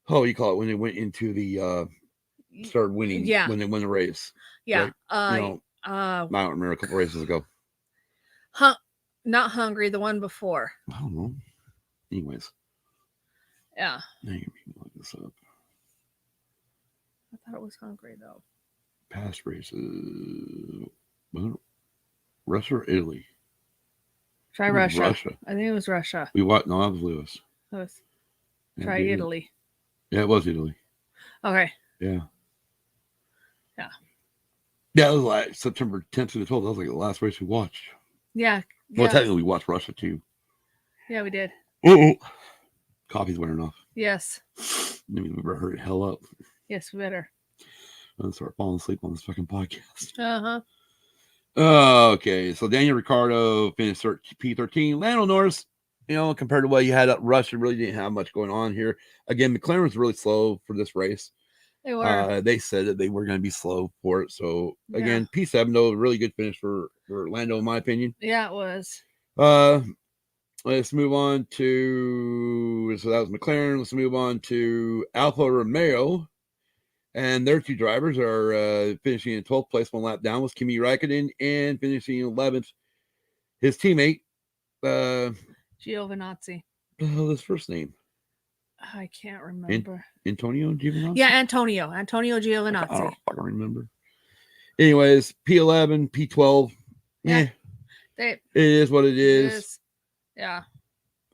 when they went into the, started winning. Yeah. When they won the race. Yeah. Right? I don't remember a couple races ago. Not Hungary, the one before. I don't know. Anyways. Yeah. Now you can look this up. I thought it was Hungary, though. Past races. Russia or Italy? Try Russia. I think it was Russia. No, that was Lewis. Try Italy. Yeah, it was Italy. Okay. Yeah. Yeah. Yeah, it was like September 10th to the 12th. That was like the last race we watched. Yeah. Well, technically, we watched Russia too. Yeah, we did. Oh, coffee's wearing off. Yes. Maybe we better hurry the hell up. Yes, we better. I'm start falling asleep on this fucking podcast. Uh-huh. Okay, so Daniel Ricciardo finished P13. Lando Norris, compared to what you had at Russia, really didn't have much going on here. Again, McLaren was really slow for this race. They were. They said that they were going to be slow for it. So, again, P7, though, a really good finish for Lando, in my opinion. Yeah, it was. Let's move on to, so that was McLaren. Let's move on to Alfa Romeo. And their two drivers are finishing in 12th place, one lap down, was Kimi Räikkönen, and finishing in 11th. His teammate, Giovinazzi. His first name? I can't remember. Antonio Giovinazzi? Yeah, Antonio Giovinazzi. I don't fucking remember. Anyways, P11, P12. Yeah. It is what it is. Yeah.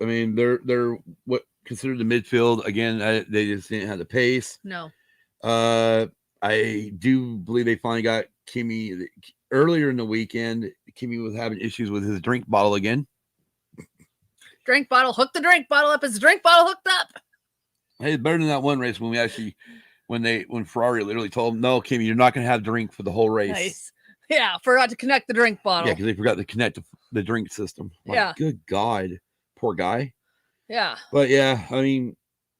I mean, they're what considered the midfield. Again, they just didn't have the pace. No. I do believe they finally got Kimi earlier in the weekend. Kimi was having issues with his drink bottle again. Drink bottle, hook the drink bottle up. Is the drink bottle hooked up? Hey, it's better than that one race when we actually, when Ferrari literally told him, no, Kimi, you're not going to have drink for the whole race. Nice. Yeah, forgot to connect the drink bottle. Yeah, because they forgot to connect the drink system. Like, good God, poor guy. Yeah. But yeah, I mean,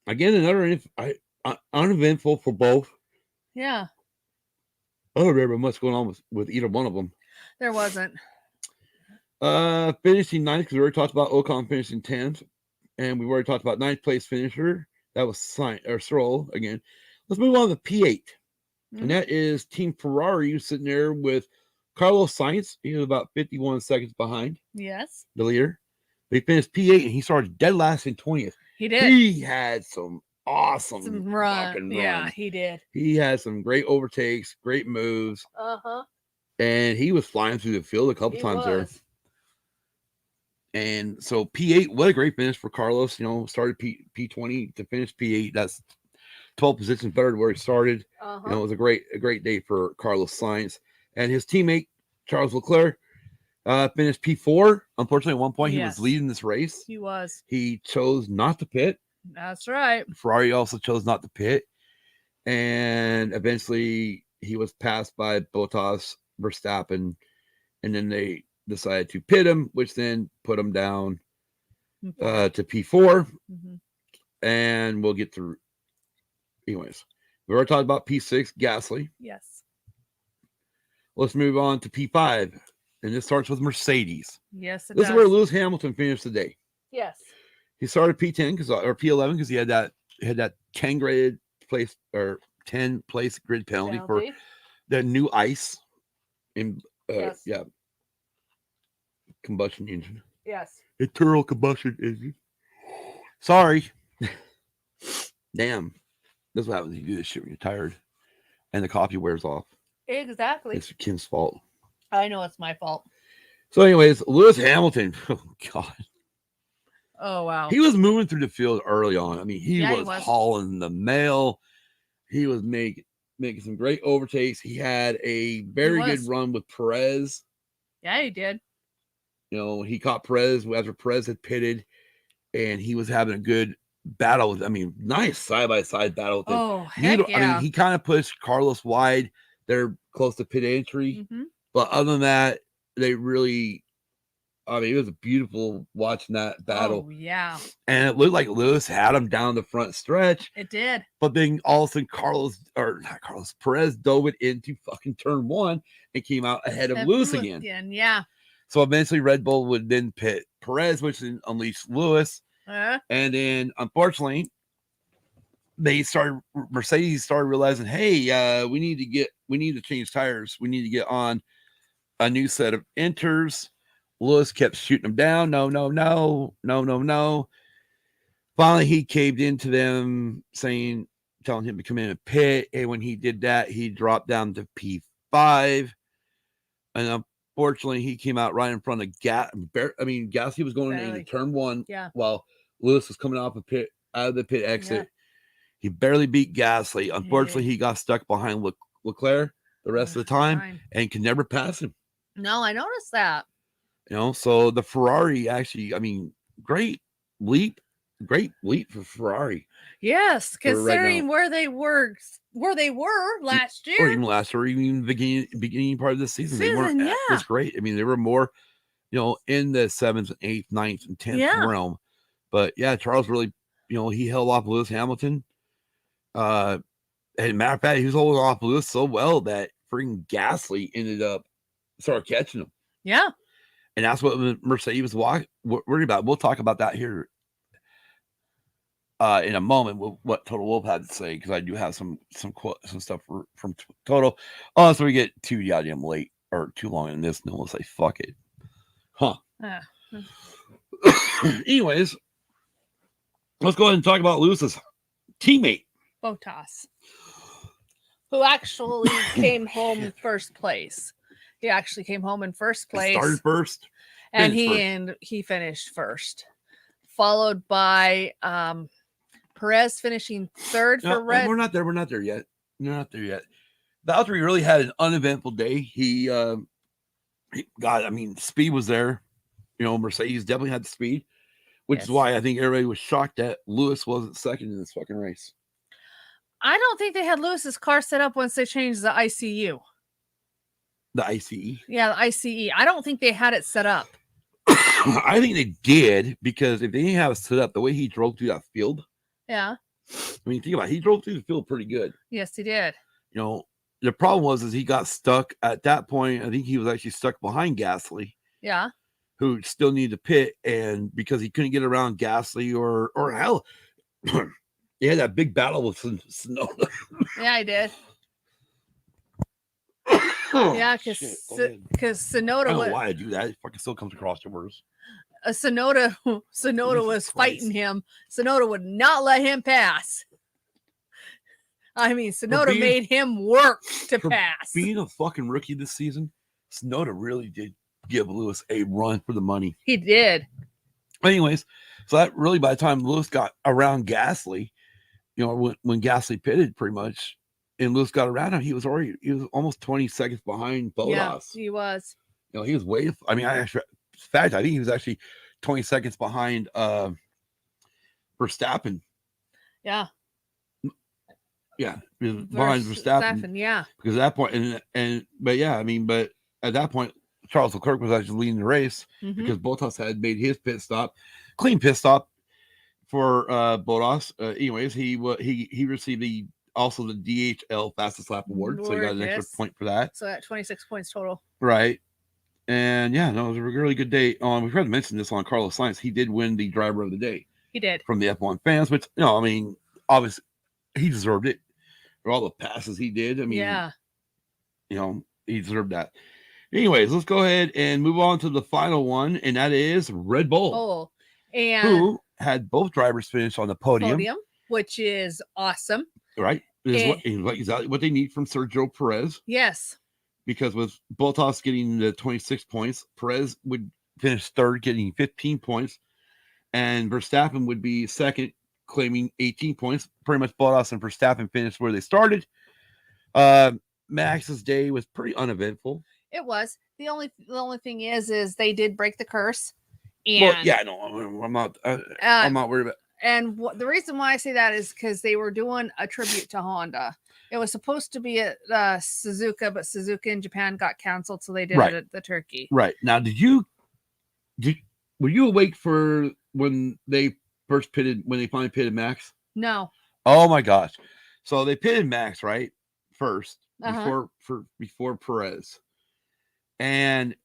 again, another uneventful for both. Yeah. I don't remember much going on with either one of them. There wasn't. Finishing ninth, because we already talked about Ocon finishing 10th, and we already talked about ninth place finisher. That was Stroll again. Let's move on to P8. Mhm. And that is Team Ferrari sitting there with Carlos Sainz. He was about 51 seconds behind Yes. the leader. They finished P8, and he started dead last in 20th. He did. He had some awesome Some fucking run. Yeah, runs. he did. He had some great overtakes, great moves, Uh-huh. and he was flying through the field a couple times there. And so P8, what a great finish for Carlos. You know, started P20 to finish P8. That's 12 positions better than where he started. Uh-huh. You know, it was a great day for Carlos Sainz. And his teammate, Charles Leclerc, finished P4. Unfortunately, at one point, he was leading this race. He was. He chose not to pit. That's right. Ferrari also chose not to pit. And eventually, he was passed by Bottas, Verstappen, and then they decided to pit him, which then put him down to P4. Mm-hmm. And we'll get through. Anyways, we already talked about P6, Gasly. Yes. Let's move on to P5. And this starts with Mercedes. Yes, it This does. is where Lewis Hamilton finished today. Yes. He started P10 or P11 because he had that 10 graded place or 10 place grid penalty for the new ice in yes. combustion engine. Yes. Internal combustion engine. Sorry. Damn. That's what happens when you do this shit when you're tired and the coffee wears off. Exactly. It's Kim's fault. I know it's my fault. So, anyways, Lewis Hamilton. Oh, God. Oh, wow. He was moving through the field early on. I mean, he was hauling the mail. He was making some great overtakes. He had a very good run with Perez. Yeah, he did. You know, he caught Perez after Perez had pitted, and he was having a good battle. Nice side-by-side battle with him. Oh, heck yeah. I mean, he kind of pushed Carlos wide. They're close to pit entry. Mm-hmm. But other than that, they really... it was beautiful watching that battle. Oh, yeah. And it looked like Lewis had him down the front stretch. It did. But then all of a sudden Perez dove it into fucking turn one and came out ahead of Lewis again. Yeah. So eventually Red Bull would then pit Perez, which then unleashed Lewis. And then unfortunately, Mercedes started realizing, hey, we need to change tires. We need to get on a new set of inters. Lewis kept shooting him down. No. Finally, he caved into them, telling him to come in and pit. And when he did that, he dropped down to P5. And unfortunately, he came out right in front of Gasly was going into turn one while Lewis was coming out of the pit exit. Yeah. He barely beat Gasly. Unfortunately, he got stuck behind Leclerc the rest of the time and could never pass him. No, I noticed that. You know, so the Ferrari actually, great leap for Ferrari. Yes, considering where they were last year. Or even last year, even beginning part of the season. They weren't was great. They were more, in the 7th, 8th, 9th, and 10th realm. But yeah, Charles really, he held off Lewis Hamilton. And matter of fact, he was holding off Lewis so well that freaking Gasly ended up catching him. Yeah. And that's what Mercedes was worried about. We'll talk about that here in a moment. What Total Wolf had to say, because I do have some stuff from Total. So we get too goddamn late or too long in this, and then we'll say fuck it, huh? Anyways, let's go ahead and talk about Lewis's teammate, Bottas, who actually came home in first place. He actually came home in first place. He started first. And he finished first. Followed by Perez finishing third for Red. We're not there yet. Valtteri really had an uneventful day. He speed was there. Mercedes definitely had the speed, which is why I think everybody was shocked that Lewis wasn't second in this fucking race. I don't think they had Lewis's car set up once they changed the ICU. The ICE? Yeah, the ICE. I don't think they had it set up. I think they did, because if they didn't have it set up, the way he drove through that field. Yeah. Think about it. He drove through the field pretty good. Yes, he did. You know, the problem was he got stuck at that point. I think he was actually stuck behind Gasly. Yeah. Who still needed to pit, and because he couldn't get around Gasly or hell, he had that big battle with Sonoda. Yeah, I did. Yeah, because Sonoda. I don't know why I do that. It fucking still comes across the words. Sonoda was fighting him. Sonoda would not let him pass. I mean, Sonoda made him work to pass. Being a fucking rookie this season, Sonoda really did give Lewis a run for the money. He did. Anyways, so that really, by the time Lewis got around Gasly, you know, when Gasly pitted pretty much, and Lewis got around him, he was almost 20 seconds behind Bottas. Yeah, he was. You know, he was way. I mean, I think he was actually 20 seconds behind Verstappen. Yeah. Yeah, behind Verstappen. Yeah. Because at that point, but at that point, Charles Leclerc was actually leading the race because Bottas had made his clean pit stop for Bottas. Anyways, he received the DHL fastest lap award, so he got an extra point for that. So at 26 points total. Right. And yeah, no, it was a really good day. We forgot to mention this on Carlos Sainz. He did win the driver of the day. He did. From the F1 fans, which, I mean, obviously he deserved it for all the passes he did. I mean, yeah, he deserved that. Anyways, let's go ahead and move on to the final one, and that is Red Bull. And who had both drivers finish on the podium, which is awesome. Right. Exactly what they need from Sergio Perez. Yes. Because with Bottas getting the 26 points, Perez would finish third, getting 15 points, and Verstappen would be second, claiming 18 points. Pretty much Bottas and Verstappen finished where they started. Max's day was pretty uneventful. It was. The only thing is they did break the curse. And, well, yeah, no, I'm not. I'm not worried about. And the reason why I say that is because they were doing a tribute to Honda. It was supposed to be at Suzuka, but Suzuka in Japan got canceled, so they did it at the Turkey. Right. Now, were you awake for when they finally pitted Max? No. Oh my gosh. So they pitted Max, right? First, before Perez. And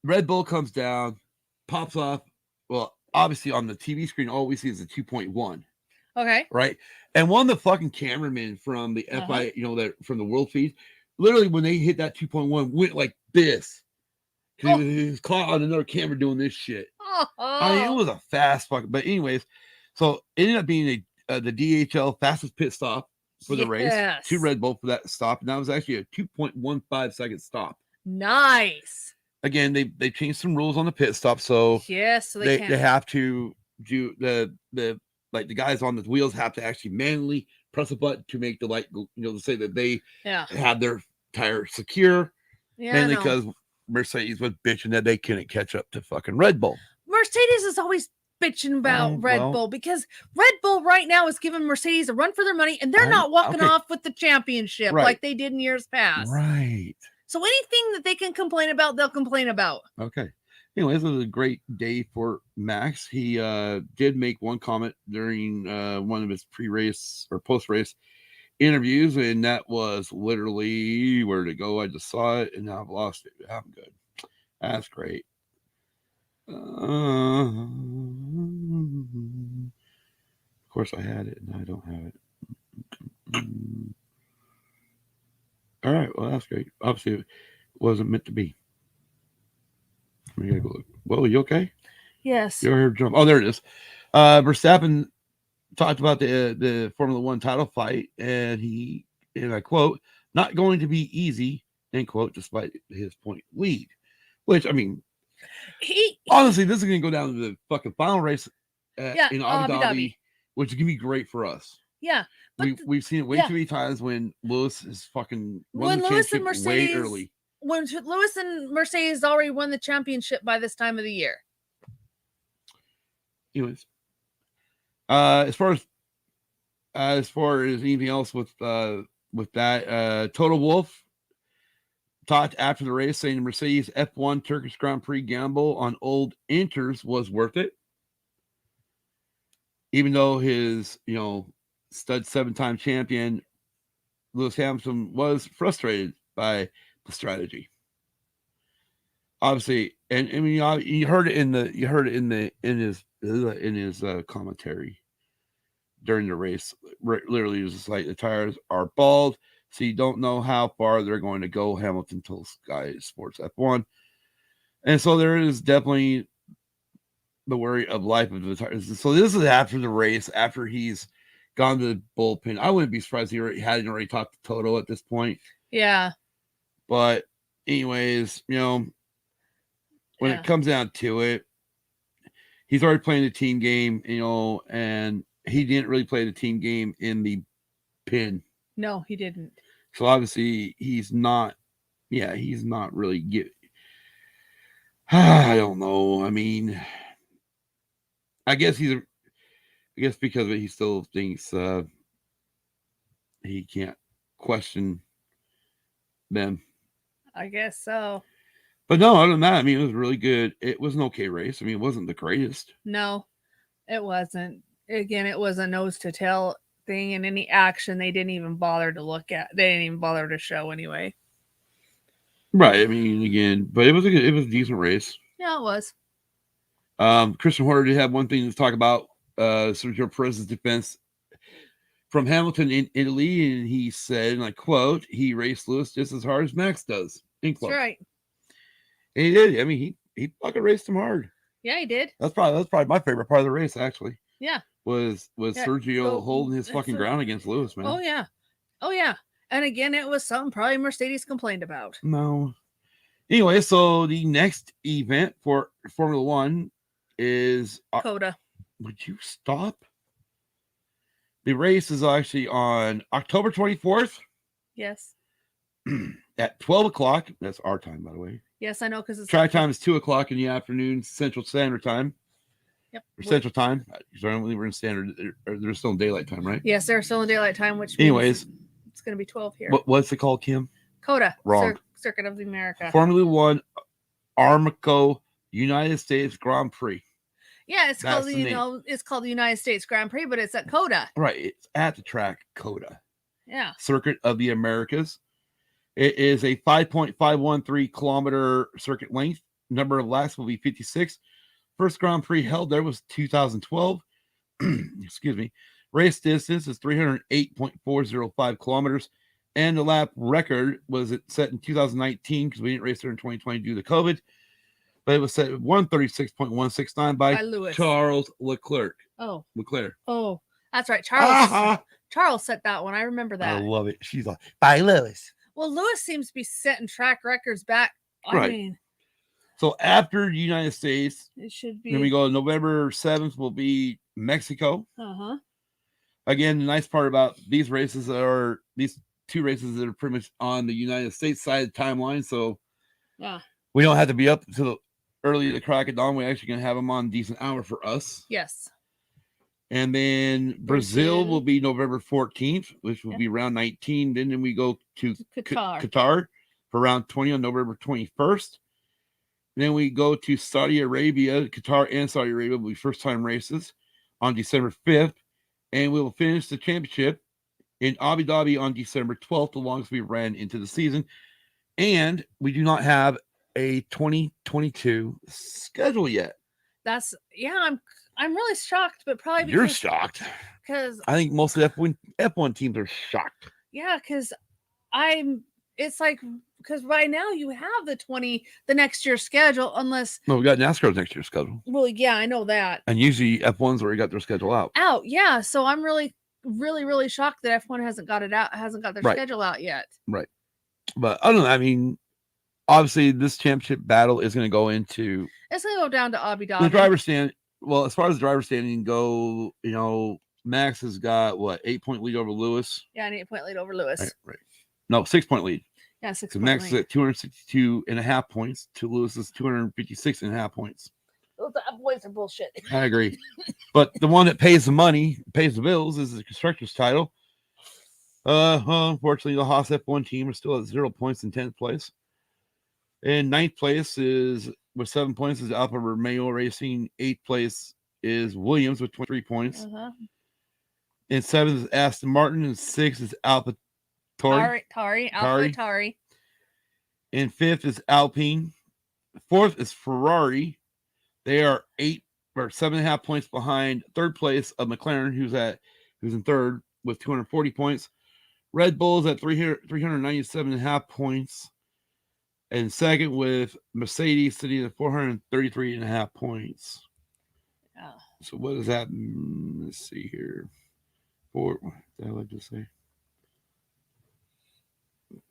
Red Bull comes down, pops off. Well, obviously on the TV screen, all we see is a 2.1. Okay. Right. And one of the fucking cameramen from the FI, from the world feed, literally when they hit that 2.1, went like this. He was caught on another camera doing this shit. I mean, it was a fast fucking. But anyways, so it ended up being the DHL fastest pit stop for the race to Red Bull for that stop. And that was actually a 2.15 second stop. Nice. Again, they changed some rules on the pit stop. So so they have to do the guys on the wheels have to actually manually press a button to make the light go, to say that they have their tire secure. Yeah, mainly because Mercedes was bitching that they couldn't catch up to fucking Red Bull. Mercedes is always bitching about Red Bull because Red Bull right now is giving Mercedes a run for their money, and they're not walking off with the championship like they did in years past. Right. So anything that they can complain about, they'll complain about. Okay. Anyways, it was a great day for Max. He did make one comment during one of his pre-race or post-race interviews, and that was literally, where'd it go? I just saw it, and now I've lost it. I'm good. That's great. Of course I had it, and I don't have it. All right, well, that's great. Obviously, it wasn't meant to be. We gotta go look. Well, you okay? Yes. You heard jump. Oh, there it is. Verstappen talked about the Formula One title fight, and I quote, "Not going to be easy," end quote, despite his point lead. Which, I mean, honestly, this is going to go down to the fucking final race in Abu Dhabi, which is going to be great for us. Yeah. We've seen it way too many times when Lewis is fucking won the championship way early. When Lewis and Mercedes already won the championship by this time of the year. Anyways, as far as anything else with that, Toto Wolff talked after the race saying the Mercedes F1 Turkish Grand Prix gamble on old Inters was worth it, even though his stud 7-time champion Lewis Hamilton was frustrated by the strategy. Obviously, and I mean, you heard it in his commentary during the race. Literally, it was just like the tires are bald, so you don't know how far they're going to go. Hamilton told Sky Sports F1, and so there is definitely the worry of life of the tires. So this is after the race, after he's gone to the bullpen. I wouldn't be surprised he hadn't already talked to Toto at this point. Yeah. But anyways, when it comes down to it, he's already playing the team game, and he didn't really play the team game in the pin. No, he didn't. So obviously he's not really I don't know. I mean, I guess because of it, he still thinks he can't question them. I guess so. But no, other than that, I mean, it was really good. It was an okay race. I mean, it wasn't the greatest. No, it wasn't. Again, it was a nose to tail thing, and any action they didn't even bother to look at. They didn't even bother to show anyway. Right. I mean, again, but it was a decent race. Yeah, it was. Christian Horner did have one thing to talk about. Sergio Perez's defense from Hamilton in Italy, and he said, and I quote, "He raced Lewis just as hard as Max does." That's right. And he did. I mean, he fucking raced him hard. Yeah, he did. That's probably my favorite part of the race, actually. Yeah. Was Sergio holding his fucking ground against Lewis, man. Oh yeah. And again, it was something probably Mercedes complained about. No. Anyway, so the next event for Formula One is Coda. Would you stop? The race is actually on October 24th. Yes. At 12 o'clock. That's our time, by the way. Yes, I know, because it's track time is 2 o'clock in the afternoon, Central Standard Time. Yep. Or Central Time. I don't believe we're in Standard. They're still in daylight time, right? Yes, they're still in daylight time, which anyways, means it's going to be 12 here. What's it called, Kim? Coda. Wrong. Circuit of the America. Formula One Armco United States Grand Prix. Yeah, it's called the United States Grand Prix, but it's at Coda. Right, it's at the track Coda. Yeah. Circuit of the Americas. It is a 5.513 kilometer circuit length. Number of laps will be 56. First Grand Prix held there was 2012. Excuse me. Race distance is 308.405 kilometers. And the lap record was set in 2019 because we didn't race there in 2020 due to COVID. But it was set at 136.169 by Lewis. Charles Leclerc. Oh. Leclerc. Oh, that's right. Charles set that one. I remember that. I love it. She's like, by Lewis. Well, Lewis seems to be setting track records back. I mean. So after the United States, it should be. Then we go November 7th will be Mexico. Uh-huh. Again, the nice part about these races are these two races that are pretty much on the United States side of the timeline. So yeah, we don't have to be up to early the crack of dawn. We're actually going to have them on a decent hour for us. Yes. And then Brazil will be November 14th, which will be round 19. Then we go to Qatar for round 20 on November 21st. Then we go to Saudi Arabia. Qatar and Saudi Arabia will be first-time races on December 5th. And we will finish the championship in Abu Dhabi on December 12th, as long as we ran into the season. And we do not have a 2022 schedule yet. I'm really shocked, but probably you're shocked because I think most of the F1 teams are shocked. Yeah, because because right now you have the next year's schedule, unless we got NASCAR's next year's schedule. Well, yeah, I know that. And usually F1's already got their schedule out. Yeah. So I'm really, really, really shocked that F1 hasn't got their schedule out yet. Right. But I don't know. I mean, obviously this championship battle is going to go into. It's going to go down to Abu Dhabi. The driver's stand. Well, as far as the driver's standing go, Max has got 8-point lead over Lewis. Yeah, an 8-point lead over Lewis. Right. No, 6-point lead. Yeah, 6 points. Max is at 262.5 points to Lewis's 256.5 points. Those points are bullshit. I agree. But the one that pays the money, pays the bills, is the constructor's title. Unfortunately, the Haas F1 team are still at 0 points in 10th place. In 9th place is with 7 points is Alfa Romeo Racing. 8th place is Williams with 23 points. In 7th is Aston Martin. In 6th is AlphaTauri. In 5th is Alpine. 4th is Ferrari. They are 7.5 points behind third place of McLaren, who's in third with 240 points. Red Bull's at 397.5 points. And second with Mercedes sitting at 433.5 points. Yeah. So what does that mean? Let's see here. What the hell did I just say?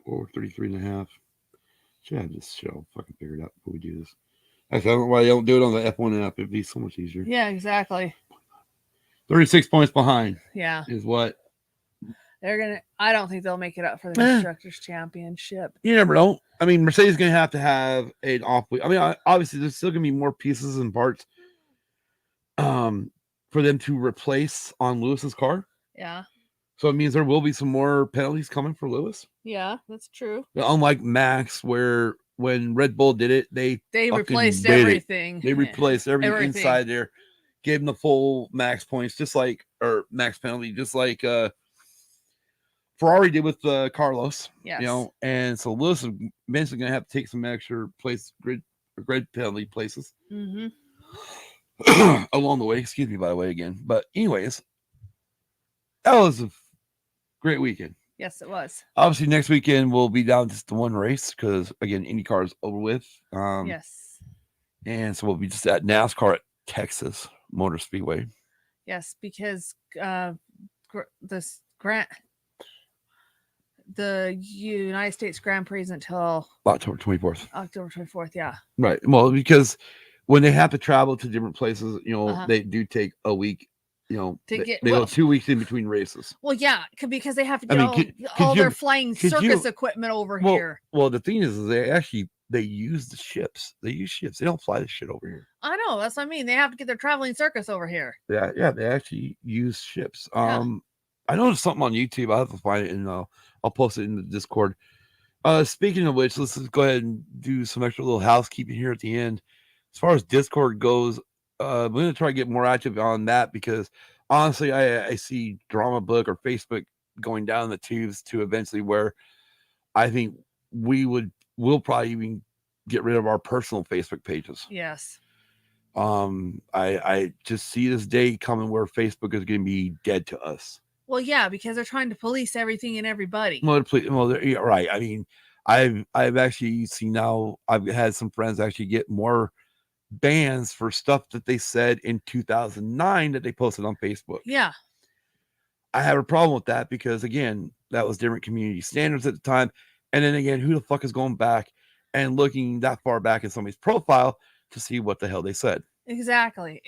433.5. Should have this show fucking figured out before we do this. I don't know why they don't do it on the F1 app. It'd be so much easier. Yeah, exactly. 36 points behind. Yeah. Is what I don't think they'll make it up for the Constructors Championship. You never know. I mean, Mercedes is going to have an off week. I mean, obviously, there's still going to be more pieces and parts for them to replace on Lewis's car. Yeah. So it means there will be some more penalties coming for Lewis. Yeah, that's true. Unlike Max, where when Red Bull did it, they replaced everything. They replaced everything inside there, gave him the full max points, or max penalty, just like Ferrari did with Carlos. Yes. You know, and so Lewis is eventually going to have to take some extra grid penalty places along the way. Excuse me, by the way, again. But anyways, that was a great weekend. Yes, it was. Obviously, next weekend we'll be down just to one race because, again, IndyCar is over with. Yes. And so we'll be just at NASCAR at Texas Motor Speedway. Yes, because the United States Grand Prix isn't until October 24th. October 24th, yeah. Right. Well, because when they have to travel to different places, you know, they do take a week. You know, they go 2 weeks in between races. Well, yeah, because they have to get all their flying circus equipment over here. Well, the thing is they use the ships. They use ships. They don't fly the shit over here. I know. That's what I mean. They have to get their traveling circus over here. Yeah. They actually use ships. I noticed something on YouTube. I'll have to find it and I'll post it in the Discord. Speaking of which, let's just go ahead and do some extra little housekeeping here at the end. As far as Discord goes, I'm going to try to get more active on that because honestly, I see Drama Book or Facebook going down the tubes to eventually where I think we'll probably even get rid of our personal Facebook pages. Yes. I just see this day coming where Facebook is going to be dead to us. Well, yeah, because they're trying to police everything and everybody. Well, yeah, right. I mean, I've actually seen now. I've had some friends actually get more bans for stuff that they said in 2009 that they posted on Facebook. Yeah. I have a problem with that because again, that was different community standards at the time. And then again, who the fuck is going back and looking that far back in somebody's profile to see what the hell they said? Exactly.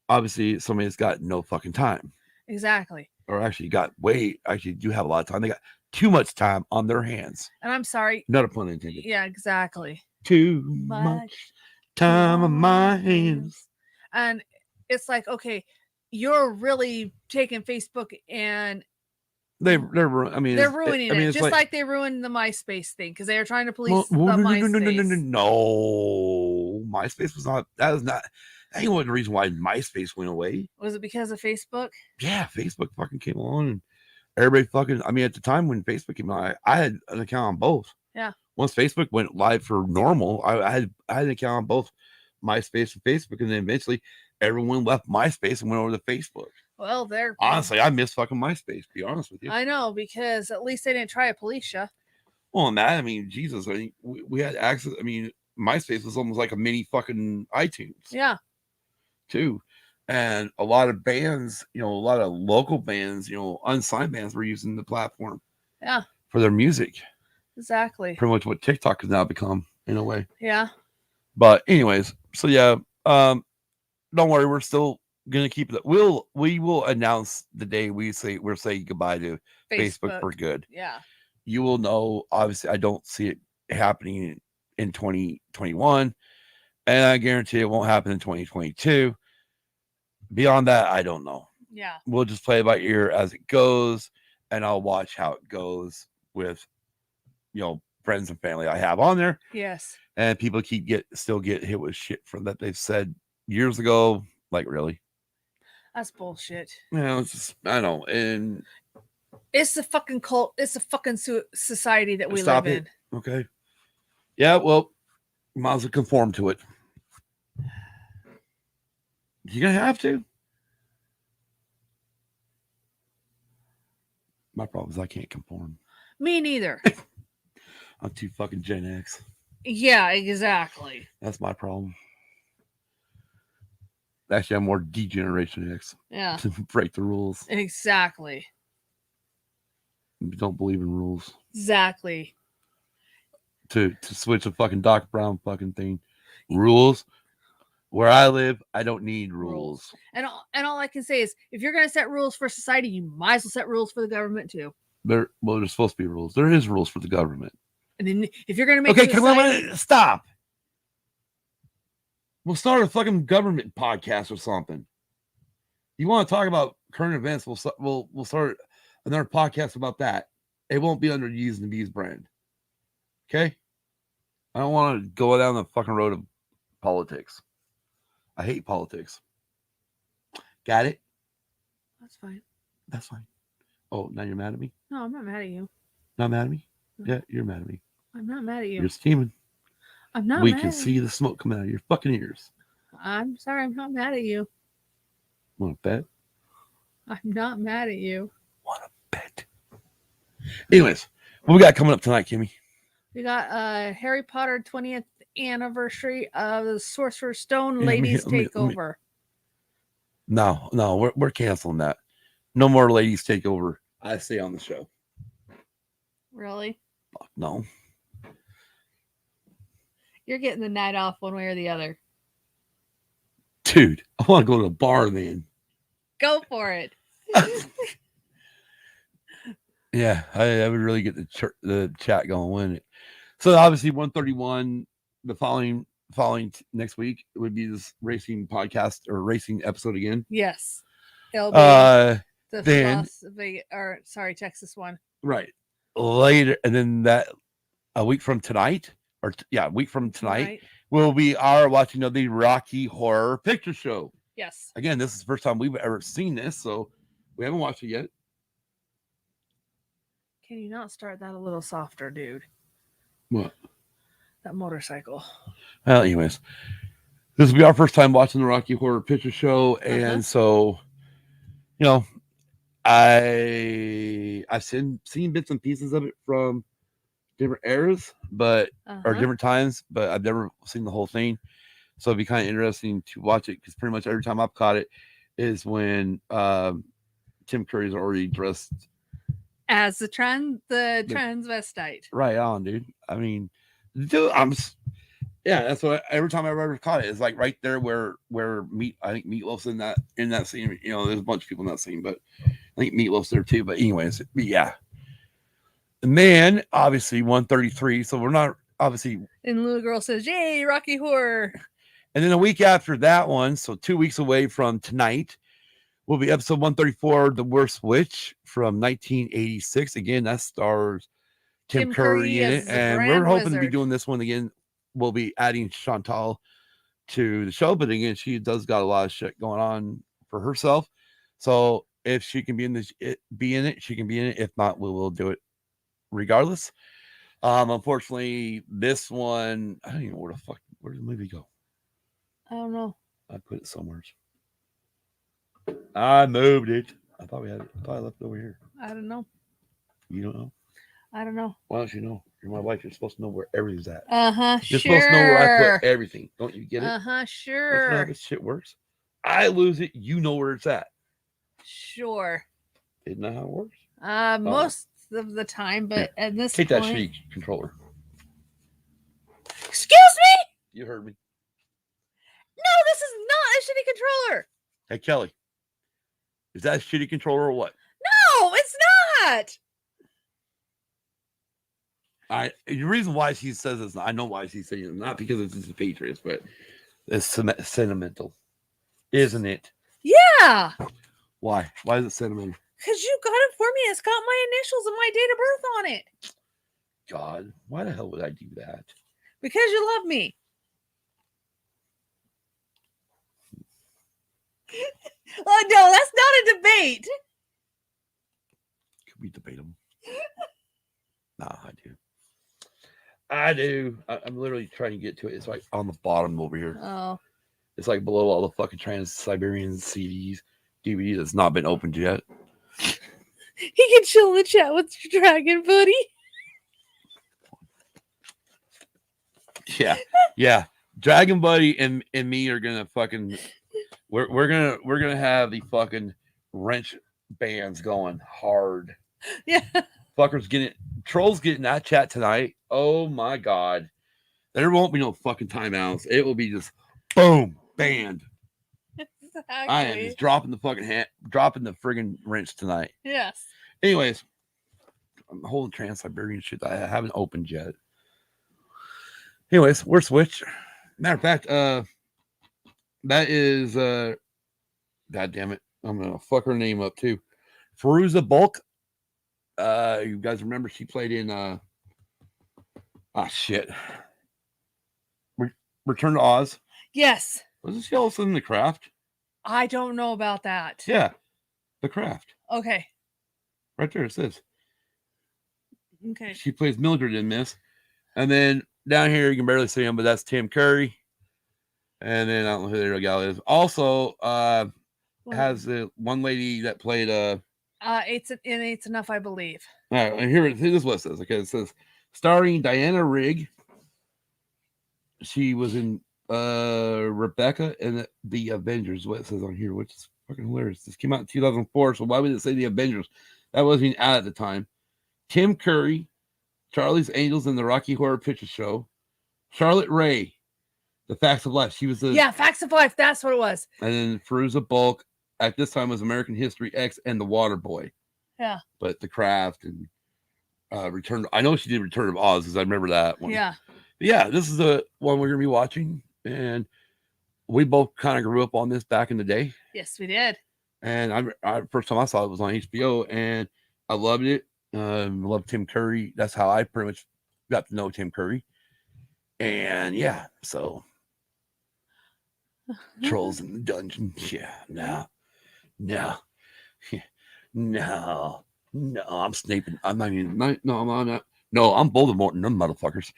Obviously, somebody's got no fucking time. Exactly. Or actually do have a lot of time. They got too much time on their hands. And I'm sorry. Not a pun intended. Yeah, exactly. Too much time on my hands. And it's like, okay, you're really taking Facebook and they're ruining it. Just like they ruined the MySpace thing because they were trying to police MySpace. No, MySpace was not. That wasn't the reason why MySpace went away. Was it because of Facebook? Yeah, Facebook fucking came along and everybody fucking. I mean, at the time when Facebook came out, I had an account on both. Yeah. Once Facebook went live for normal, I had an account on both MySpace and Facebook, and then eventually everyone left MySpace and went over to Facebook. Well, honestly, I miss fucking MySpace, to be honest with you. I know, because at least they didn't try to police you. Well, and that, I mean, Jesus, I mean, we had access. I mean, MySpace was almost like a mini fucking iTunes. Yeah. Too. And a lot of bands, a lot of local bands, unsigned bands were using the platform. Yeah. For their music. Exactly. Pretty much what TikTok has now become, in a way. Yeah. But anyways, so yeah, don't worry, we're still gonna keep it. We will announce the day we're saying goodbye to Facebook for good. Yeah. You will know. Obviously, I don't see it happening in 2021, and I guarantee it won't happen in 2022. Beyond that, I don't know. Yeah. We'll just play it by ear as it goes, and I'll watch how it goes with, friends and family I have on there. Yes. And people still get hit with shit from that they've said years ago. Like, really? That's bullshit. You know, it's just, I know. And It's the fucking cult. It's the fucking society that we stop live it. Okay. Yeah, well, might as well conform to it. You're going to have to. My problem is I can't conform. in. Me neither. I'm too fucking Gen X. Yeah, exactly. That's my problem. Actually, I'm more D-Generation X. Yeah. To break the rules. Exactly. Don't believe in rules. Exactly. To switch a fucking Doc Brown fucking thing. Rules. Where I live, I don't need rules. And all I can say is, if you're going to set rules for society, you might as well set rules for the government too. There's supposed to be rules. There is rules for the government. And then if you're going to make okay, society... come on, stop. We'll start a fucking government podcast or something. You want to talk about current events? We'll start another podcast about that. It won't be under Use and Abuse brand. Okay? I don't want to go down the fucking road of politics. I hate politics. Got it? That's fine. That's fine. Oh, now you're mad at me? No, I'm not mad at you. Not mad at me? No. Yeah, you're mad at me. I'm not mad at you. You're steaming. I'm not We mad can at see you. the smoke coming out of your fucking ears. I'm sorry, I'm not mad at you. Want to bet? I'm not mad at you. Want to bet? Anyways, what we got coming up tonight, Kimmy? We got Harry Potter 20th anniversary of the Sorcerer's Stone Ladies Takeover. No, we're canceling that. No more Ladies Takeover. I stay on the show. Really? Fuck no. You're getting the night off one way or the other. Dude, I want to go to the bar, man. Go for it. Yeah, I would really get the chat going, wouldn't it? So obviously 131, the following next week would be this racing podcast or racing episode again. Yes. It'll be then Texas one. Right. Later, and then a week from tonight, a week from tonight will be our watching of the Rocky Horror Picture Show. Yes. Again, this is the first time we've ever seen this, so we haven't watched it yet. Can you not start that a little softer, dude? What? That motorcycle. Well, anyways, this will be our first time watching the Rocky Horror Picture Show, and so, you know, I've seen bits and pieces of it from different eras, but or different times, but I've never seen the whole thing. So it'd be kind of interesting to watch it because pretty much every time I've caught it is when Tim Curry's already dressed as the transvestite. Right on, dude. I mean, dude, that's what every time I've ever caught it is like right there where I think Meatloaf's in that scene. You know, there's a bunch of people in that scene, but I think Meatloaf's there too. But anyways, yeah. And then obviously 133. So we're not obviously. And little girl says, "Yay, Rocky Horror!" And then a week after that one, so 2 weeks away from tonight, will be episode 134, The Worst Witch from 1986. Again, that stars Tim Curry in it. And we're hoping to be doing this one again. We'll be adding Chantal to the show. But again, she does got a lot of shit going on for herself. So if she can be in it, she can be in it. If not, we will do it regardless. Unfortunately, this one, I don't even know where did the movie go? I don't know. I put it somewhere. I moved it. I thought we had it. I thought I left it over here. I don't know. You don't know? I don't know. Why don't you know? You're my wife. You're supposed to know where everything's at. You're supposed to know where I put everything. Don't you get it? Sure. That's how this shit works. I lose it. You know where it's at. Sure. Isn't that how it works? Most of the time, but at this Take point... that shitty controller. Excuse me? You heard me. No, this is not a shitty controller. Hey, Kelly. Is that a shitty controller or what? No, it's not. The reason why she says this, I know why she's saying it, not because it's the Patriots, but it's sentimental, isn't it? Yeah. Why? Why is it sentimental? Because you got it for me. It's got my initials and my date of birth on it. God, why the hell would I do that? Because you love me. Oh no, that's not a debate. Could we debate them? Nah, I do. I'm literally trying to get to it. It's like on the bottom over here. Oh. It's like below all the fucking Trans-Siberian CDs, DVD that's not been opened yet. He can chill in the chat with your dragon, buddy. Yeah. Dragon Buddy and me are gonna fucking we're gonna have the fucking wrench bands going hard. Yeah. Trolls getting that chat tonight. Oh my god. There won't be no fucking timeouts. It will be just boom, banned. Exactly. I am just dropping the friggin' wrench tonight. Yes. Anyways, I'm holding Trans-Siberian shit that I haven't opened yet. Anyways, we're switched. Matter of fact, that is god damn it. I'm gonna fuck her name up too. Fairuza Balk. You guys remember she played in shit. Return to Oz. Yes. Wasn't she also in The Craft? I don't know about that. Yeah. The Craft. Okay. Right there it says. Okay. She plays Mildred in this. And then down here you can barely see him, but that's Tim Curry. And then I don't know who the other gal is. Also, has the one lady that played it's enough, I believe. All right, and this is what it says. Okay, it says starring Diana Rigg. She was in Rebecca and the Avengers. What it says on here, which is fucking hilarious. This came out in 2004, so why would it say the Avengers? That wasn't even out at the time. Tim Curry, Charlie's Angels and the Rocky Horror Picture Show, Charlotte Ray, The Facts of Life. She was Facts of Life. That's what it was. And then Fairuza Balk at this time was American History X and The Water Boy. Yeah. But The Craft and I know she did Return of Oz because I remember that one. Yeah. But yeah, this is the one we're gonna be watching, and we both kind of grew up on this back in the day. Yes, we did. And I first time I saw it was on HBO, and I loved it. Loved Tim Curry. That's how I pretty much got to know Tim Curry. And yeah, so Trolls in the Dungeon. Yeah, no, I'm Snape. I'm not even. No, I'm not. No, I'm Voldemort and them motherfuckers.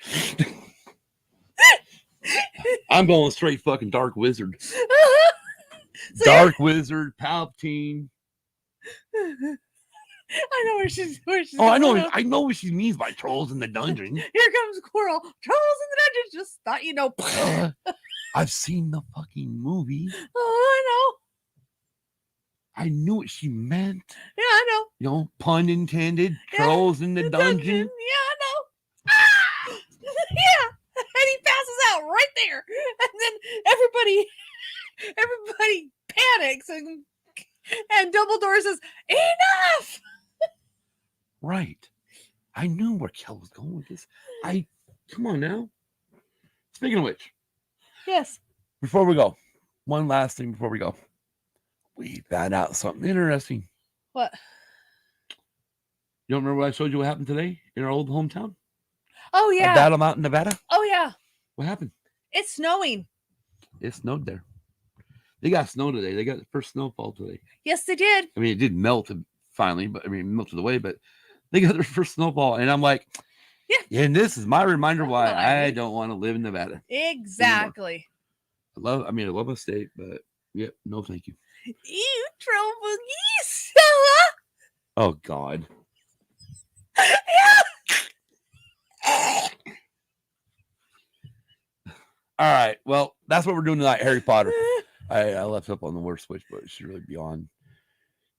I'm going straight fucking Dark Wizard. Dark Wizard, Palpatine. I know where she's. Oh, I know what she means by Trolls in the Dungeon. Here comes Squirrel. Trolls in the Dungeon. Just thought you know. I've seen the fucking movie. Oh, I knew what she meant. Yeah, I know. You know, pun intended. Trolls in the dungeon. Yeah, I know. Ah! Yeah, and he passes out right there, and then everybody panics, and Dumbledore says, "Enough!" Right. I knew where Kel was going with this. Come on now. Speaking of which, yes. Before we go, one last thing before we go. We found out something interesting. What? You don't remember what I showed you what happened today in our old hometown? Oh, yeah. Battle Mountain, Nevada? Oh, yeah. What happened? It's snowing. It snowed there. They got snow today. They got the first snowfall today. Yes, they did. I mean, it did melt finally, but melted away, but they got their first snowfall. And I'm like, yeah. And this is my reminder why I don't want to live in Nevada. Exactly. Anymore. I love my state, but no, thank you. You trouble Stella. Oh God. All right. Well, that's what we're doing tonight, Harry Potter. I left up on the worst switch, but it should really be on.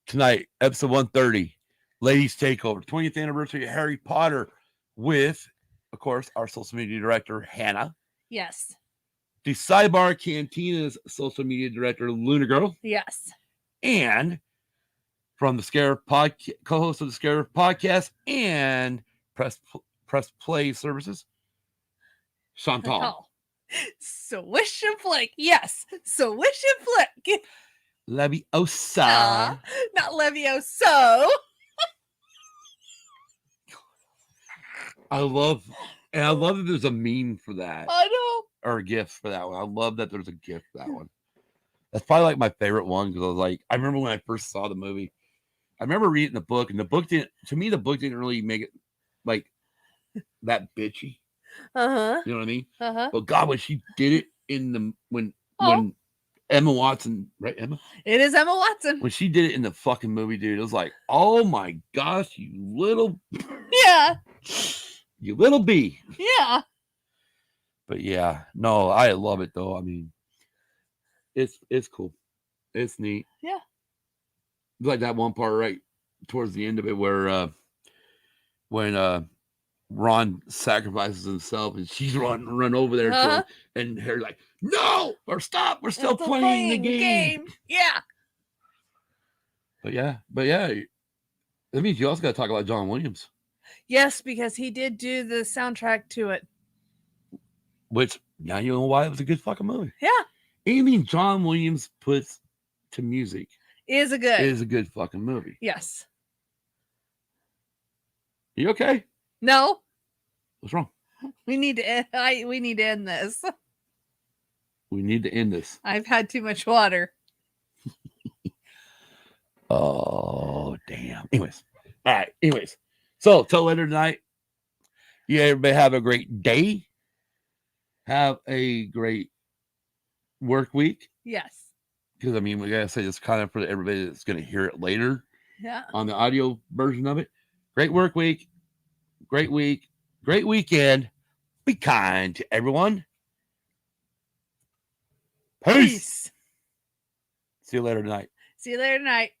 Tonight, episode 130, Ladies Takeover, 20th anniversary of Harry Potter with, of course, our social media director, Hannah. Yes. The Sidebar Cantina's social media director, Luna Girl. Yes. And from the Scare podcast, co-host of the Scare podcast and press play services, Chantal. Swish and flick. Yes. Swish and flick. Leviosa. Not Levioso. I love that there's a meme for that. I know. Or a gift for that one. I love that there's a gift for that one. That's probably like my favorite one because I was like, I remember when I first saw the movie, I remember reading the book, and the book didn't really make it like that bitchy. Uh-huh. You know what I mean? Uh-huh. But God, when she did it in the when Emma Watson, right? Emma? It is Emma Watson. When she did it in the fucking movie, dude, it was like, oh my gosh, you little bee. Yeah. But yeah, no, I love it though. I mean, it's cool. It's neat. Yeah. Like that one part right towards the end of it where when Ron sacrifices himself and she's run over there to him, and Harry's like, no, or stop, we're still playing the game. Yeah. But yeah, that means you also got to talk about John Williams. Yes, because he did do the soundtrack to it. Which now you know why it was a good fucking movie. Yeah. Anything John Williams puts to music is a good fucking movie. Yes. You okay? No. What's wrong? We need to end this. We need to end this. I've had too much water. Oh, damn. Anyways. All right. Anyways. So, till later tonight. You everybody have a great day. Have a great work week. Yes. Because, I mean, we got to say this kind of for everybody that's going to hear it later. Yeah. On the audio version of it. Great work week. Great week. Great weekend. Be kind to everyone. Peace. See you later tonight. See you later tonight.